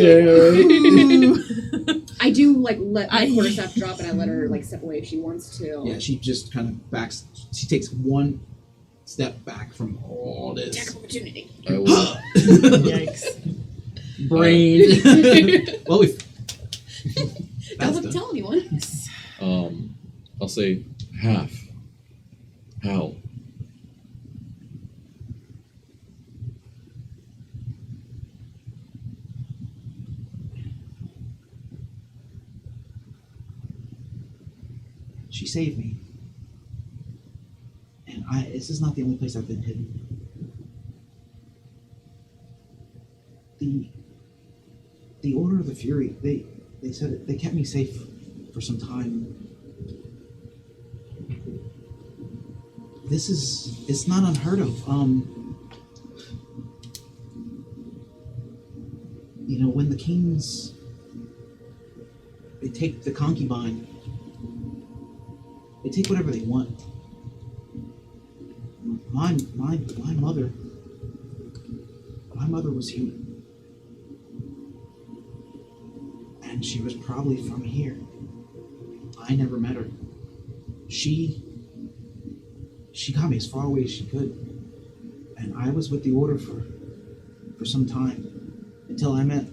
up. I do like let my quarterstaff drop, and I let her like step away if she wants to. Yeah, she just kind of backs. She takes one step back from all this. Attack of opportunity. I will. Yikes. Brain. Well, we've. Don't tell anyone. I'll say half. How? She saved me. And this is not the only place I've been hidden. The Order of the Fury, they said they kept me safe for some time. It's not unheard of. When the kings, they take the concubine, they take whatever they want. My mother was human. And she was probably from here. I never met her. She got me as far away as she could. And I was with the Order for some time. Until I met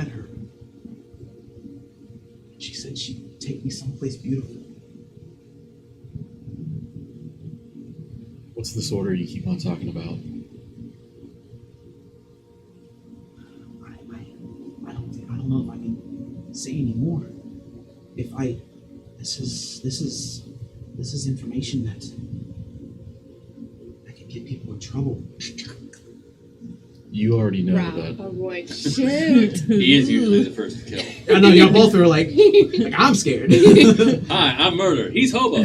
her. She said she'd take me someplace beautiful. What's this order you keep on talking about? I don't know if I can say anymore. This is information that could get people in trouble. You already know Wow. that. Oh boy. Shoot. He is usually the first to kill. I know y'all both are like I'm scared. Hi, I'm Murder. He's Hobo.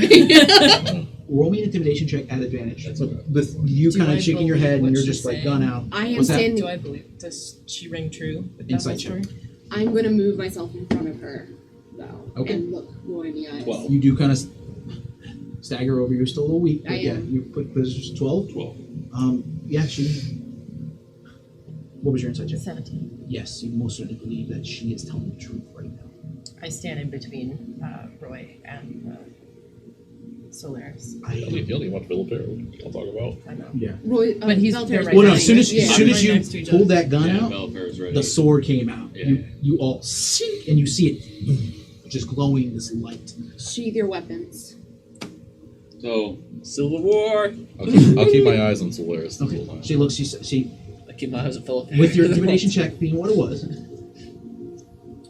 Roll me an intimidation check at advantage. That's But okay. with you Do kind I of shaking your head believe and what you're she's just like saying? gun out. I am What's that? standing. Do I believe? Does she ring true with that Insight whole story? I'm going to move myself in front of her, though, Okay. and look Roy in the eyes. 12. You do kind of stagger over. You're still a little weak. But I yeah, am. you put this 12. 12. Yeah, she. What was your insight check? 17. Yes, you most certainly believe that she is telling the truth right now. I stand in between Roy and Solaris. You only want Villapero. I'll talk about. I know. Yeah. Roy, But he's- Valterra's they're right Well, no. dying, As soon as right? as soon as Right next to you each pulled other. that gun Yeah, out, Belfair's ready. the sword came out. Yeah. You all and you see it just glowing this light. Sheathe your weapons. So, Civil War. I'll keep my eyes on Solaris. Okay. Until She looks. She I keep my eyes on Philip. with your intimidation check being what it was.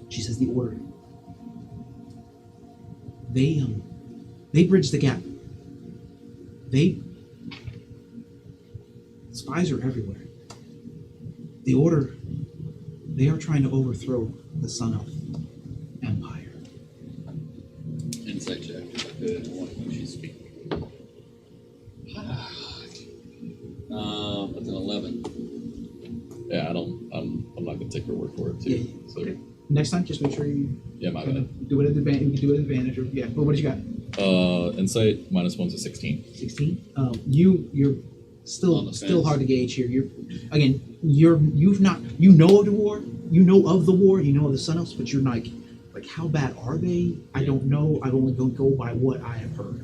She says the Order. They bridge the gap. Spies are everywhere. The Order, they are trying to overthrow the Sun Elf Empire. insight check. If I could, I want when she's speaking. That's an 11. Yeah, I'm not gonna take her word for it too. Yeah. So Okay. Next time, just make sure you yeah, my kind bad. of do it at advantage. You can do it at advantage. Or, yeah. But what did you got? Insight -1 to 16. 16. You're On still the still fence. hard to gauge here. You know of the war. You know of the war. You know of the Sun Elves, but you're like how bad are they? I don't know. I've only going to go by what I have heard.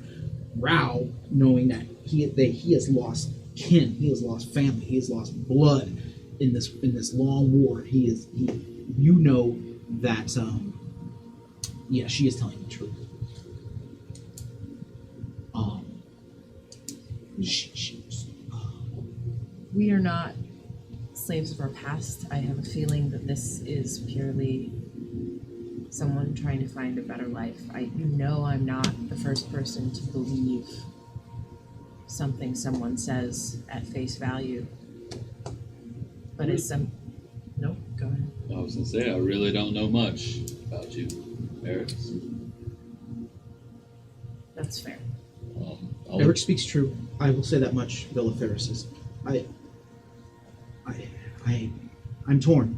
Rao, knowing that he has lost kin, he has lost family, he has lost blood in this long war. You know that yeah, she is telling the truth. We are not slaves of our past. I have a feeling that this is purely someone trying to find a better life. I'm not the first person to believe something someone says at face value. But it's Nope, go ahead. I was going to say, I really don't know much about you, Eris. That's fair. Eric speaks true. I will say that much. Villa Ferris says, I'm torn.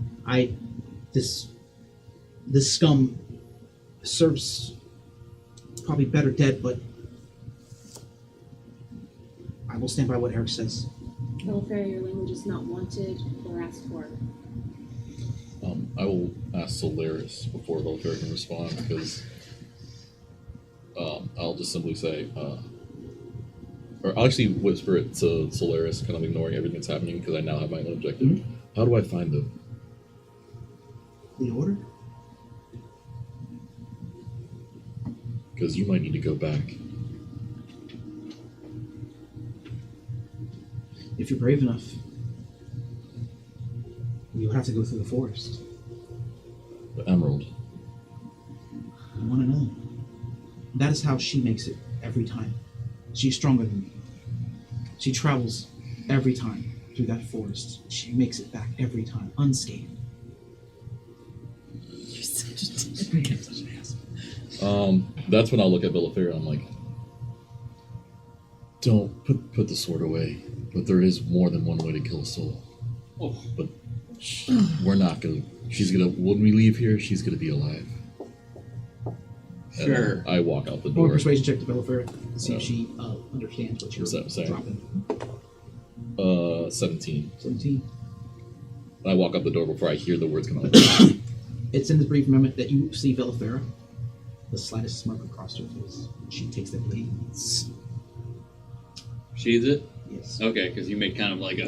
This scum serves probably better dead, but I will stand by what Eric says. Belfair, your language is not wanted or asked for. I will ask Solaris before Belfair can respond, because I'll just simply say, or I'll actually whisper it to Solaris, kind of ignoring everything that's happening, because I now have my own objective. Mhm. How do I find them? The order? Because you might need to go back. If you're brave enough, you'll have to go through the forest. The Emerald. I want to know. That is how she makes it every time. She's stronger than me. She travels every time through that forest. She makes it back every time, unscathed. You're such an asshole. That's when I'll look at Belfair and I'm like, don't put the sword away. But there is more than one way to kill a soul. Oh. But we're not gonna. She's gonna. When we leave here, she's gonna be alive. And Sure. I walk out the Roll a door. persuasion check to Bellafair to see No. if she understands what you're What's that saying? dropping. 17. 17. And I walk out the door before I hear the words come out. It's in this brief moment that you see Bellafair, the slightest smirk across her face. She takes the blade. She's it? Yes. Okay, because you made kind of like a.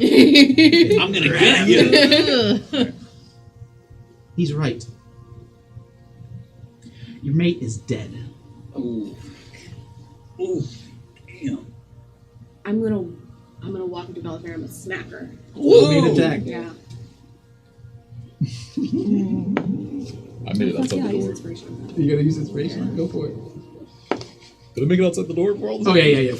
I'm gonna get you. He's right. Your mate is dead. Ooh. Ooh. Damn. I'm gonna walk into Belfair and smack her. Roll me an attack. Yeah. I made it Fuck outside yeah, the I use door. inspiration. You gotta use inspiration. Go for it. Did I make it outside the door for all this? Oh, yeah. Yeah.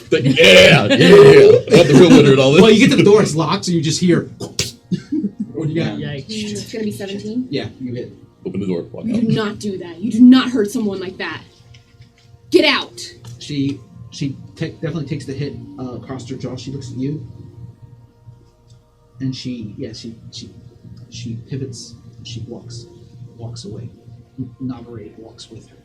I'm the real winner in all this. Well, you get to the door, it's locked, so you just hear. What do you got? Yikes. It's gonna be 17. Yeah, you hit. Open the door. Walk You out. do not do that. You do not hurt someone like that. Get out. She definitely takes the hit across her jaw. She looks at you, and she pivots. She walks away. Navarre walks with her.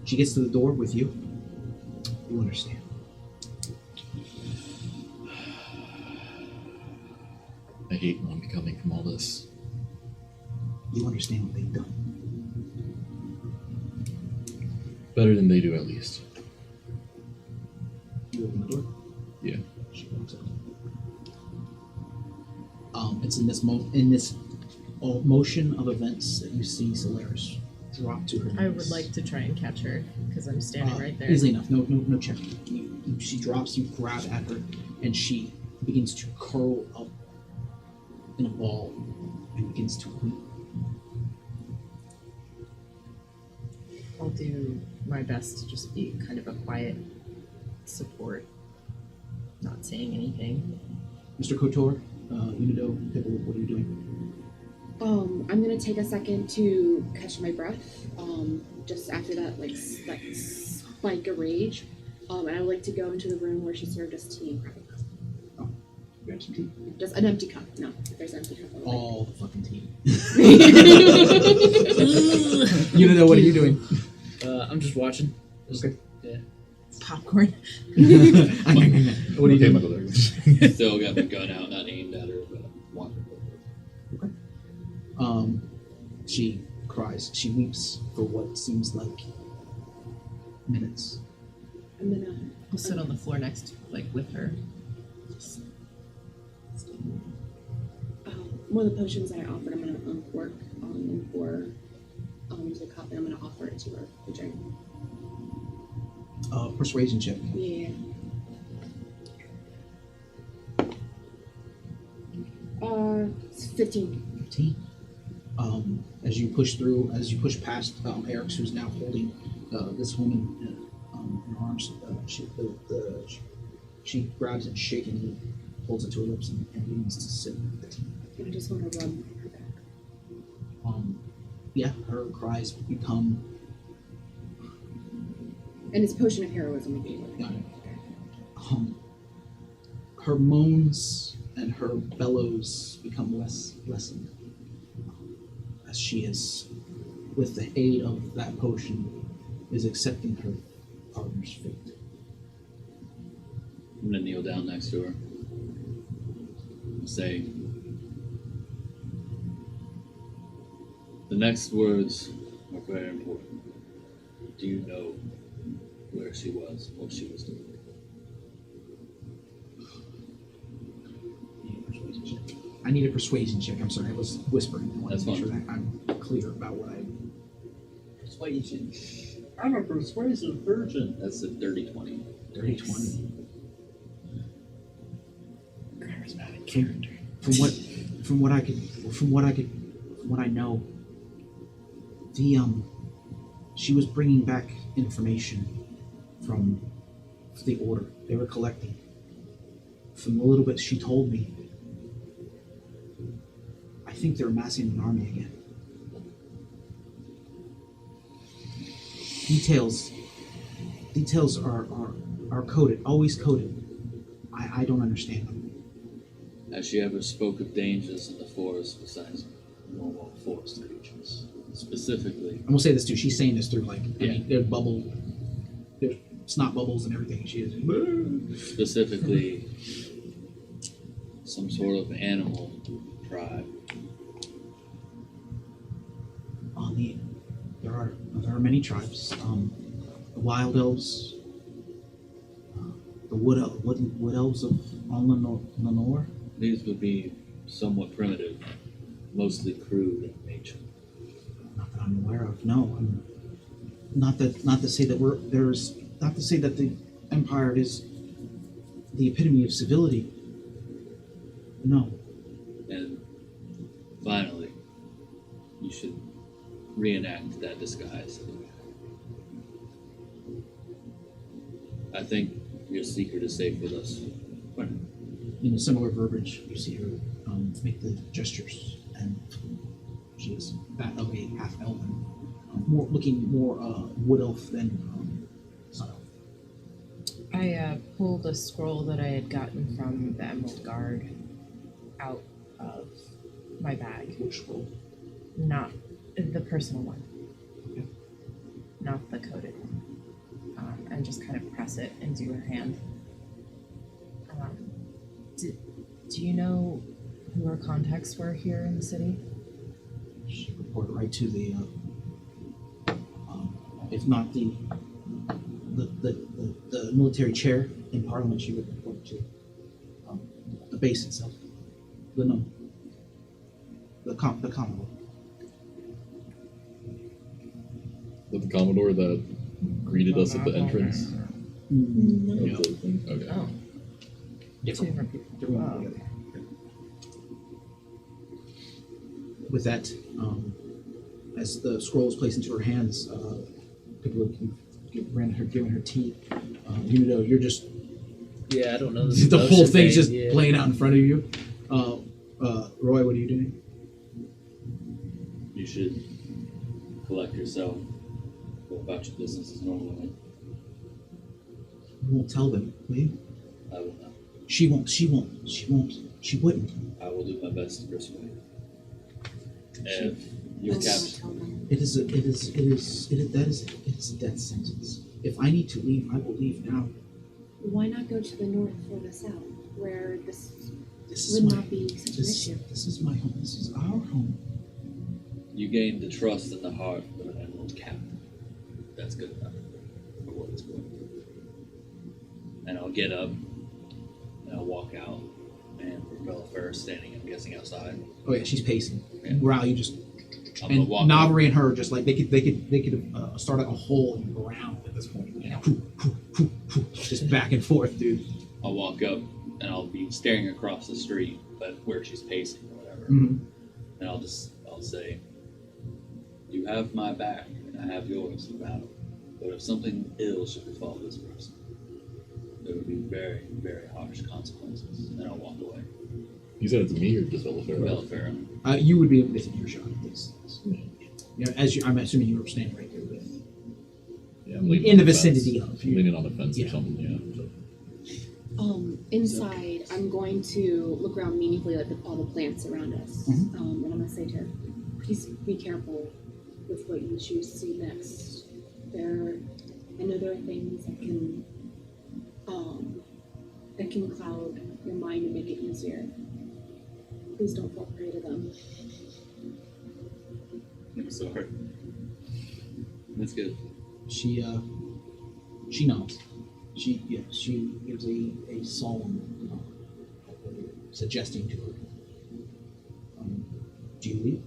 She gets to the door with you. You understand. I hate what I'm becoming from all this. You understand what they've done. Better than they do, at least. You open the door. Yeah. She walks out. It's in this motion of events that you see Solaris drop to her knees. I would like to try and catch her because I'm standing right there. Easily enough. No check. She drops. You grab at her, and she begins to curl up in a ball and begins to weep. I'll do my best to just be kind of a quiet support, not saying anything. Mr. Kotor, Unido, Pipple, what are you doing? I'm gonna take a second to catch my breath. Just after that, like spike of rage. And I would like to go into the room where she served us tea and grab a cup. Grab some tea. Just an empty cup. No, if there's an empty cup. I would like- All the fucking tea. Unido, what are you doing? I'm just watching. Okay. Yeah. Popcorn. What are you Okay, doing? Michael, there. Still got my gun out, not aimed at her, but walking over. She cries. She weeps for what seems like minutes. I'm gonna. I'll sit on the floor next, with her. One of the potions that I offered, I'm gonna uncork and pour into the cup, and I'm gonna offer it to her to drink. Persuasion check. Yeah. 15. 15. As you push past Eric's, who's now holding this woman in her arms, she grabs it shakingly, holds it to her lips, and begins to sip the tea. I just want to rub her back. Her cries become. And it's potion of heroism again. Her moans and her bellows become lessened as she is, with the aid of that potion, is accepting her partner's fate. I'm gonna kneel down next to her and say, the next words are very important. Do you know where she was, what she was doing? I need a persuasion check. I'm sorry, I was whispering. I want That's to make fine. sure that I'm clear about what I. Persuasion. I'm a persuasive virgin. That's a dirty 20. Dirty 20. Charismatic character. From what I know, she was bringing back information from the order they were collecting. From the little bit she told me, I think they're amassing an army again. Details are coded, always coded. I don't understand them. Has she ever spoke of dangers in the forest besides normal forest creatures? Specifically, I'm gonna say this too. She's saying this through like, I Yeah. mean, there's snot bubbles and everything. She is. specifically some sort of animal tribe. There are many tribes. The wild elves, the wood elves of Lenore. These would be somewhat primitive, mostly crude in nature. Not that I'm aware of. No, not to say that not to say that the Empire is the epitome of civility. No. And finally, you should reenact that disguise. I think your secret is safe with us. In a similar verbiage, you see her make the gestures, and she is that of a half elven, looking more wood elf than sun elf. I pulled a scroll that I had gotten from the Emerald Guard out of my bag. Which scroll? Not the personal one. Okay. Not the coded one. And just kind of press it into her hand. Do you know who her contacts were here in the city? She reported right to the, if not the military chair in Parliament, she would report to the base itself, the Commodore. With the Commodore that greeted us at the entrance. Mm-hmm. Okay. Oh. Two different people. Oh, okay. With that, as the scroll is placed into her hands, people are giving her tea. You're just Yeah, I don't know. the whole thing's just playing out in front of you. Roy, what are you doing? You should collect yourself, go about your business as normal. You won't tell them, will you? I will not. She wouldn't. I will do my best to persuade. If you're Let's not captured, tell them. It is a death sentence. If I need to leave, I will leave now. Why not go to the north or the south, where this This is would my not be such an issue? this is my home. This is our home. you gain the trust and the heart of an emerald captain. That's good enough for what it's worth. And I'll get up and I'll walk out, and Vaceran is standing, I'm guessing, outside. Oh yeah, she's pacing. Yeah. Wow, you just I'm gonna and walk up. Navri and her just like they could start a hole in the ground at this point. Yeah. Just back and forth, dude. I'll walk up and I'll be staring across the street, but where she's pacing or whatever. Mm-hmm. And I'll say, you have my back and I have yours in battle. But if something ill should befall this person, there would be very, very harsh consequences. And I'll walk away. You said it's me or just Vaceran? Vaceran. You would be within earshot of this. Yeah, I'm assuming you were standing right there with Yeah, I'm leaning in on the fence. vicinity of you. Leaning on the fence Yeah. or something, yeah. Inside, I'm going to look around meaningfully at all the plants around us. Mhm. And I'm going to say to her, please be careful with what you choose to see next. I know there are things that can cloud your mind and make it easier. Please don't fall prey to them. I'm sorry. That's good. She nods. She gives a solemn suggesting to her. Do you leave?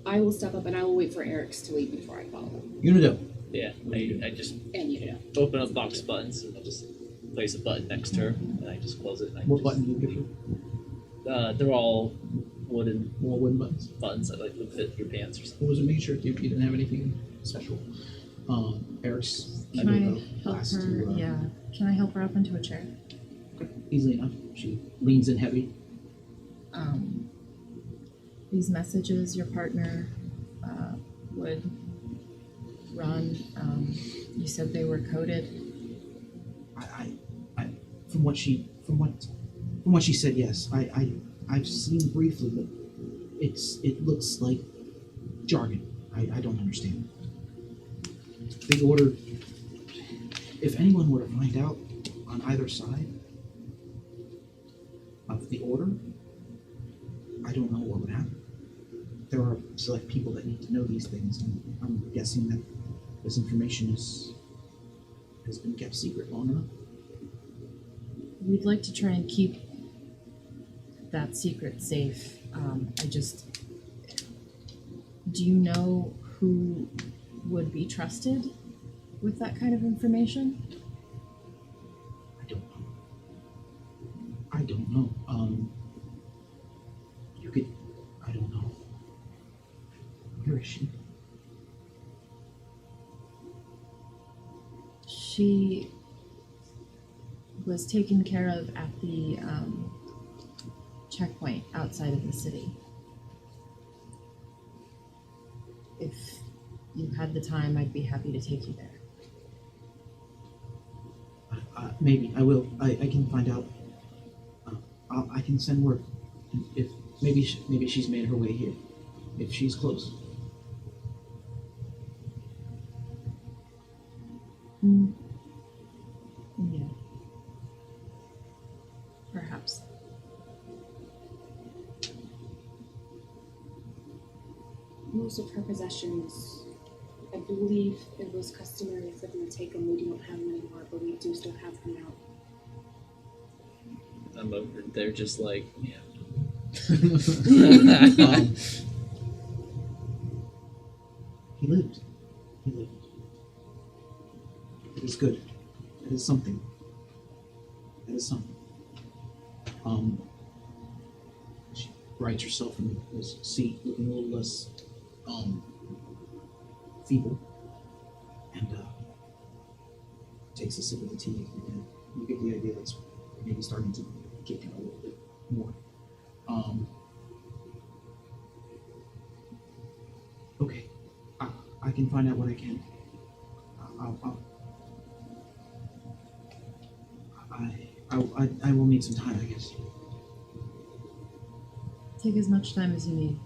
I will step up and I will wait for Eric's to leave before I follow them. Unido. Yeah, I just And you know. open up box of buttons and I just place a button next to her and I just close it. And What button do you give her? They're all wooden More wooden buttons. buttons that like would fit your pants or something. What was it? Make sure you didn't have anything special. Eric's. Can I help glass her? to, Yeah. Can I help her up into a chair? Easily enough. She leans in heavy. These messages your partner would run. You said they were coded. I from what she said, yes. I've seen briefly, but it looks like jargon. I don't understand. The order. If anyone were to find out on either side of the order, I don't know what would happen. There are select people that need to know these things, and I'm guessing that this information has been kept secret long enough. We'd like to try and keep that secret safe. Do you know who would be trusted with that kind of information? I don't know. I don't know. Where is she? She was taken care of at the checkpoint outside of the city. If you had the time, I'd be happy to take you there. Maybe I will. I can find out. I can send word. If maybe she's made her way here. If she's close. Yeah. Perhaps. Most of her possessions, I believe it was customary for them to take them. We don't have them anymore, but we do still have them now. I'm over there just like, yeah. He lived. It is good. It is something. She rights herself in this seat, looking a little less feeble, and takes a sip of the tea. And you get the idea that's maybe starting to kick in a little bit more. Okay, I can find out what I can. I will need some time, I guess. Take as much time as you need.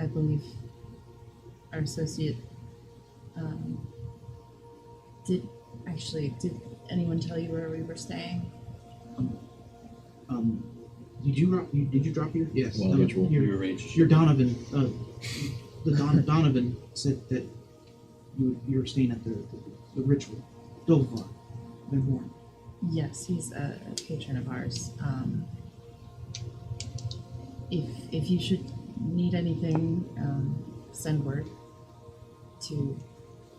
I believe our associate did anyone tell you where we were staying? Did you drop here? Yes. Well, which one? You arranged. Your Donovan. Donovan said that you were staying at the ritual. Dovar. Van Horn. Yes, he's a patron of ours. If you should need anything, send word to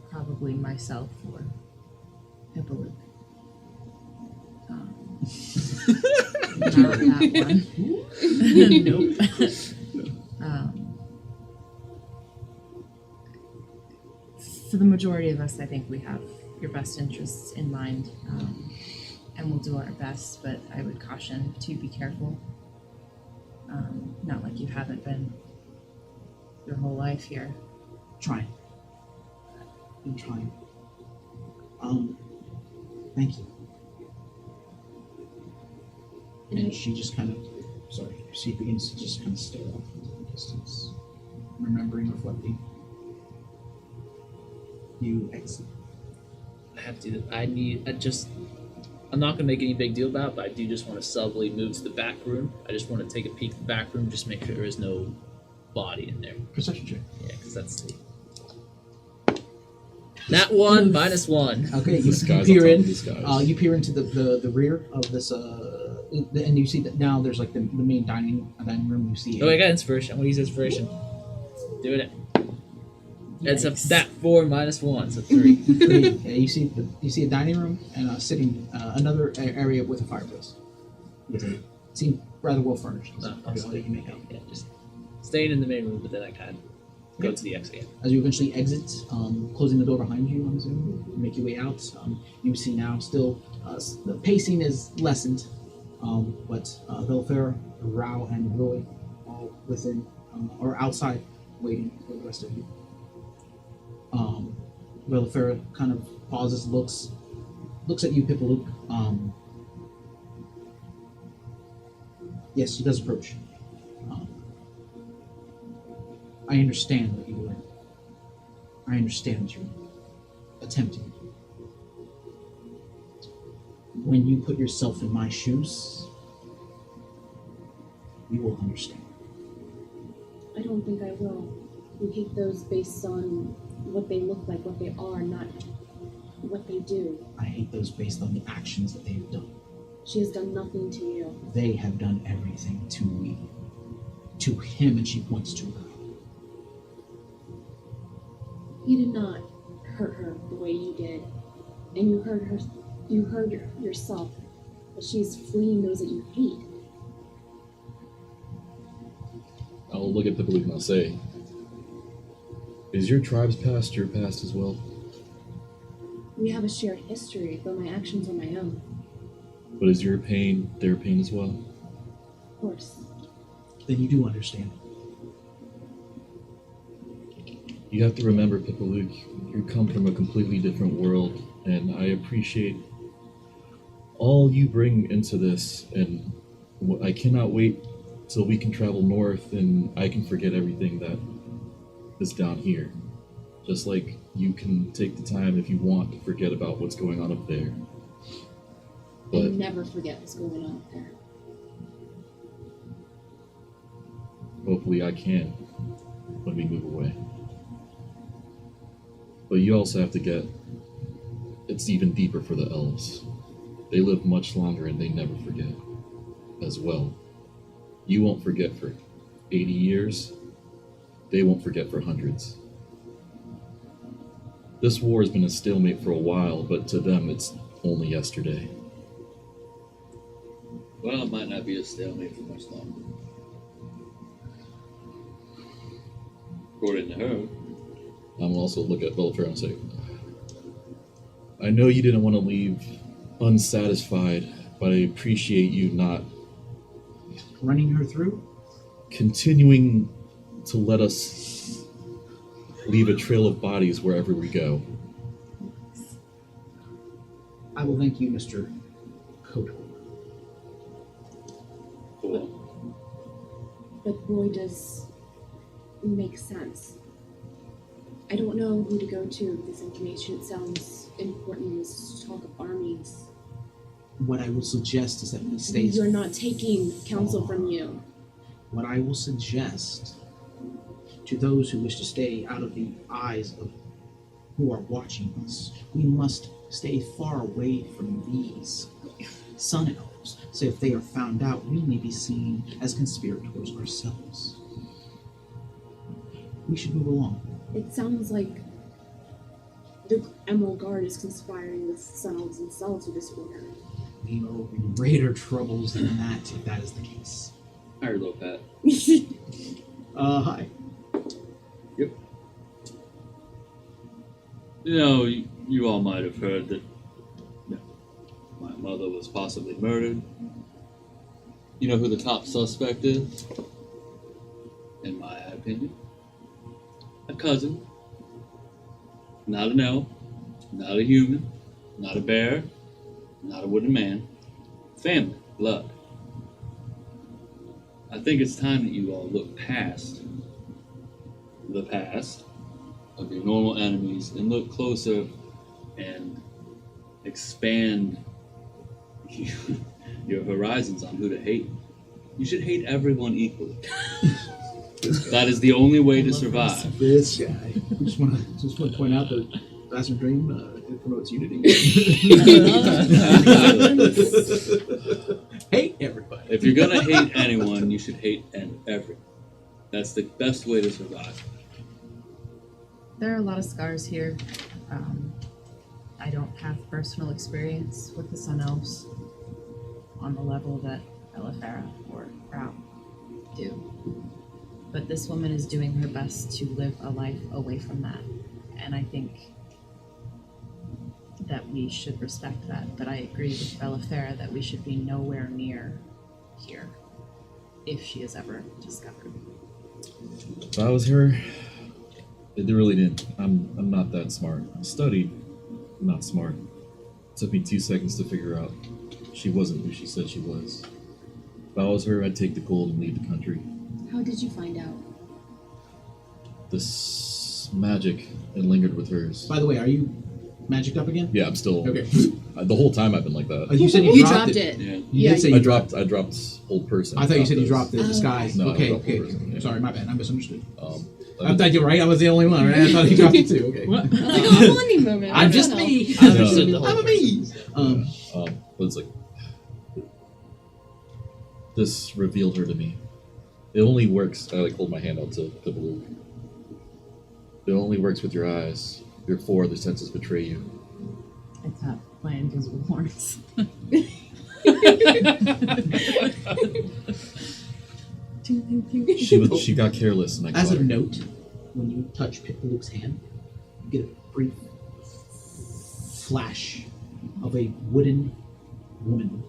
probably myself or Hippoluke. Not that one. Nope. For the majority of us, I think we have your best interests in mind, and we'll do our best, but I would caution to be careful. Not like you haven't been your whole life here. Trying. Been trying. Thank you. And she just kind of, she begins to just kind of stare off into the distance, remembering, reflecting. You exit. I have to. I'm not gonna make any big deal about it, but I do just want to subtly move to the back room. I just want to take a peek at the back room, just make sure there is no body in there. Perception check. Yeah, because that's the. That one -1. Okay, you Disguise peer on top in. of disguise. You peer into the rear of this, and you see that now there's like the main dining room. You see. Oh, I got inspiration. I'm gonna use inspiration. Doing it. It's a Yikes. that 4 -1, so 3. Yeah, you see a dining room and sitting another area with a fireplace. It seems rather well furnished. Oh, That's all that you make out. Yeah, just staying in the main room, but then I kind of go to the exit again. As you eventually exit, closing the door behind you, I'm assuming, you make your way out. You see now still the pacing is lessened, but Velfair, Rao, and Roy all within or outside waiting for the rest of you. Velfair kind of pauses, looks at you, Pipalook. Yes, she does approach. I understand what you were. I understand what you're attempting. When you put yourself in my shoes, you will understand. I don't think I will. We hate those based on what they look like, what they are, not what they do. I hate those based on the actions that they've done. She has done nothing to you. They have done everything to me. To him, and she points to her. You did not hurt her the way you did. And you hurt her, you hurt yourself. But she's fleeing those that you hate. I'll look at Pipalook and I'll say, is your tribe's past your past as well? We have a shared history, but my actions are my own. But is your pain their pain as well? Of course. Then you do understand. You have to remember, Pipalook, you come from a completely different world, and I appreciate all you bring into this, and I cannot wait till we can travel north and I can forget everything that is down here. Just like you can take the time if you want to forget about what's going on up there. But And never forget what's going on up there. hopefully I can when we move away. But you also have to get, it's even deeper for the elves. They live much longer and they never forget as well. You won't forget for 80 years. They won't forget for hundreds. This war has been a stalemate for a while, but to them it's only yesterday. Well, it might not be a stalemate for much longer. According to her. I'm gonna also look at Belfer and say, I know you didn't want to leave unsatisfied, but I appreciate you not Running her through? continuing to let us leave a trail of bodies wherever we go. I will thank you, Mr. Coat. But Roy does make sense. I don't know who to go to with this information. It sounds important. This talk of armies. What I will suggest is that he stays. You're not taking counsel from you. What I will suggest to those who wish to stay out of the eyes of who are watching us, we must stay far away from these sun elves. So if they are found out, we may be seen as conspirators ourselves. We should move along. It sounds like the Emerald Guard is conspiring with sun elves themselves with this order. We are in greater troubles than that, if that is the case. I heard low pat. Hi. Yep. You know, you all might have heard that my mother was possibly murdered. You know who the top suspect is? In my opinion. A cousin. Not an elf. Not a human. Not a bear. Not a wooden man. Family. Blood. I think it's time that you all look past the past of your normal enemies and look closer and expand your horizons on who to hate. You should hate everyone equally. That is the only way to survive. This guy. Just want to point out that Vaceran Dream it promotes unity. Hate everybody. If you're gonna hate anyone, you should hate everyone. That's the best way to survive. There are a lot of scars here. I don't have personal experience with the Sun Elves on the level that Elefera or Rao do. But this woman is doing her best to live a life away from that. And I think that we should respect that. But I agree with Elefera that we should be nowhere near here if she is ever discovered. If I was her, it really didn't. I'm not that smart. I studied, not smart. It took me 2 seconds to figure out she wasn't who she said she was. If I was her, I'd take the gold and leave the country. How did you find out? This magic, it lingered with hers. By the way, are you magicked up again? Yeah, I'm still. Okay. The whole time I've been like that. You said You dropped dropped it. it. Yeah. You Yeah, did say I you dropped old person. I thought you said you this. dropped the disguise. No, I okay, dropped okay. the person, yeah. Sorry, my bad. I misunderstood. I I thought you were right. I was the only one, right? I thought he dropped it too. Okay. Like a bonding moment. I'm just I don't know. me. I understood the whole I'm a me. But it's like this revealed her to me. It only works. I hold my hand out to Blue. It only works with your eyes. Your 4 other senses betray you. I tap my invisible horns. She got careless, and I As caught a her. note, when you touch Luke's hand, you get a brief flash of a wooden woman.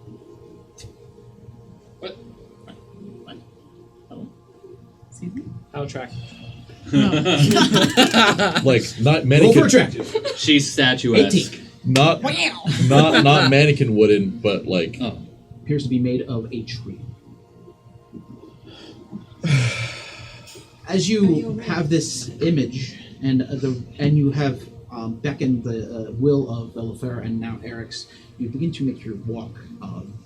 Excuse me? How attractive. Like not Roll for mannequin, attractive. She's statuesque. 18. not mannequin wooden, but like Oh. Appears to be made of a tree. As you have this image, and you have beckoned the will of Elefera and now Eric's, you begin to make your walk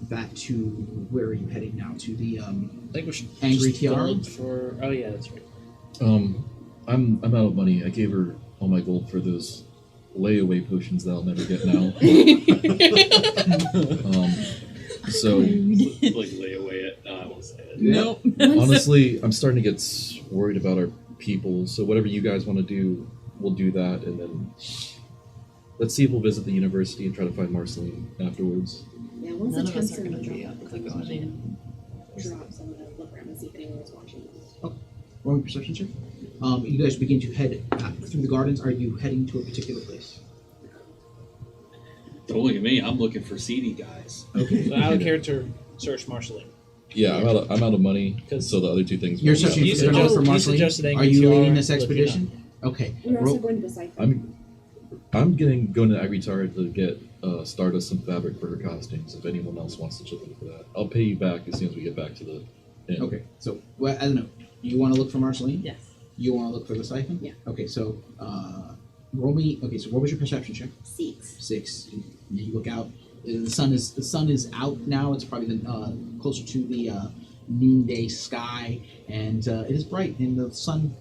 back to where are you heading now? To the I think we should Angry just Tiara? gold for. Oh yeah, that's right. I'm out of money. I gave her all my gold for those layaway potions that I'll never get now. So Like lay away it. No, I won't say it. Nope. honestly, I'm starting to get worried about our people. So whatever you guys want to do, we'll do that, and then let's see if we'll visit the university and try to find Marceline afterwards. Yeah, once None the of us temps are are going to be drop, up to going in. drops, I'm gonna look around and see if anyone's watching. Roll perception check. You guys begin to head through the gardens. Are you heading to a particular place? Don't look at me. I'm looking for seedy guys. Okay. So out of character, search Marceline. Yeah, I'm out of money. 'Cause So the other 2 things. You're work out. searching You for suggested- for you Marceline. suggested Are Angry you Tiara, leading this looking expedition? Okay. We're also Roll- going to the site. I'm going to Agritar to get Stardust some fabric for her costumes. If anyone else wants to chip in for that, I'll pay you back as soon as we get back to the inn. Okay. So, well, I don't know. You want to look for Marceline? Yes. You want to look for the siphon? Yeah. Okay. So, roll me. Okay. So, what was your perception check? 6. 6. You look out. The sun is out now. It's probably closer to the noonday sky, and it is bright. And the sun,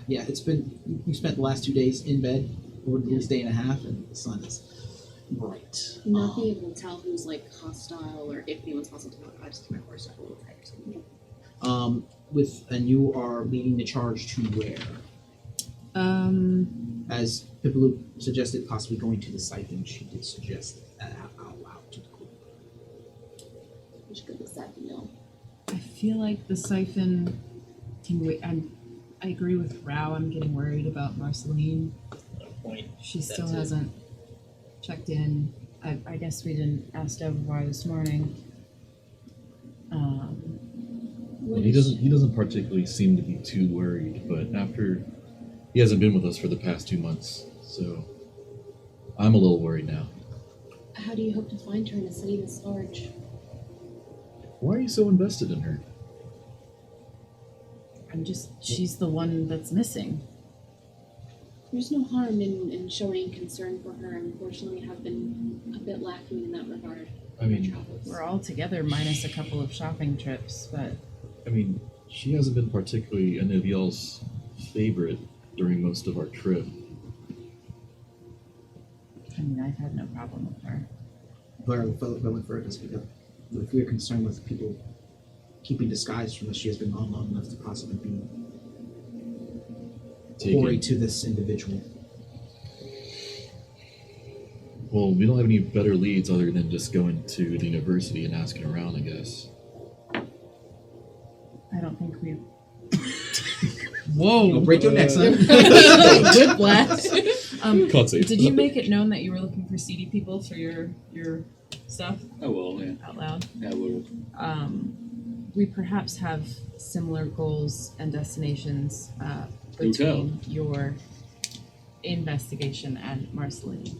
yeah, it's been. You spent the last 2 days in bed, or at least day and a half, and the sun is bright. Not being able to tell who's like hostile or if anyone's hostile to me. I just keep my horse up a little tight or something. And you are leading the charge to where? As Pipaloop suggested, possibly going to the siphon. She did suggest out loud to the group. We should go to the side mill. I feel like the siphon can wait. I agree with Rao. I'm getting worried about Marceline. Point. She still That's it. hasn't checked in. I guess we didn't ask Devovar this morning. Well, he doesn't particularly seem to be too worried, but after he hasn't been with us for the past 2 months, so I'm a little worried now. How do you hope to find her in a city this large? Why are you so invested in her? she's the one that's missing. There's no harm in showing concern for her. Unfortunately, have been a bit lacking in that regard. I mean, Travels. We're all together minus a couple of shopping trips, but she hasn't been particularly any of y'all's favorite during most of our trip. I mean, I've had no problem with her. Blair Bellenford does speak up. If we are concerned with people keeping disguise from us, she has been gone long enough to possibly be quarry to this individual. Well, we don't have any better leads other than just going to the university and asking around, I guess. I don't think we. Whoa! Don't break your neck, son. Whiplash. Can't say Did you make it known that you were looking for seedy people for your stuff I will, yeah. out loud? Yeah, I will. We perhaps have similar goals and destinations Do tell. between your investigation and Marceline.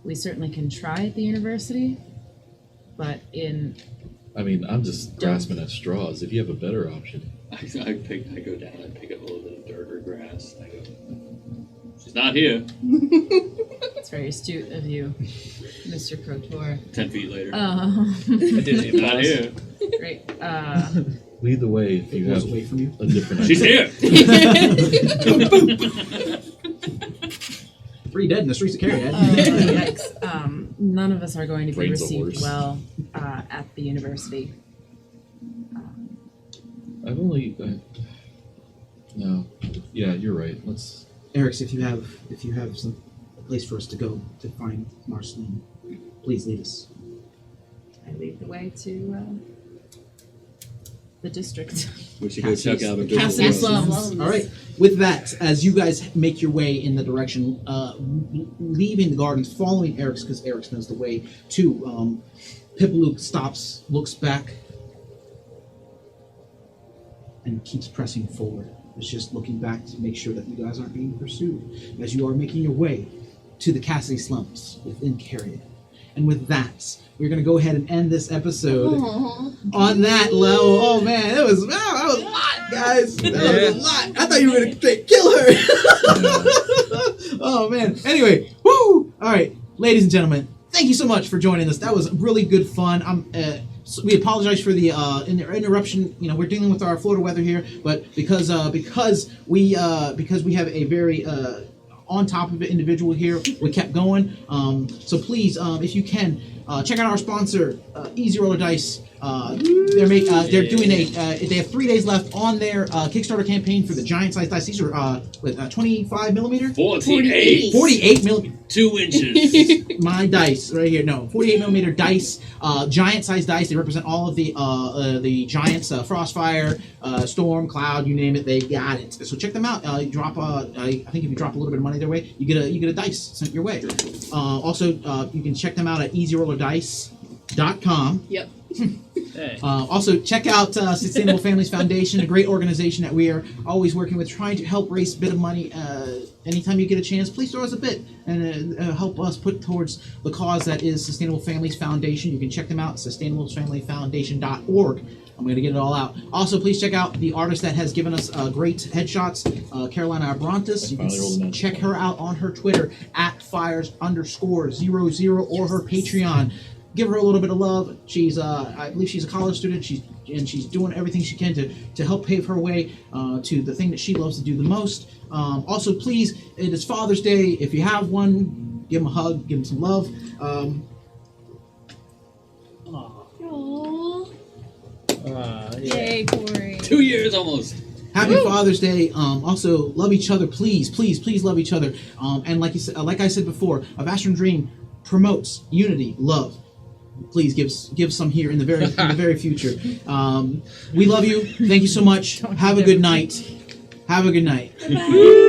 We certainly can try at the university, but I'm just grasping at straws. If you have a better option. I go down, I pick up a little bit of dirt or grass, and I go, she's not here. it's very astute of you, Mr. Kotor. 10 feet later. I did She's not here. Great. Lead the way if you It goes have away from you. a different She's idea. here. 3 dead in the streets of Carrie. Yikes. None of us are going to be Brains a received horse. well at the university. I've only... no. Yeah, you're right. Let's... Eric's, if you have some place for us to go to find Marceline, please lead us. I lead the way to the district. We should go check out a good Castle one. Slums. All right. With that, as you guys make your way in the direction, leaving the gardens, following Eric's, because Eric knows the way to Pipalook stops, looks back, and keeps pressing forward. It's just looking back to make sure that you guys aren't being pursued as you are making your way to the Cassidy Slums within Carrion. And with that, we're going to go ahead and end this episode on that level. Oh man, that was a lot, guys. That was a lot. I thought you were going to kill her. Oh man. Anyway, woo! All right, ladies and gentlemen, thank you so much for joining us. That was really good fun. So we apologize for the interruption. You know, we're dealing with our Florida weather here, but because we have a very on top of it individual here, we kept going. So please, if you can, check out our sponsor, Easy Roller Dice. They're doing they have 3 days left on their Kickstarter campaign for the giant size dice. These are 25 millimeter, 48. 48 millimeter. 2 inches. My dice right here. No, 48 millimeter dice, giant size dice. They represent all of the giants, Frostfire, Storm, Cloud, you name it. They got it. So check them out. I think if you drop a little bit of money their way, you get a dice sent your way. Also, you can check them out at easyrollerdice.com. Yep. Hey. Also, check out Sustainable Families Foundation, a great organization that we are always working with, trying to help raise a bit of money. Anytime you get a chance, please throw us a bit and help us put towards the cause that is Sustainable Families Foundation. You can check them out, sustainablefamilyfoundation.org. I'm going to get it all out. Also, please check out the artist that has given us great headshots, Carolina Abrantes. You can check her out on her Twitter, @fires_00, or her Patreon. Give her a little bit of love. She's, I believe she's a college student. She's doing everything she can to help pave her way to the thing that she loves to do the most. Also, please, it is Father's Day. If you have one, give him a hug, give him some love. Aww. Yay, Corey. 2 years almost. Happy Father's Day. Also, love each other, please, please, please love each other. And like I said before, a Vaceran Dream promotes unity, love. Please give some here in the very future. We love you. Thank you so much. Have a good night. Have a good night. Bye.